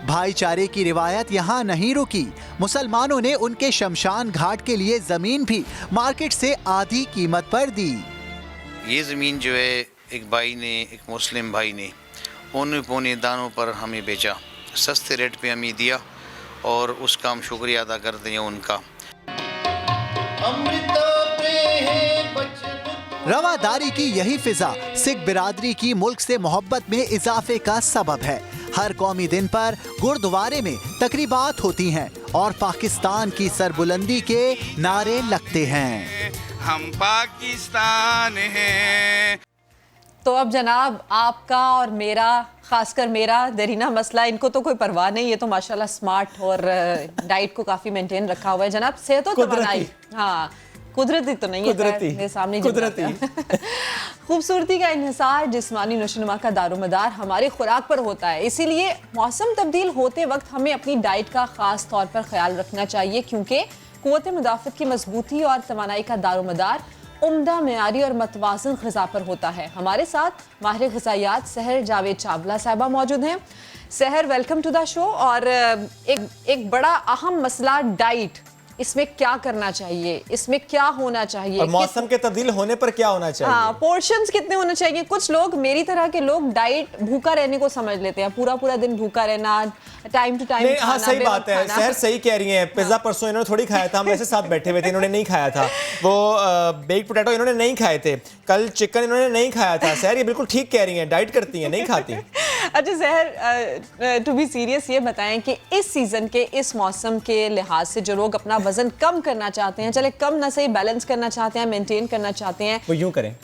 भाईचारे की रिवायत यहाँ नहीं रुकी, मुसलमानों ने उनके शमशान घाट के लिए जमीन भी मार्केट से आधी कीमत पर दी। ये ज़मीन जो है एक भाई ने, एक मुस्लिम भाई ने औने पौने दानों पर हमें बेचा, सस्ते रेट पे हमें दिया और उसका हम शुक्रिया अदा करते हैं उनका। रवादारी की यही फिजा सिख बिरादरी की मुल्क से मोहब्बत में इजाफे का सबब है। हर कौमी दिन पर गुरुद्वारे में तकरीबात होती हैं और पाकिस्तान की सरबुलंदी के नारे लगते हैं। हम पाकिस्तान हैं। तो अब जनाब आपका और मेरा, खासकर मेरा दरीना मसला, इनको तो कोई परवाह नहीं, ये तो माशाल्लाह स्मार्ट और डाइट को काफी मेंटेन रखा हुआ है जनाब। सेहत तो तवानाई, हाँ कुदरती तो नहीं है, मेरे सामने कुदरती खूबसूरती का इन्हिसार, जिस्मानी नशोनुमा का दारोमदार हमारी खुराक पर होता है। इसीलिए मौसम तब्दील होते वक्त हमें अपनी डाइट का खास तौर पर ख्याल रखना चाहिए, क्योंकि क़ुव्वत मुदाफ़त की मजबूती और तवानाई का दारोमदार उम्दा, मेयारी और मतवाज़न ग़िज़ा पर होता है। हमारे साथ माहिर ग़िज़ायात सहर जावेद चावला साहिबा मौजूद हैं। सहर, वेलकम टू द शो। और एक बड़ा अहम मसला डाइट, इसमें क्या करना चाहिए, इसमें क्या होना चाहिए, और मौसम के तब्दील होने पर क्या होना चाहिए, हाँ, पोर्शंस कितने होने चाहिए। कुछ लोग, मेरी तरह के लोग, डाइट भूखा रहने को समझ लेते हैं, पूरा पूरा दिन भूखा रहना, टाइम टू टाइम खाना। हाँ, सही बात है, सहर सही कह रही हैं। पिज्जा परसों इन्होंने थोड़ी खाया था, हम ऐसे साथ बैठे हुए थे, इन्होंने नहीं खाया था। वो बेक्ड पोटैटो इन्होंने नहीं खाए थे, कल चिकन इन्होंने नहीं खाया था। सहर ये बिल्कुल ठीक कह रही हैं, डाइट करती हैं, नहीं खाती। अच्छा सहर, टू बी सीरियस, ये बताएं कि इस सीजन के, इस मौसम के लिहाज से जो लोग अपना वजन कम करना चाहते हैं, चले कम ना सही, बैलेंस करना चाहते हैं, मेंटेन करना चाहते हैं, वो यूं करें।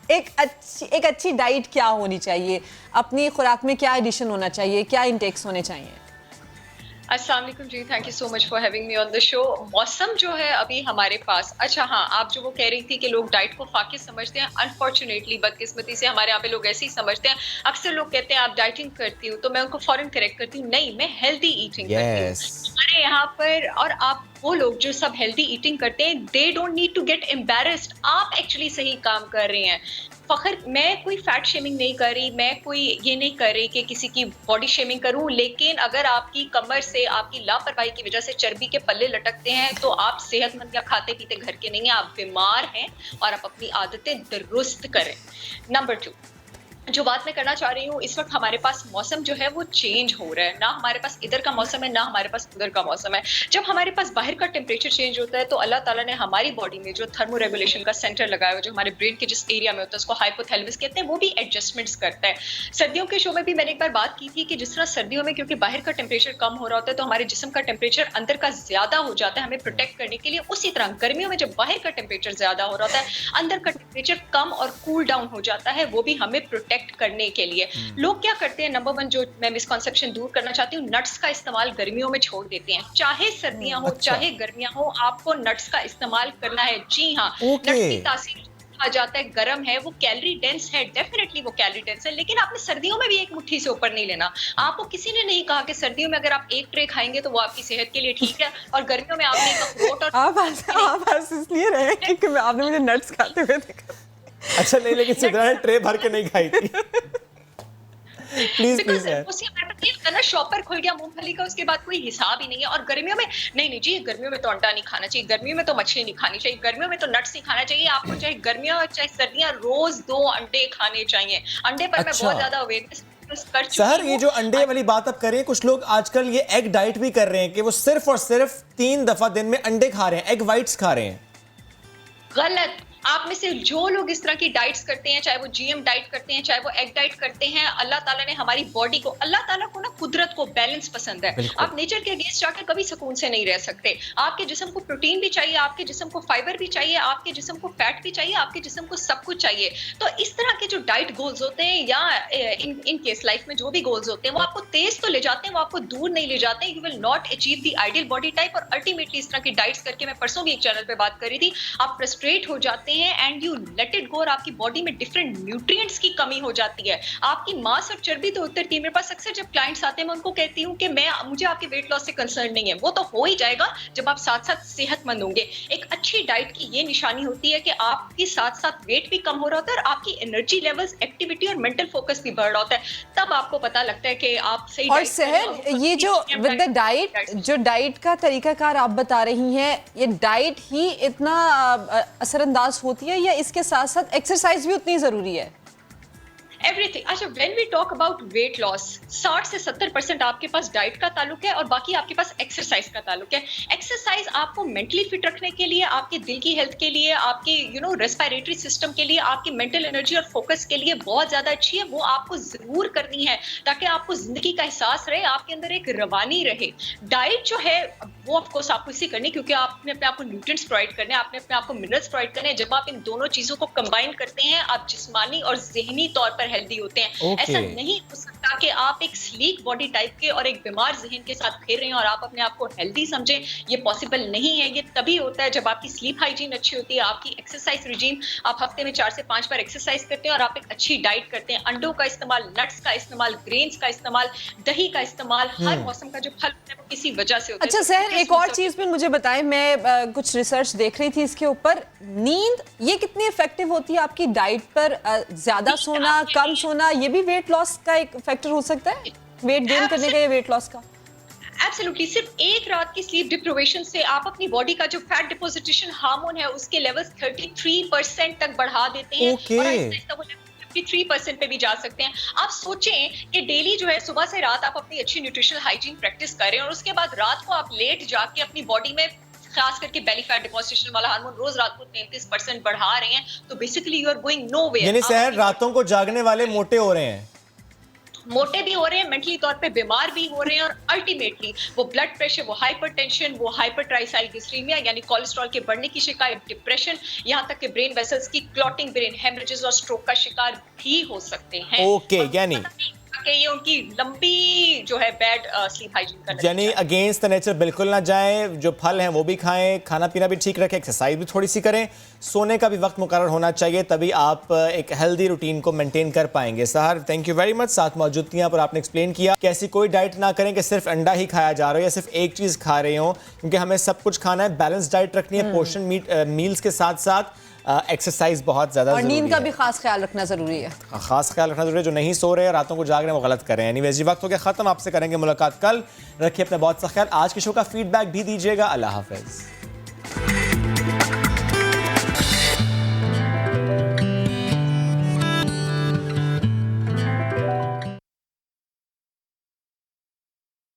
एक अच्छी डाइट क्या होनी चाहिए, अपनी खुराक में क्या एडिशन होना चाहिए, क्या इंटेक्स होने चाहिए? अस्सलाम वालेकुम जी, thank you so much for having me on the show. मौसम जो है अभी हमारे पास, अच्छा हाँ, आप जो वो कह रही थी कि लोग डाइट को फाके समझते हैं, अनफॉर्चुनेटली, बदकिस्मती से हमारे यहाँ पे लोग ऐसे ही समझते हैं। अक्सर लोग कहते हैं आप डाइटिंग करती हो, तो मैं उनको फौरन करेक्ट करती हूँ, नहीं, मैं हेल्दी ईटिंग करती हूँ हमारे यहाँ पर। और आप वो लोग जो सब हेल्दी ईटिंग करते हैं, they don't need to get embarrassed, आप एक्चुअली सही काम कर रहे हैं। फखर, मैं कोई फैट शेमिंग नहीं कर रही, मैं कोई ये नहीं कर रही कि किसी की बॉडी शेमिंग करूं, लेकिन अगर आपकी कमर से आपकी लापरवाही की वजह से चर्बी के पल्ले लटकते हैं तो आप सेहतमंद या खाते पीते घर के नहीं हैं, आप बीमार हैं, और आप अपनी आदतें दुरुस्त करें। नंबर 2, जो बात मैं करना चाह रही हूँ, इस वक्त हमारे पास मौसम जो है वो चेंज हो रहा है, ना हमारे पास इधर का मौसम है, ना हमारे पास उधर का मौसम है। जब हमारे पास बाहर का टेम्परेचर चेंज होता है तो अल्लाह ताला ने हमारी बॉडी में जो थर्मो रेगुलेशन का सेंटर लगाया हुआ, जो हमारे ब्रेन के जिस एरिया में होता है, उसको हाइपोथैलेमस कहते हैं, वो भी एडजस्टमेंट्स करता है। सर्दियों के शो में भी मैंने एक बार बात की थी कि जिस तरह सर्दियों में क्योंकि बाहर का टेम्परेचर कम हो रहा होता है तो हमारे जिस्म का टेम्परेचर अंदर का ज्यादा हो जाता है हमें प्रोटेक्ट करने के लिए, उसी तरह गर्मियों में जब बाहर का टेम्परेचर ज्यादा हो रहा होता है, अंदर का टेम्परेचर कम और कूल डाउन हो जाता है, वो भी हमें प्रोटेक्ट करने के लिए। लोग क्या करते हैं, नंबर 1 जो मैं मिसकॉन्सेप्शन दूर करना चाहती हूँ, नट्स का इस्तेमाल गर्मियों में छोड़ देते हैं। चाहे सर्दियां हो, चाहे गर्मियां हो, आपको नट्स का इस्तेमाल करना है। जी हाँ, नट्स की तासीर आ जाता है, गर्म है, वो कैलोरी डेंस है, डेफिनेटली वो कैलोरी डेंस है, लेकिन आपने सर्दियों में भी एक मुट्ठी से ऊपर नहीं लेना। आपको किसी ने नहीं कहा कि सर्दियों में अगर आप एक ट्रे खाएंगे तो वो आपकी सेहत के लिए ठीक है, और गर्मियों में आपने एक अखरोट और आप इसलिए रहे कि आपने मुझे नट्स खाते हुए देखा। अच्छा नहीं, लेकिन सिद्रा ने ट्रे भर के नहीं खाई थी। प्लीज ना शॉपर खुल गया मूंगफली का, उसके बाद कोई हिसाब ही नहीं है। और गर्मियों में नहीं जी, गर्मियों में तो अंडा नहीं खाना चाहिए, गर्मियों में तो मछली नहीं खानी चाहिए, गर्मियों में तो नट्स नहीं खाना चाहिए। आपको चाहे गर्मियां चाहे सर्दियां रोज 2 अंडे खाने चाहिए। अंडे पर मैं बहुत ज्यादा अवेयरनेस सर, ये जो अंडे वाली बात आप करें, कुछ लोग आजकल ये एग डाइट भी कर रहे हैं कि वो सिर्फ और सिर्फ 3 दफा दिन में अंडे खा रहे हैं, एग वाइट्स खा रहे हैं। गलत। आप में से जो लोग इस तरह की डाइट्स करते हैं, चाहे वो जीएम डाइट करते हैं, चाहे वो एग डाइट करते हैं, अल्लाह ताला ने हमारी बॉडी को, अल्लाह ताला को ना कुदरत को बैलेंस पसंद है। आप नेचर के अगेंस्ट जाकर कभी सुकून से नहीं रह सकते। आपके जिस्म को प्रोटीन भी चाहिए, आपके जिस्म को फाइबर भी चाहिए, आपके जिस्म को फैट भी चाहिए, आपके जिस्म को सब कुछ चाहिए। तो इस तरह के जो डाइट गोल्स होते हैं या इन केस लाइफ में जो भी गोल्स होते हैं, वो आपको तेज तो ले जाते हैं, वो आपको दूर नहीं ले जाते। You will not achieve the ideal body type. और अल्टीमेटली इस तरह की डाइट्स करके, मैं परसों भी एक चैनल पे बात कर रही थी, आप फ्रस्ट्रेट हो जाते हैं and you let it go, और आपकी बॉडी में डिफरेंट न्यूट्रिएंट्स की कमी हो जाती है। आपकी मांस और चर्बी तो उतरती है। मेरे पास अक्सर जब क्लाइंट्स आते हैं, मैं उनको कहती हूँ कि मुझे आपके वेट लॉस से कंसर्न नहीं है, वो तो हो ही जाएगा जब आप साथ साथ सेहतमंद होंगे। एक अच्छी डाइट की ये निशानी होती है कि आपके साथ साथ वेट भी कम हो रहा होता है और आपकी एनर्जी लेवल्स, एक्टिविटी और मेंटल फोकस भी बढ़ रहा होता है। तब आपको पता लगता है कि आप सही। और सहर, ये जो विद द डाइट, जो डाइट का तरीकाकार आप बता रही हैं, ये डाइट ही इतना असरअंदाज होती है या इसके साथ साथ एक्सरसाइज भी उतनी जरूरी है? एवरीथिंग। अच्छा, when we talk about weight loss, 60 से 70% आपके पास डाइट का ताल्लुक है और बाकी आपके पास एक्सरसाइज का ताल्लुक है। एक्सरसाइज आपको मेंटली फिट रखने के लिए, आपके दिल की हेल्थ के लिए, आपके रेस्पिरेटरी सिस्टम के लिए, आपकी मेंटल एनर्जी और फोकस के लिए बहुत ज्यादा अच्छी है। वो आपको जरूर करनी है ताकि आपको जिंदगी का एहसास रहे, आपके अंदर एक रवानी रहे। डाइट जो है वो ऑफकोर्स आपको इसी करनी, क्योंकि आपने अपने आपको न्यूट्रिएंट्स प्रोवाइड करने, आपने अपने आपको मिनरल्स प्रोवाइड करने। जब आप इन दोनों चीजों को कंबाइन करते हैं, आप जिस्मानी और ज़हनी तौर पर हेल्दी होते हैं। ऐसा नहीं हो सकता कि आप एक स्लीक बॉडी टाइप के और एक बीमार ज़हन के साथ खेल रहे हैं और आप अपने आप को हेल्दी समझें। ये पॉसिबल नहीं है। ये तभी होता है जब आपकी स्लीप हाइजीन अच्छी होती है, आपकी एक्सरसाइज रिजीम, आप हफ्ते में 4 से 5 बार एक्सरसाइज करते हैं और आप एक अच्छी डाइट करते हैं। अंडों का इस्तेमाल, नट्स का इस्तेमाल, ग्रेन्स का इस्तेमाल, दही का इस्तेमाल, हर मौसम का जो फल होता है वो किसी वजह से होता है। अच्छा सहर, एक और चीज भी मुझे बताएं, मैं कुछ रिसर्च देख रही थी इसके ऊपर, नींद ये कितनी इफेक्टिव होती है आपकी डाइट पर? ज्यादा सोना, कम सोना, ये भी वेट लॉस का एक फैक्टर हो सकता है, वेट गेन करने का या वेट लॉस का? एब्सोल्युटली, सिर्फ एक रात की स्लीप डिप्रिवेशन से आप अपनी बॉडी का जो फैट डिपोजिटेशन हार्मोन है उसके लेवल्स 33% तक बढ़ा देते हैं और आहिस्ता-आहिस्ता वो 53% पे भी जा सकते हैं। आप सोचें कि डेली जो है सुबह से रात आप अपनी अच्छी न्यूट्रिशनल हाइजीन प्रैक्टिस करें और उसके बाद रात को आप लेट जाके अपनी बॉडी में खास करके बेली फैट डिपोजिशन वाला हार्मोन रोज रात को 33% बढ़ा रहे हैं, तो basically you are going nowhere. यानी सहर रातों को जागने वाले मोटे हो रहे हैं, मोटे भी हो रहे हैं, मेंटली तौर पे बीमार भी हो रहे हैं और अल्टीमेटली वो ब्लड प्रेशर, वो हाइपरटेंशन, वो हाइपरट्राइसाइक्लिसीमिया यानी कोलेस्ट्रॉल के बढ़ने की शिकायत, डिप्रेशन, यहाँ तक कि ब्रेन वेसल्स की क्लॉटिंग, ब्रेन हेमरेजेस और स्ट्रोक का शिकार भी हो सकते हैं। ओके, यानी कि ये उनकी लंबी जो है बैड स्लीप हाइजीन का, यानी अगेंस्ट द नेचर बिल्कुल ना जाएं, जो फल हैं वो भी खाएं, खाना पीना भी ठीक रखें, एक्सरसाइज भी थोड़ी सी करें, सोने का भी वक्त मुकर्रर होना चाहिए, तभी आप एक हेल्दी रूटीन को मेंटेन कर पाएंगे। सहर, थैंक यू वेरी मच, साथ मौजूद थी पर आपने एक्सप्लेन किया कि ऐसी कोई डाइट ना करें कि सिर्फ अंडा ही खाया जा रहा हो या सिर्फ एक चीज़ खा रहे हो, क्योंकि हमें सब कुछ खाना है, बैलेंस डाइट रखनी है, पोर्शन मील्स के साथ साथ एक्सरसाइज बहुत ज्यादा और नींद का भी खास ख्याल रखना जरूरी है। खास ख्याल रखना जरूरी है, जो नहीं सो रहे हैं रातों को जाग रहे हैं वो गलत कर रहे हैं। एनीवेज जी, वक्त हो गया खत्म, आपसे करेंगे मुलाकात कल, रखिए अपना बहुत सा ख्याल। आज के शो का फीडबैक भी दीजिएगा। अल्लाह हाफिज।